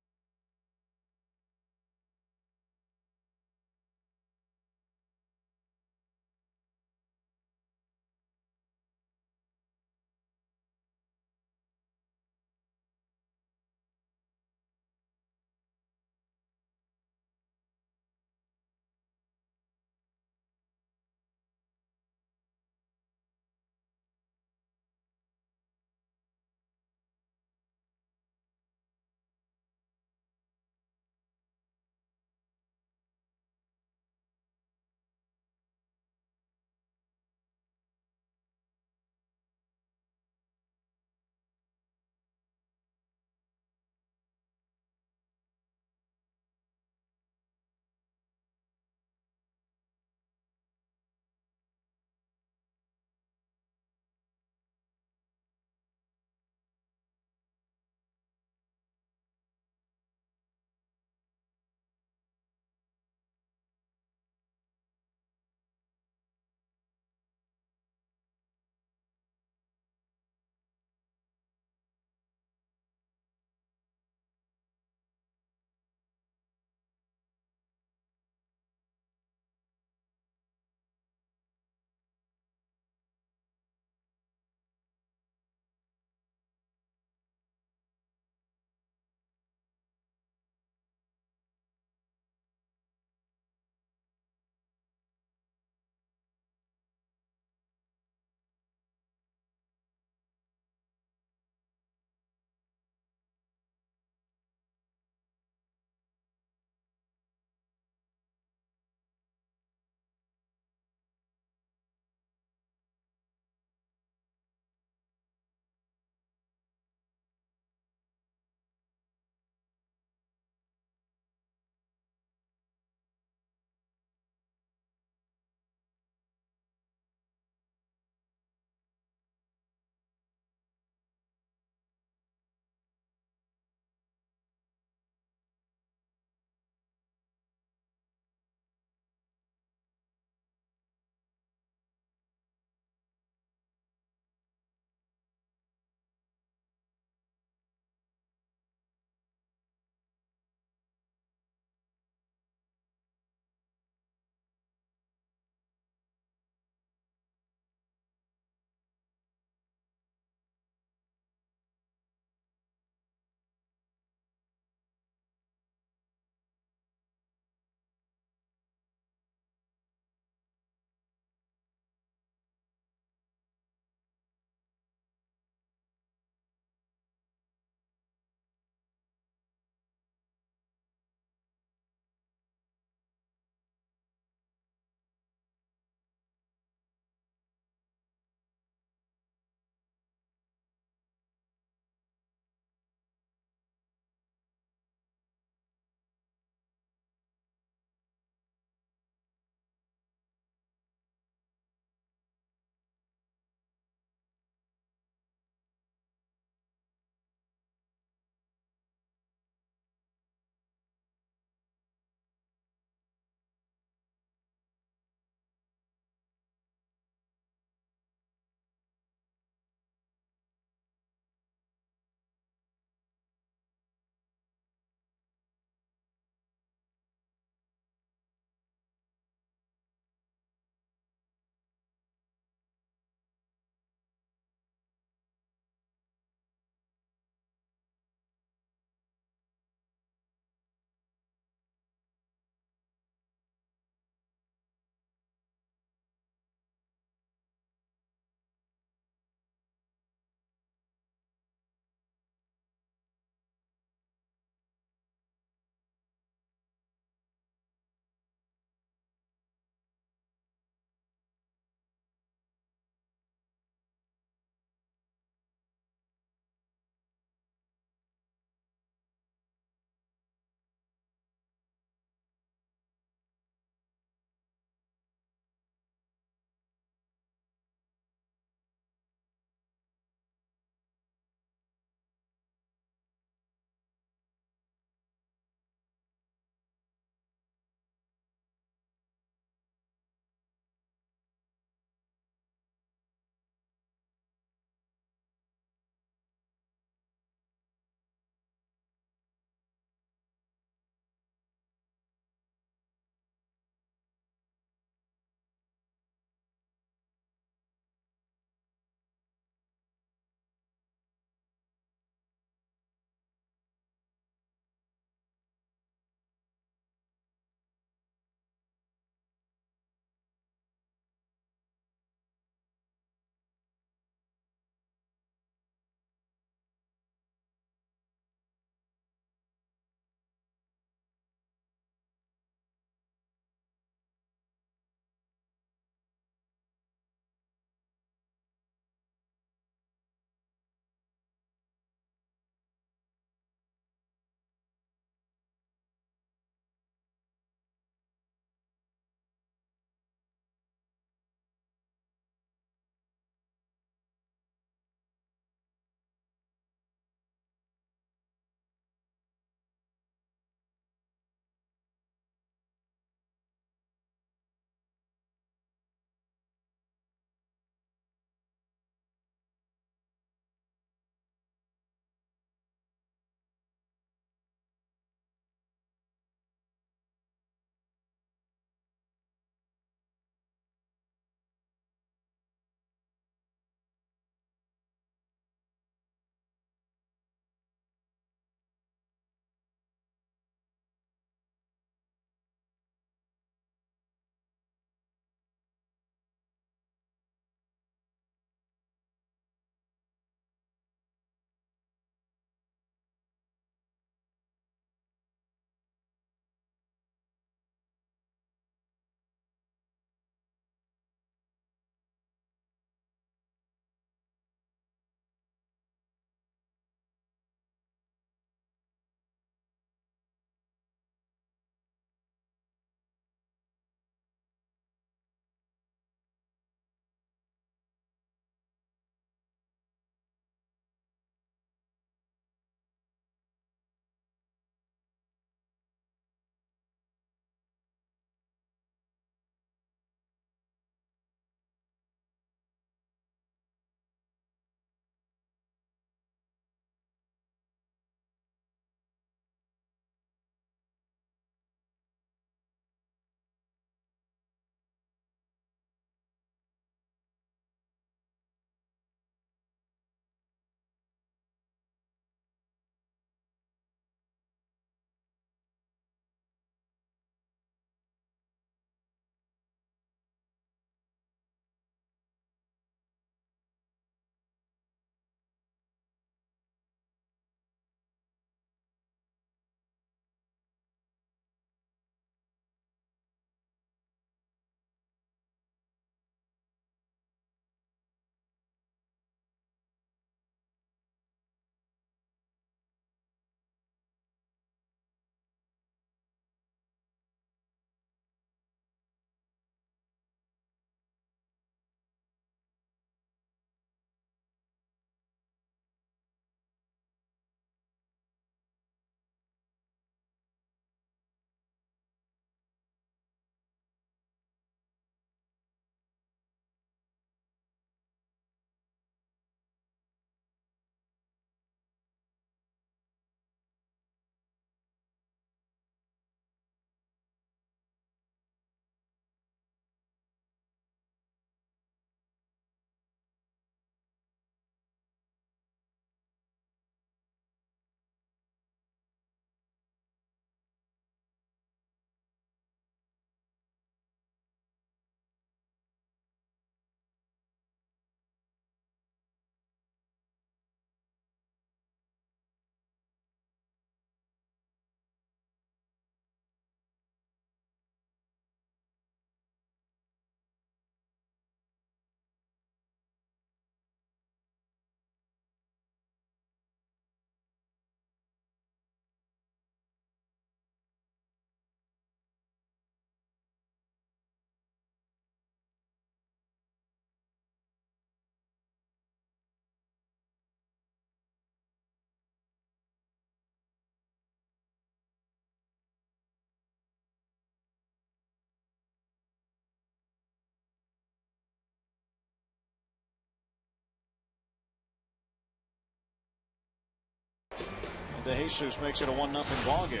And DeJesus makes it a 1-0 ball game.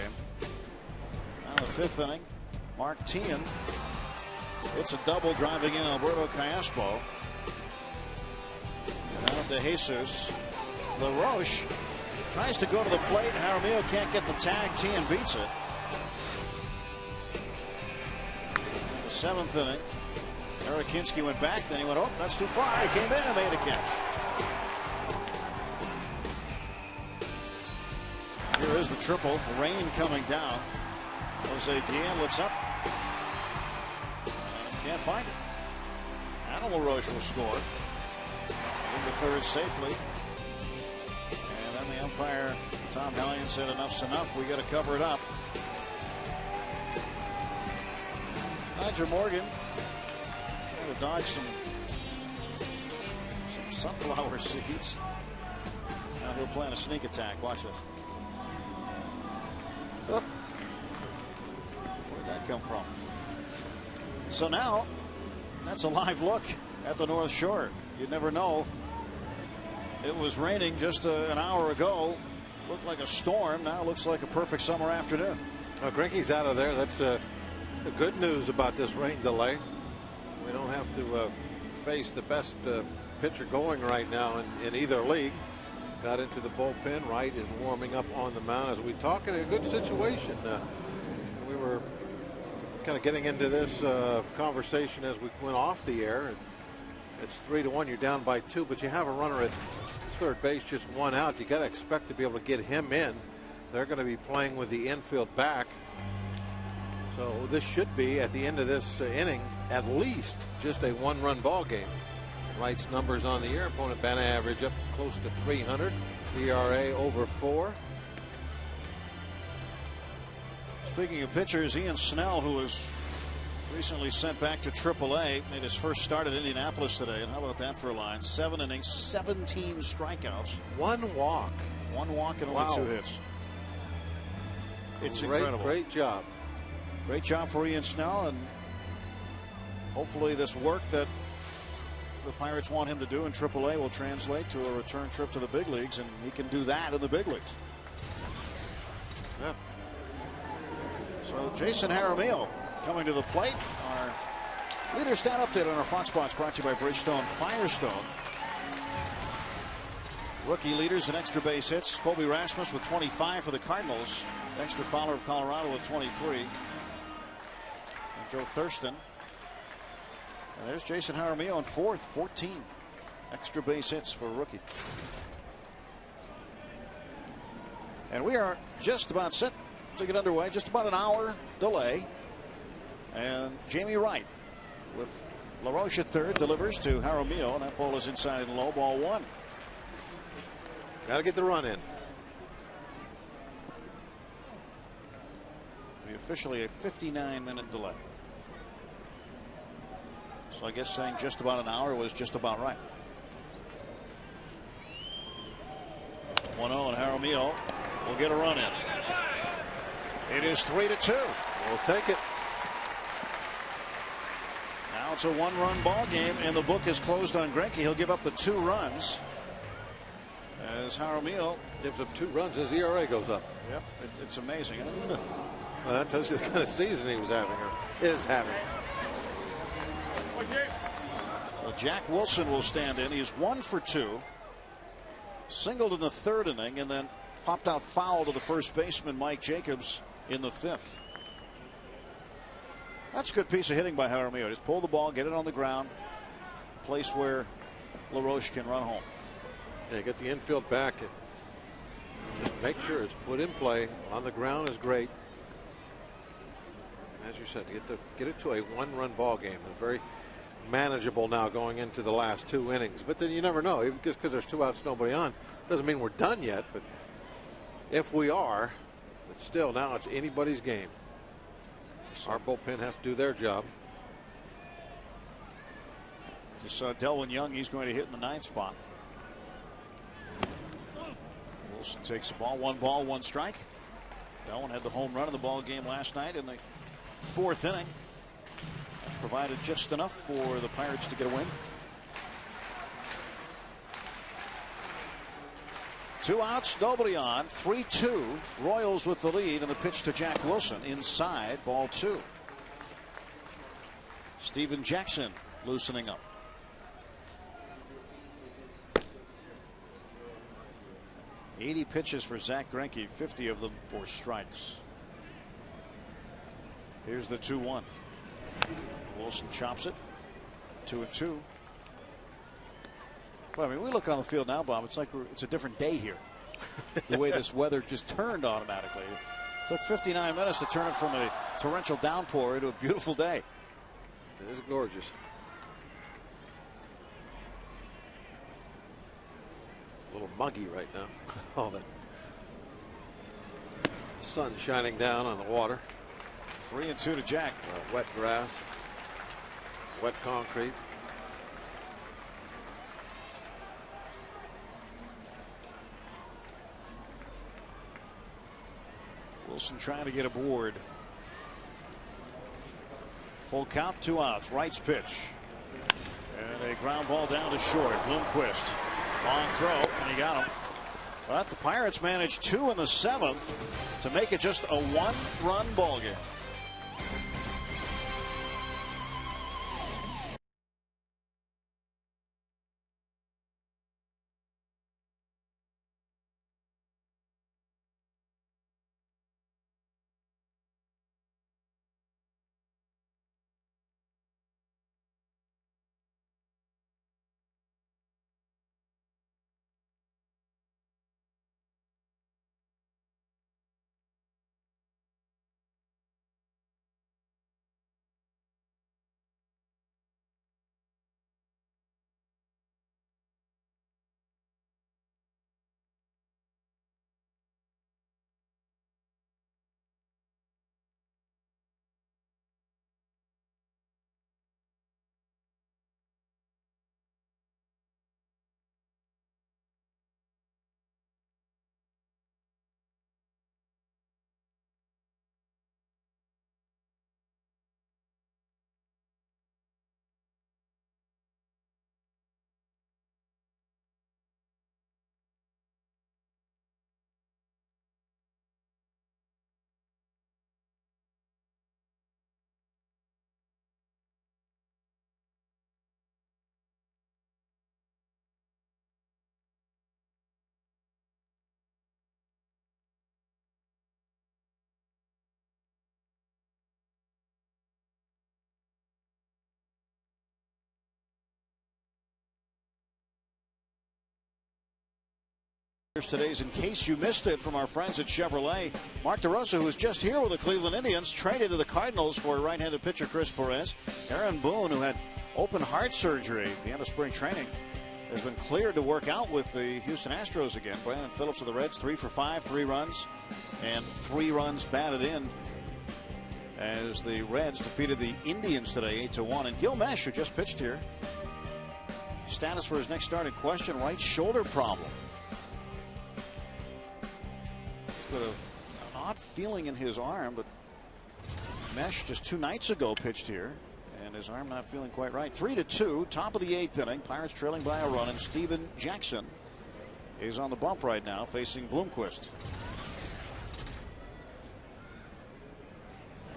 Now the 5th inning. Martin. It's a double driving in Alberto Callaspo. Now DeJesus. LaRoche tries to go to the plate. Jaramillo can't get the tag. Tian beats it. The 7th inning. Arakinski went back. Then he went, oh, that's too far. He came in and made a catch. Here is the triple. Rain coming down. Jose Guillen looks up. Can't find it. Adam LaRoche will score. Into third safely. And then the umpire, Tom Hellion, said enough's enough. We got to cover it up. Roger Morgan trying to dodge some sunflower seeds. Now he'll plan a sneak attack. Watch this. Oh. Where'd that come from? So now, that's a live look at the North Shore. You never know. It was raining just an hour ago. Looked like a storm. Now looks like a perfect summer afternoon. Well, Greinke's out of there. That's the good news about this rain delay. We don't have to face the best pitcher going right now in either league. Got into the bullpen. Wright is warming up on the mound as we talk. In a good situation. We were kind of getting into this conversation as we went off the air. It's 3-1. You're down by 2, but you have a runner at third base, just 1 out. You got to expect to be able to get him in. They're going to be playing with the infield back. So this should be, at the end of this inning, at least just a 1-run ball game. Wright's numbers on the year. Opponent batting average up close to 300. ERA over 4. Speaking of pitchers, Ian Snell, who was recently sent back to AAA, made his first start at Indianapolis today. And how about that for a line? 7 innings, 17 strikeouts. 1 walk. 1 walk and only 2 hits. It's incredible. Great job. Great job for Ian Snell, and hopefully this work that the Pirates want him to do in AAA will translate to a return trip to the big leagues, and he can do that in the big leagues. Yeah. So Jason Jaramillo coming to the plate. Our leader stat update on our Fox Box brought to you by Bridgestone Firestone. Rookie leaders in extra base hits. Colby Rasmus with 25 for the Cardinals. Dexter Fowler of Colorado with 23. And Joe Thurston. And there's Jason Jaramillo in 4th, 14 extra base hits for a rookie. And we are just about set to get underway. Just about an hour delay. And Jamie Wright with LaRoche at third delivers to Jaramillo, and that ball is inside and low. Ball 1. Got to get the run in. Officially a 59-minute delay. So I guess saying just about an hour was just about right. 1-0, and Jaramillo will get a run in. It is 3-2. We'll take it. Now it's a 1-run ball game, and the book is closed on Greinke. He'll give up the 2 runs. As Jaramillo gives up 2 runs, his ERA goes up. Yep, it's amazing. Isn't it? Well, that tells you the kind of season he was having, or is having. Well, Jack Wilson will stand in. He's 1 for 2. Singled in the 3rd inning, and then popped out foul to the first baseman, Mike Jacobs, in the 5th. That's a good piece of hitting by Jaramillo. Just pull the ball, get it on the ground, place where LaRoche can run home. Yeah, you get the infield back and just make sure it's put in play. On the ground is great. As you said, get it to a 1-run ball game. It's very manageable now going into the last 2 innings. But then you never know. Just because there's 2 outs, nobody on, doesn't mean we're done yet. But if we are, it's still now it's anybody's game. Our bullpen has to do their job. Just saw Delwyn Young. He's going to hit in the 9th spot. Wilson takes the ball. 1 ball, 1 strike. Delwyn had the home run in the ball game last night in the 4th inning. Provided just enough for the Pirates to get a win. 2 outs, nobody on. 3-2. Royals with the lead, and the pitch to Jack Wilson inside, ball 2. Steven Jackson loosening up. $80 pitches for Zach Greinke, 50 of them for strikes. Here's the 2-1. Wilson chops it. 2-2. Well, I mean, we look on the field now, Bob. It's like it's a different day here. The way this weather just turned automatically. It took 59 minutes to turn it from a torrential downpour into a beautiful day. It is gorgeous. A little muggy right now. All that sun shining down on the water. 3-2 to Jack. Wet grass, wet concrete. Wilson trying to get aboard. Full count, 2 outs. Wright's pitch. And a ground ball down to short. Bloomquist. Long throw, and he got him. But the Pirates managed 2 in the 7th to make it just a 1-run ball game. Today's In Case You Missed It from our friends at Chevrolet. Mark DeRosa, who was just here with the Cleveland Indians, traded to the Cardinals for right-handed pitcher Chris Perez. Aaron Boone, who had open heart surgery at the end of spring training, has been cleared to work out with the Houston Astros again. Brandon Phillips of the Reds, 3 for 5, 3 runs, and 3 runs batted in as the Reds defeated the Indians today 8-1. And Gil Mesh, who just pitched here, status for his next start in question, right shoulder problem. With an odd feeling in his arm, but Mesh just 2 nights ago pitched here, and his arm not feeling quite right. 3-2, top of the 8th inning. Pirates trailing by a run, and Steven Jackson is on the bump right now, facing Bloomquist.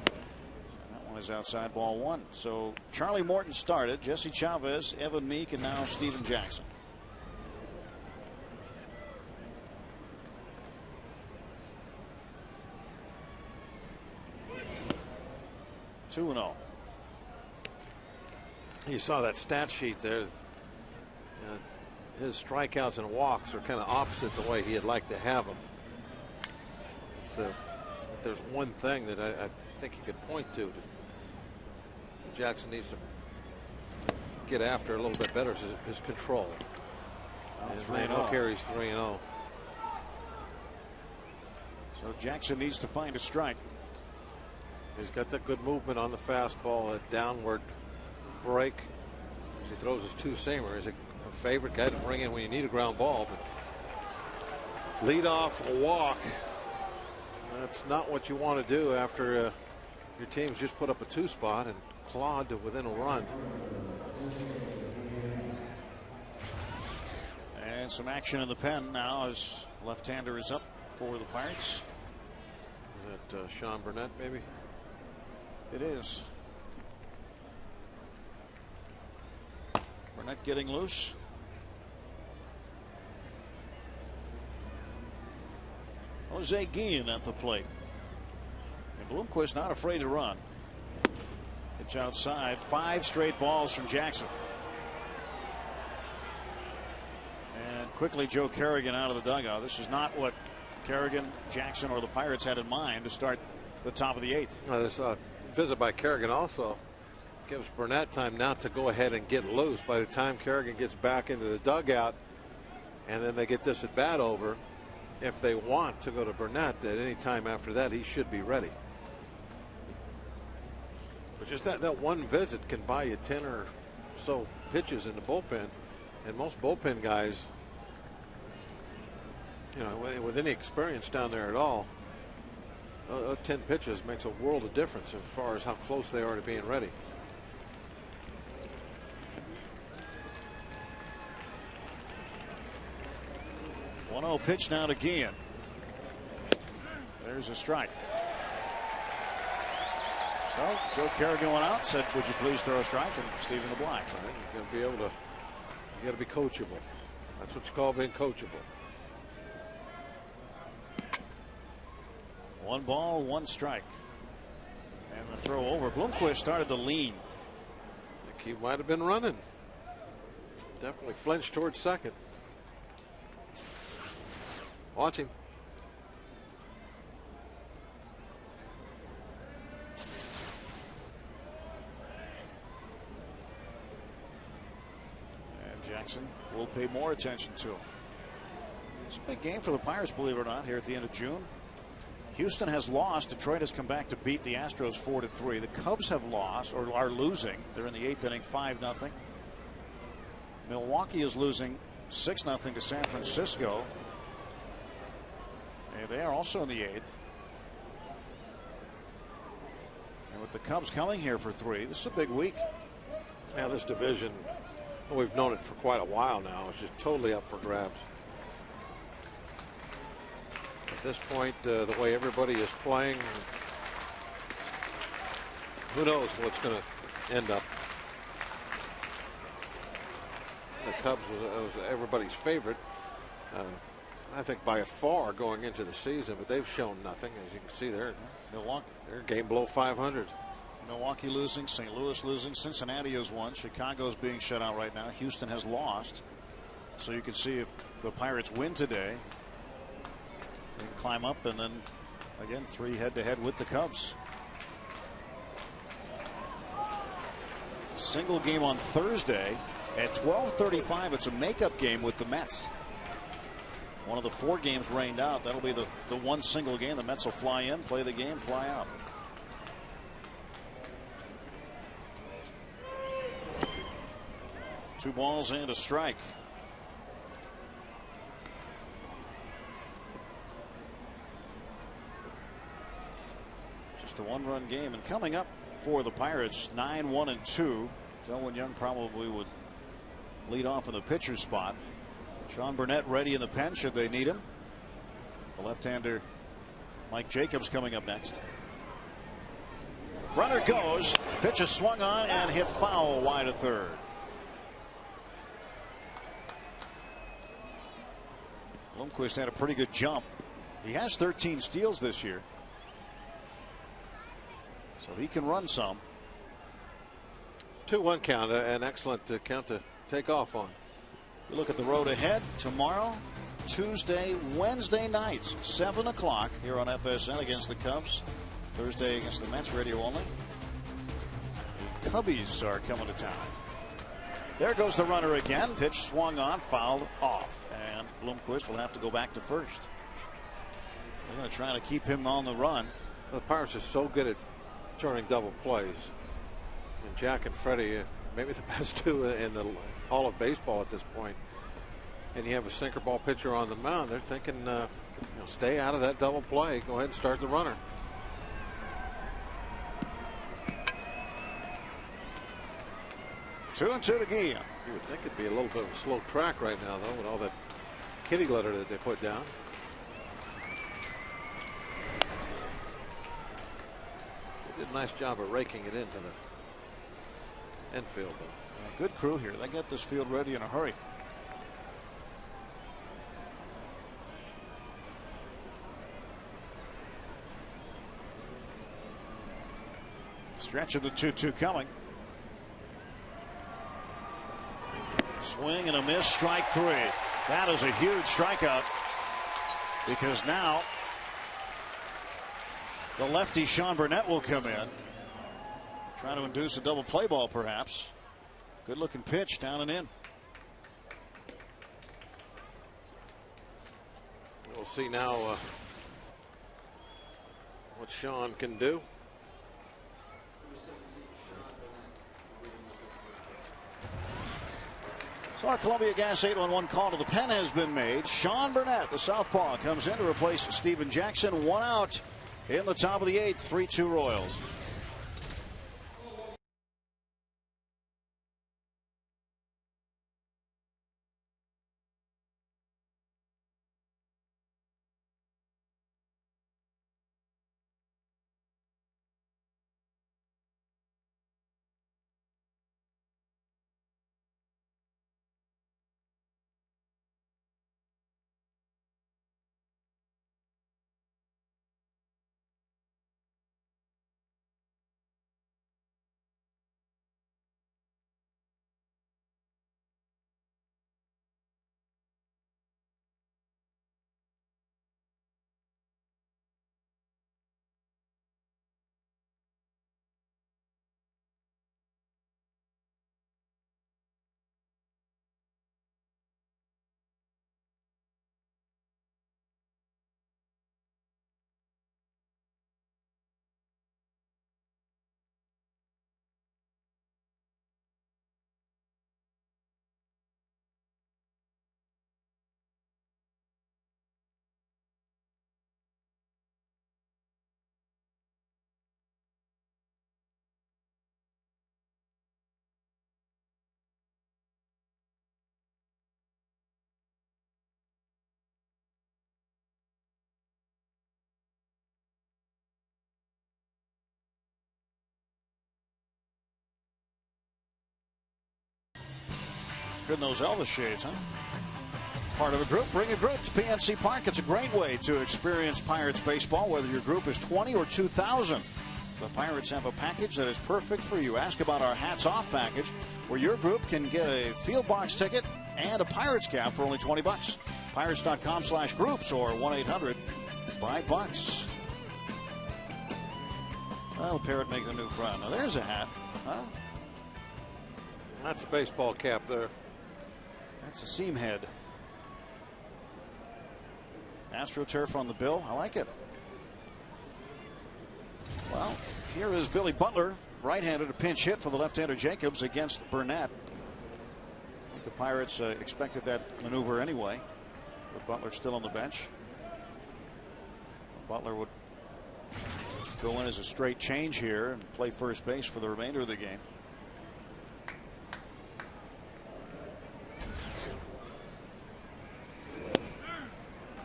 And that one is outside, ball 1. So Charlie Morton started, Jesse Chavez, Evan Meek, and now Steven Jackson. 2-0. You saw that stat sheet there. His strikeouts and walks are kind of opposite the way he'd like to have them. So if there's one thing that I think you could point to Jackson needs to get after a little bit better is his control. His 3-0 carries 3-0. So Jackson needs to find a strike. He's got that good movement on the fastball, a downward break. He throws his 2-seamer. He's a favorite guy to bring in when you need a ground ball. But lead off a walk. That's not what you want to do after your team's just put up a 2 spot and clawed to within a run. And some action in the pen now as Left-hander is up for the Pirates. Is that Sean Burnett, maybe? It is. Burnett getting loose. Jose Guillen at the plate. And Bloomquist not afraid to run. Pitch outside. 5 straight balls from Jackson. And quickly Joe Kerrigan out of the dugout. This is not what Kerrigan, Jackson, or the Pirates had in mind to start the top of the 8th. This visit by Kerrigan also gives Burnett time now to go ahead and get loose. By the time Kerrigan gets back into the dugout and then they get this at bat over, if they want to go to Burnett at any time after that, he should be ready. But just that one visit can buy you 10 or so pitches in the bullpen. And most bullpen guys, you know, with any experience down there at all, 10 pitches makes a world of difference as far as how close they are to being ready. One-0 pitch now to Guillen. There's a strike. So Joe Kerrigan went out, said, "Would you please throw a strike?" And Stephen obliged. Right? You got to be able to. You got to be coachable. That's what you call being coachable. 1 ball, 1 strike. And the throw over. Bloomquist started to lean. I think he might have been running. Definitely flinched towards second. Watch him. And Jackson will pay more attention to him. It's a big game for the Pirates, believe it or not, here at the end of June. Houston has lost. Detroit has come back to beat the Astros 4-3. The Cubs have lost, or are losing. They're in the 8th inning, 5-0. Milwaukee is losing 6-0 to San Francisco. And they are also in the 8th. And with the Cubs coming here for 3, this is a big week. Now this division, well, we've known it for quite a while now. It's just totally up for grabs. At this point, the way everybody is playing, who knows what's going to end up. The Cubs was everybody's favorite. I think by far going into the season, but they've shown nothing. As you can see there, Milwaukee, they're game below 500. Milwaukee losing, St. Louis losing, Cincinnati has won, Chicago's being shut out right now, Houston has lost. So you can see if the Pirates win today, they can climb up, and then again 3 head-to-head with the Cubs. Single game on Thursday at 12:35. It's a makeup game with the Mets. One of the 4 games rained out. That'll be the one single game. The Mets will fly in, play the game, fly out. Two balls and a strike. Just a 1-run game. And coming up for the Pirates, 9-1-2. Delwyn Young probably would lead off in the pitcher's spot. Sean Burnett ready in the pen should they need him. The left-hander Mike Jacobs coming up next. Runner goes. Pitch is swung on and hit foul wide of third. Blomquist had a pretty good jump. He has 13 steals this year, so he can run some. 2-1 count, an excellent count to take off on. We look at the road ahead tomorrow, Tuesday, Wednesday nights, 7 o'clock here on FSN against the Cubs. Thursday against the Mets, radio only. The Cubbies are coming to town. There goes the runner again. Pitch swung on, fouled off. And Blomquist will have to go back to first. They're going to try to keep him on the run. The Pirates are so good at turning double plays. And Jack and Freddie, maybe the best 2 in all of baseball at this point. And you have a sinker ball pitcher on the mound. They're thinking, stay out of that double play. Go ahead and start the runner. Two and two to Guillen. You would think it'd be a little bit of a slow track right now, though, with all that kitty litter that they put down. nice job of raking it into the infield. Good crew here. They get this field ready in a hurry. Stretch of the 2-2 coming. Swing and a miss, strike 3. That is a huge strikeout, because now the lefty Sean Burnett will come in. Trying to induce a double play ball, perhaps. Good looking pitch, down and in. We'll see now what Sean can do. So our Columbia Gas 811 call to the pen has been made. Sean Burnett, the southpaw, comes in to replace Steven Jackson. 1 out in the top of the 8th. 3-2 Royals. Good in those Elvis shades, huh? Part of a group. Bring a group to PNC Park. It's a great way to experience Pirates baseball, whether your group is 20 or 2,000. The Pirates have a package that is perfect for you. Ask about our Hats Off package, where your group can get a field box ticket and a Pirates cap for only $20. Pirates.com/groups or 1-800-BUY-BUCKS. Well, the Parrot making a new friend. Now there's a hat. Huh? That's a baseball cap there. That's a seam head. AstroTurf on the bill. I like it. Well, here is Billy Butler, right-handed, a pinch hit for the left-hander Jacobs against Burnett. I think the Pirates expected that maneuver anyway, with Butler still on the bench. Butler would go in as a straight change here and play first base for the remainder of the game.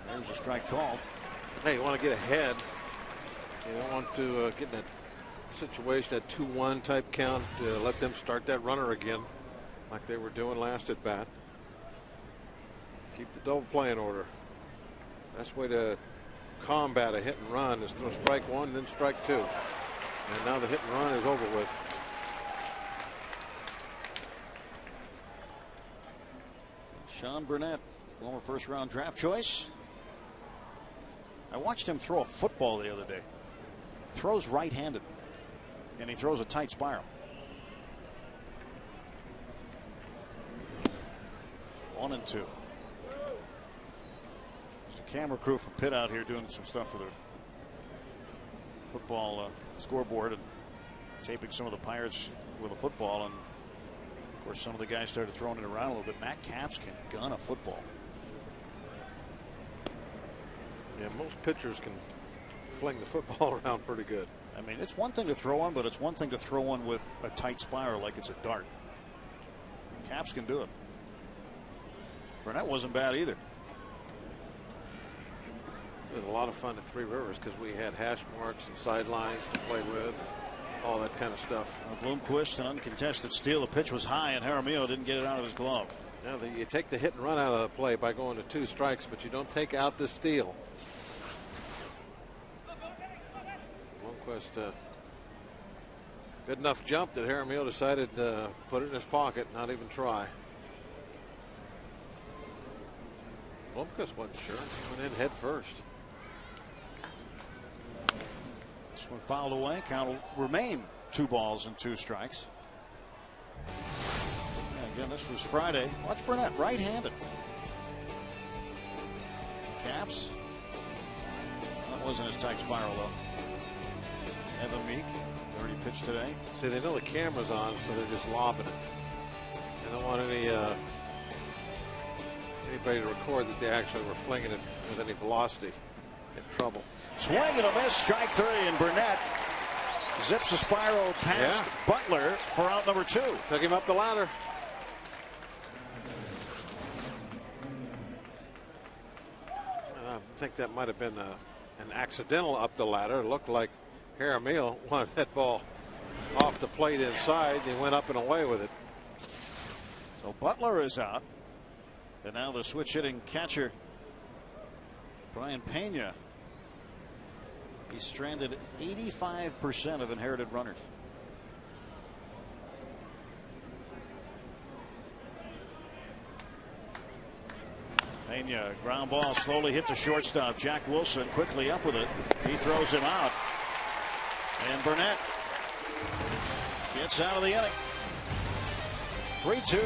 There's a strike called. Hey, you want to get ahead. You don't want to get in that situation, that 2-1 type count, let them start that runner again like they were doing last at bat. Keep the double play in order. Best way to combat a hit and run is throw strike 1, then strike 2. And now the hit and run is over with. Sean Burnett, former first-round draft choice. I watched him throw a football the other day. Throws right-handed, and he throws a tight spiral. 1-2. There's a camera crew from Pitt out here doing some stuff for the football scoreboard and taping some of the Pirates with a football. And of course, some of the guys started throwing it around a little bit. Matt Capps can gun a football. Yeah, most pitchers can fling the football around pretty good. I mean, it's one thing to throw one, but it's one thing to throw one with a tight spiral like it's a dart. Capps can do it. Burnett wasn't bad either. It was a lot of fun at Three Rivers because we had hash marks and sidelines to play with. all that kind of stuff. Bloomquist, an uncontested steal. The pitch was high, and Jaramillo didn't get it out of his glove. Now you take the hit and run out of the play by going to 2 strikes, but you don't take out the steal. Bloomquist, good enough jump that Jaramillo decided to put it in his pocket, not even try. Blomquist wasn't sure. He went in head first. This one fouled away. Count will remain 2 balls and 2 strikes. And again, this was Friday. Watch Burnett, right-handed. Caps. That wasn't his tight spiral, though. Evan Meek, already pitched today. See, they know the camera's on, so they're just lobbing it. They don't want anybody to record that they actually were flinging it with any velocity. In trouble. Swing and a miss, strike 3, and Burnett zips a spiral past Butler for out number 2. Took him up the ladder. I think that might have been an accidental up the ladder. It looked like Jaramillo wanted that ball off the plate inside. He went up and away with it. So Butler is out. And now the switch hitting catcher, Brian Pena. He's stranded 85% of inherited runners. Pena, ground ball, slowly hit to shortstop. Jack Wilson quickly up with it. He throws him out. And Burnett gets out of the inning. 3-2.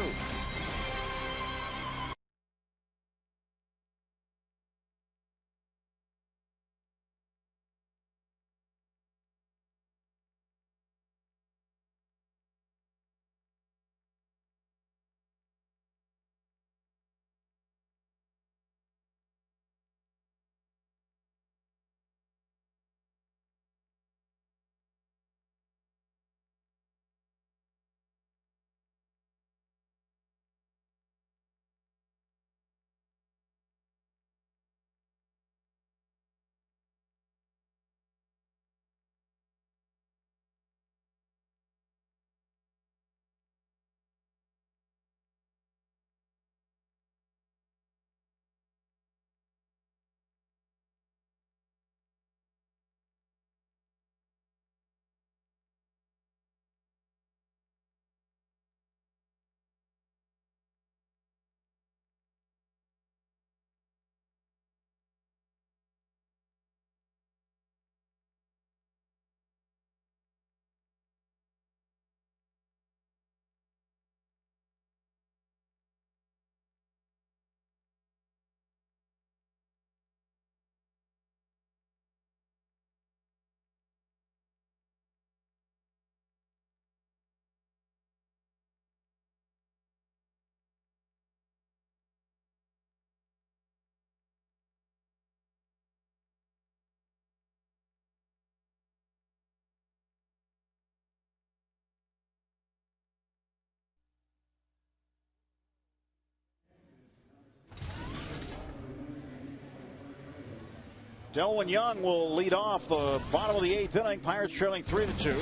Delwyn Young will lead off the bottom of the 8th inning. Pirates trailing 3-2.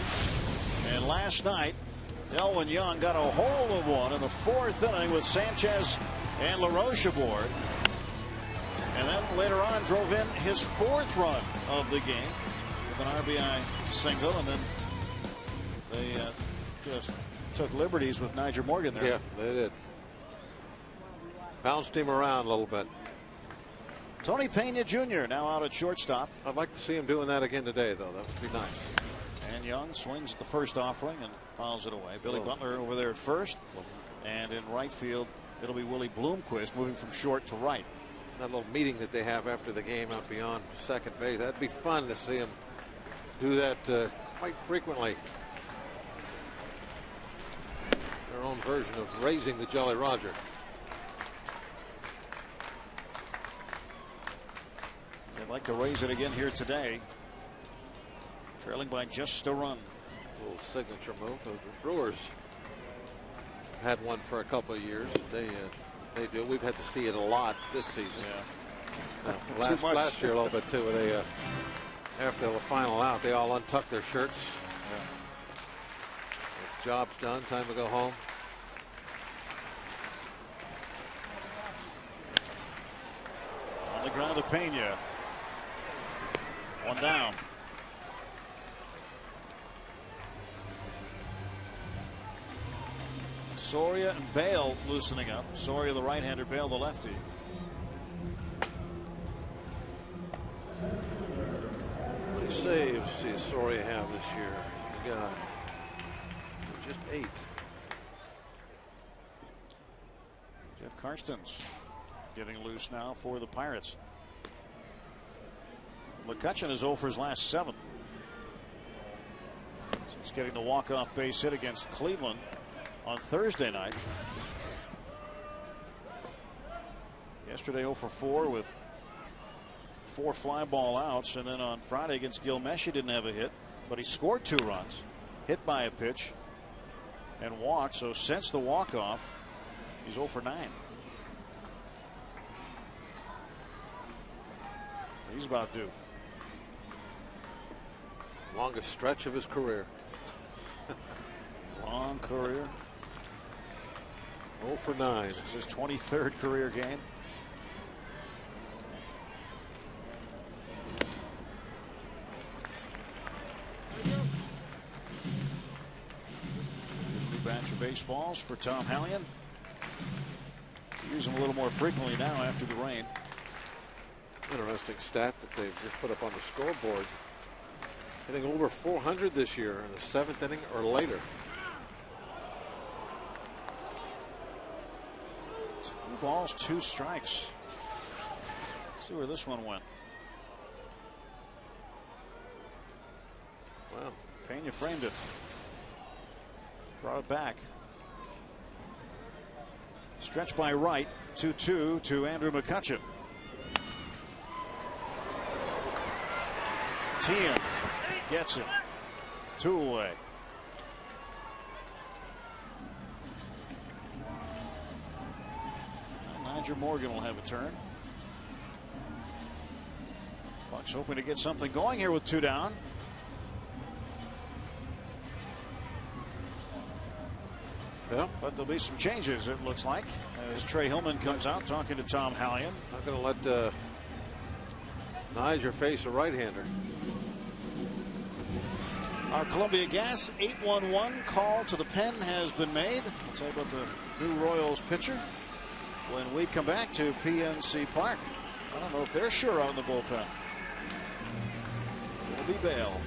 And last night, Delwyn Young got a hold of one in the 4th inning with Sanchez and LaRoche aboard. And then later on drove in his 4th run of the game with an RBI single. And then they just took liberties with Nyjer Morgan there. Yeah, they did. Bounced him around a little bit. Tony Pena Jr. now out at shortstop. I'd like to see him doing that again today, though. That would be nice. And Young swings at the first offering and fouls it away. Billy Butler over there at first. And in right field, it'll be Willie Bloomquist moving from short to right. That little meeting that they have after the game out beyond second base. That'd be fun to see him do that quite frequently. Their own version of raising the Jolly Roger. They'd like to raise it again here today. Trailing by just a run. A little signature move. The Brewers had one for a couple of years. They do. We've had to see it a lot this season. Yeah. Last year a little bit too. They after the final out, they all untucked their shirts Job's done. Time to go home. On the ground to Pena. One down. Soria and Bale loosening up. Soria the right-hander, Bale the lefty. How many saves does Soria have this year? He's got just 8. Jeff Karstens getting loose now for the Pirates. McCutchen is 0 for his last 7. So he's getting the walk-off base hit against Cleveland on Thursday night. Yesterday 0 for 4 with 4 fly ball outs, and then on Friday against Gilmesh he didn't have a hit, but he scored 2 runs, hit by a pitch, and walked. So since the walk-off, he's 0 for 9. He's about due. Longest stretch of his career. Long career. 0 for 9. This is his 23rd career game. New batch of baseballs for Tom Hallion. Use them a little more frequently now after the rain. Interesting stat that they've just put up on the scoreboard. Hitting over 400 this year in the 7th inning or later. 2 balls, 2 strikes. Let's see where this one went. Wow. Pena framed it. Brought it back. Stretch by right. 2-2 to Andrew McCutchen. Tien gets it. 2 away. Nigel Morgan will have a turn. Bucks hoping to get something going here with 2 down. Yeah. But there'll be some changes, it looks like, as Trey Hillman comes out talking to Tom Hallion. Not going to let Niger face a right-hander. Our Columbia Gas 811 call to the pen has been made. I'll tell you about the new Royals pitcher when we come back to PNC Park. I don't know if they're sure on the bullpen. It'll be Bale.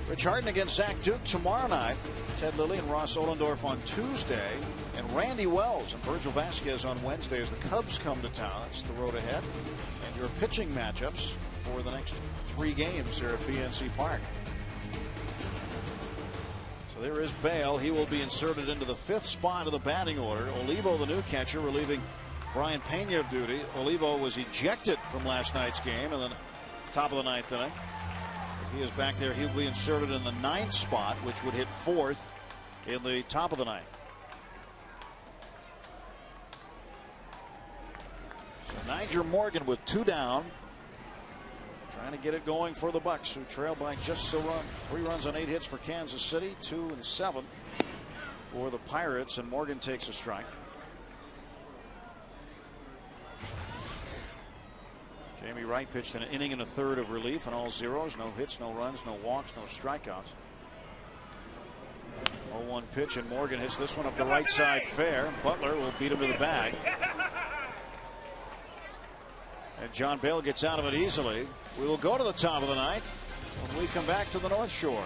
Rich Harden against Zach Duke tomorrow night. Ted Lilly and Ross Ollendorf on Tuesday. And Randy Wells and Virgil Vasquez on Wednesday as the Cubs come to town. It's the road ahead. And your pitching matchups for the next 3 games here at PNC Park. So there is Bale. He will be inserted into the 5th spot of the batting order. Olivo, the new catcher, relieving Brian Pena of duty. Olivo was ejected from last night's game and then top of the 9th inning. He is back there. He'll be inserted in the 9th spot, which would hit 4th in the top of the 9th. So Nyjer Morgan with 2 down, trying to get it going for the Bucks, who trail by just a run. 3 runs on 8 hits for Kansas City, 2 and 7 for the Pirates, and Morgan takes a strike. Jamie Wright pitched an inning and a third of relief and all zeros. No hits, no runs, no walks, no strikeouts. 0-1 pitch, and Morgan hits this one up the right side fair. Butler will beat him to the bag. And John Bale gets out of it easily. We will go to the top of the 9th when we come back to the North Shore.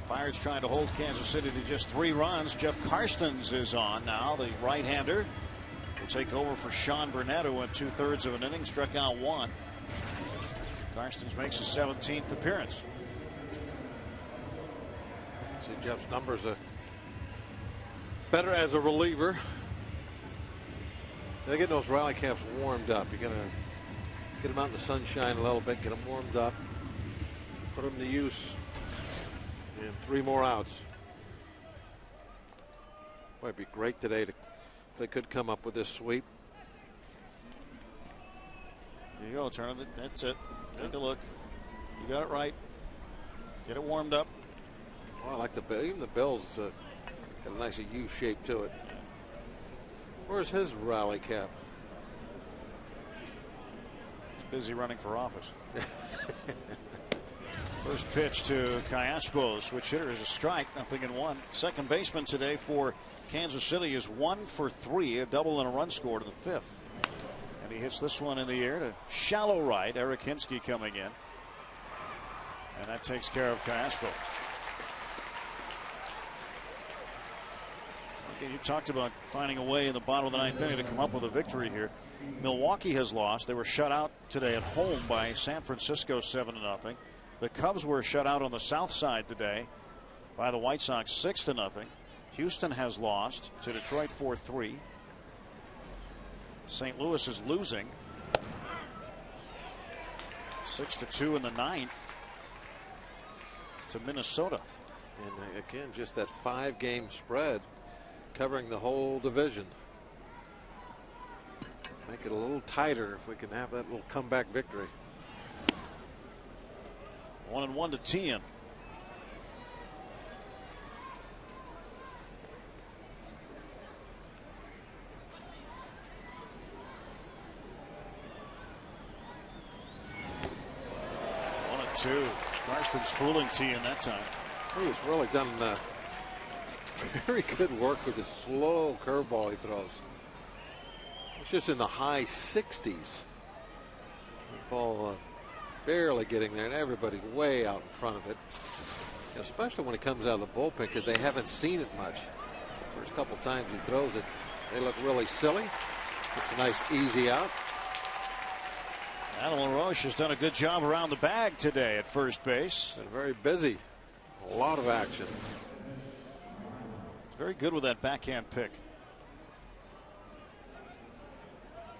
Pirates trying to hold Kansas City to just 3 runs. Jeff Karstens is on now, the right-hander. Will take over for Sean Burnett, who went 2/3 of an inning, struck out 1. Karstens makes his 17th appearance. See, Jeff's numbers are better as a reliever. They get those rally caps warmed up. You're going to get them out in the sunshine a little bit, get them warmed up, put them to use. And 3 more outs. Might be great today if they could come up with this sweep. There you go, turn it. That's it. Take a look. You got it right. Get it warmed up. Oh, I like the bill. Even the bill's got a nice U shape to it. Where's his rally cap? He's busy running for office. First pitch to Callaspo, switch hitter, is a strike, 0-1. Second baseman today for Kansas City is 1 for 3, a double and a run scored in the 5th. And he hits this one in the air to shallow right. Eric Hinsky coming in. And that takes care of Callaspo. Okay, you talked about finding a way in the bottom of the 9th inning to come up with a victory here. Milwaukee has lost. They were shut out today at home by San Francisco 7-0. The Cubs were shut out on the south side today by the White Sox 6-0. Houston has lost to Detroit 4-3. St. Louis is losing 6-2 in the 9th to Minnesota. And again, just that 5-game spread covering the whole division. Make it a little tighter if we can have that little comeback victory. 1-1 to Tien. Karstens fooling Tien that time. He's really done Very good work with the slow curveball he throws. It's just in the high 60s. The ball barely getting there, and everybody way out in front of it. Especially when it comes out of the bullpen, because they haven't seen it much. The first couple times he throws it, they look really silly. It's a nice easy out. Adam LaRoche has done a good job around the bag today at first base. Been very busy. A lot of action. He's very good with that backhand pick.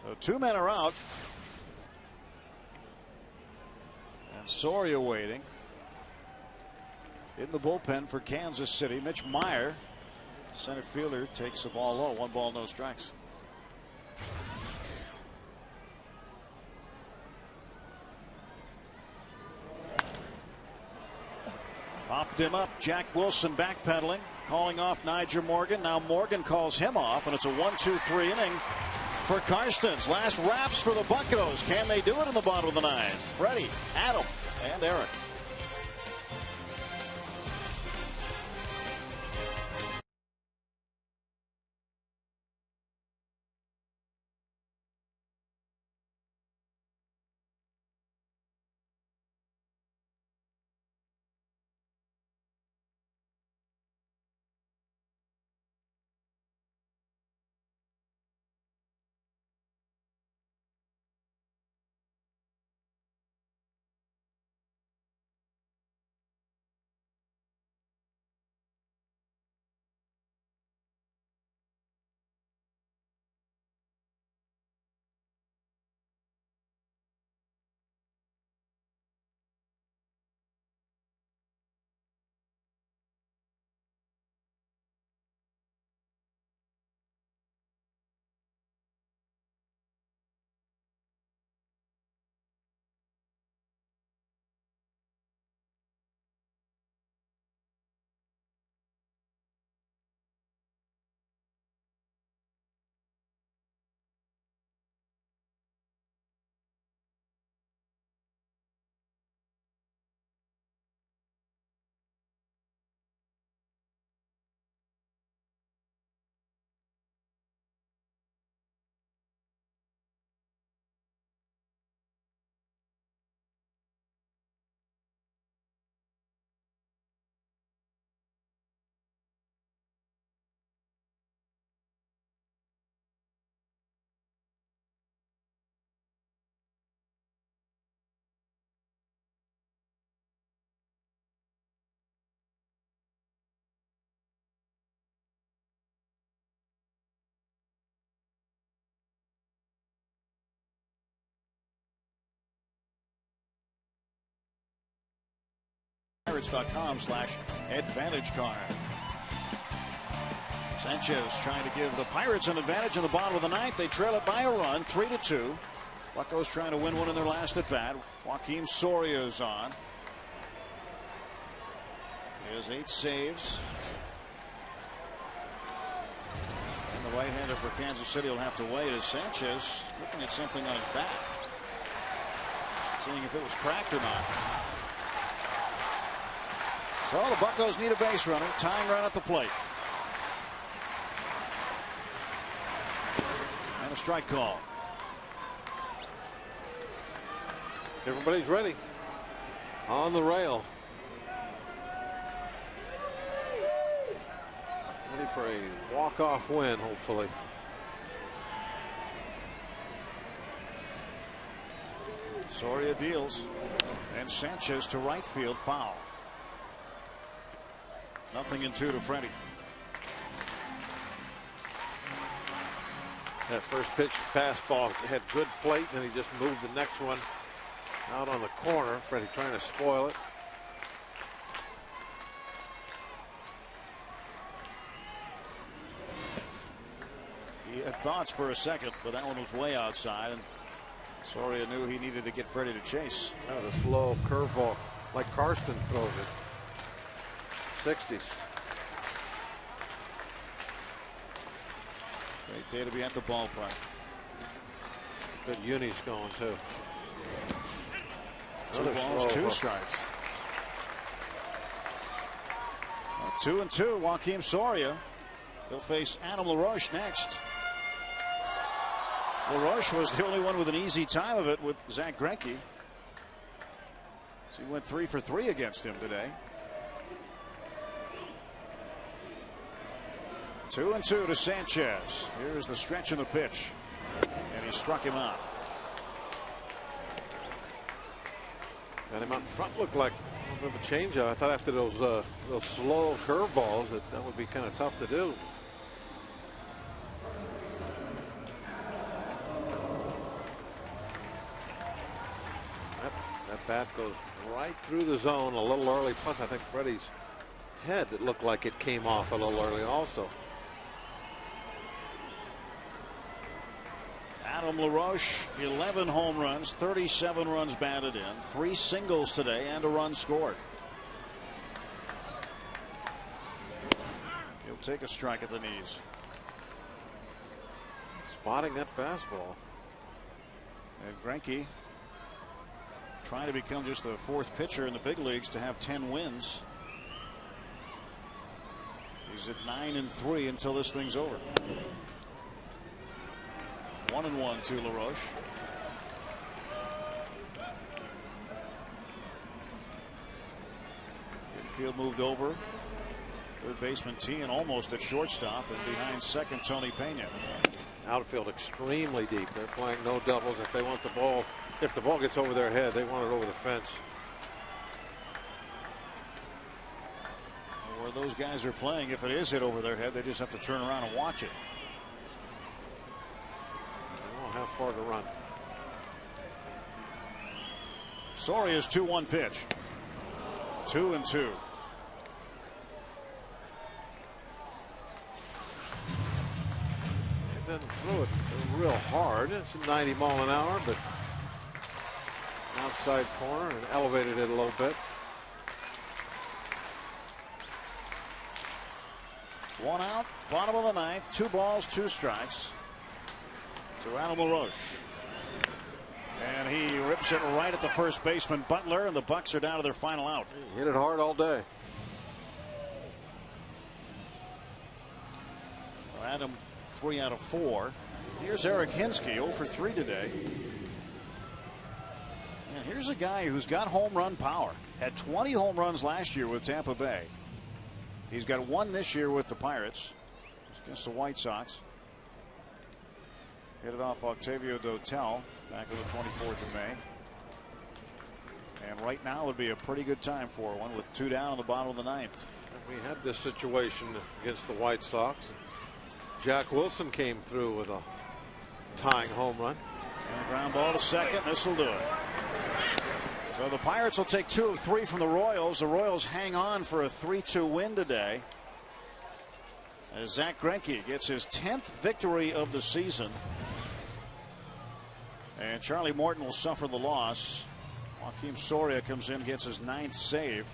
So 2 men are out. And Soria waiting. In the bullpen for Kansas City, Mitch Meyer, center fielder, takes the ball low. 1 ball, no strikes. Popped him up. Jack Wilson backpedaling, calling off Nyjer Morgan. Now Morgan calls him off, and it's a 1-2-3 inning for Karstens. Last wraps for the Buccos. Can they do it in the bottom of the 9th? Freddie, Adam, and Eric. Pirates.com/advantage card. Sanchez trying to give the Pirates an advantage in the bottom of the 9th. They trail it by a run, 3-2. Buccos trying to win one in their last at bat. Joaquim Soria is on. He has 8 saves. And the right-hander for Kansas City will have to wait as Sanchez looking at something on his bat, seeing if it was cracked or not. So the Buccos need a base runner. Tying run at the plate. And a strike call. Everybody's ready. On the rail. Ready for a walk-off win, hopefully. Soria deals. And Sanchez to right field, foul. 0-2 to Freddie. That first pitch fastball had good plate, then he just moved the next one out on the corner. Freddie trying to spoil it. He had thoughts for a second, but that one was way outside, and Soria knew he needed to get Freddie to chase. That was a slow curveball, like Karsten throws it. 60s. Great day to be at the ballpark. Good unis going too. 2 balls, 2 strikes. 2-2. Joakim Soria. He'll face Adam LaRoche next. LaRoche was the only one with an easy time of it with Zach Greinke. So he went 3 for 3 against him today. 2-2 to Sanchez. Here's the stretch in the pitch. And he struck him out. And him out in front looked like a little bit of a changeup. I thought after those slow curveballs that would be kind of tough to do. That bat goes right through the zone a little early. Plus, I think Freddie's head, it looked like it came off a little early also. Adam LaRoche, 11 home runs, 37 runs batted in, 3 singles today, and a run scored. He'll take a strike at the knees. Spotting that fastball. And Greinke trying to become just the 4th pitcher in the big leagues to have 10 wins. He's at 9-3 until this thing's over. 1-1 to LaRoche. Infield moved over. Third baseman T and almost at shortstop, and behind second Tony Pena. Outfield extremely deep. They're playing no doubles. If they want the ball, if the ball gets over their head, they want it over the fence. Where those guys are playing, if it is hit over their head, they just have to turn around and watch it. They won't have far to run. Soria's 2-1 pitch. 2-2. Doesn't throw it real hard. It's a 90 mile an hour, but outside corner and elevated it a little bit. 1 out, bottom of the 9th, 2 balls, 2 strikes to Adam LaRoche. And he rips it right at the first baseman Butler, and the Bucks are down to their final out. He hit it hard all day. Adam 3 out of 4. Here's Eric Hinsky, 0 for 3 today. And here's a guy who's got home run power. Had 20 home runs last year with Tampa Bay. He's got 1 this year with the Pirates against the White Sox. Hit it off Octavio Dotel back on the 24th of May. And right now would be a pretty good time for one with 2 down on the bottom of the 9th. We had this situation against the White Sox. Jack Wilson came through with a tying home run. And a ground ball to second. This will do it. So the Pirates will take 2 of 3 from the Royals. The Royals hang on for a 3-2 win today, as Zach Greinke gets his 10th victory of the season. And Charlie Morton will suffer the loss. Joakim Soria comes in, gets his 9th save.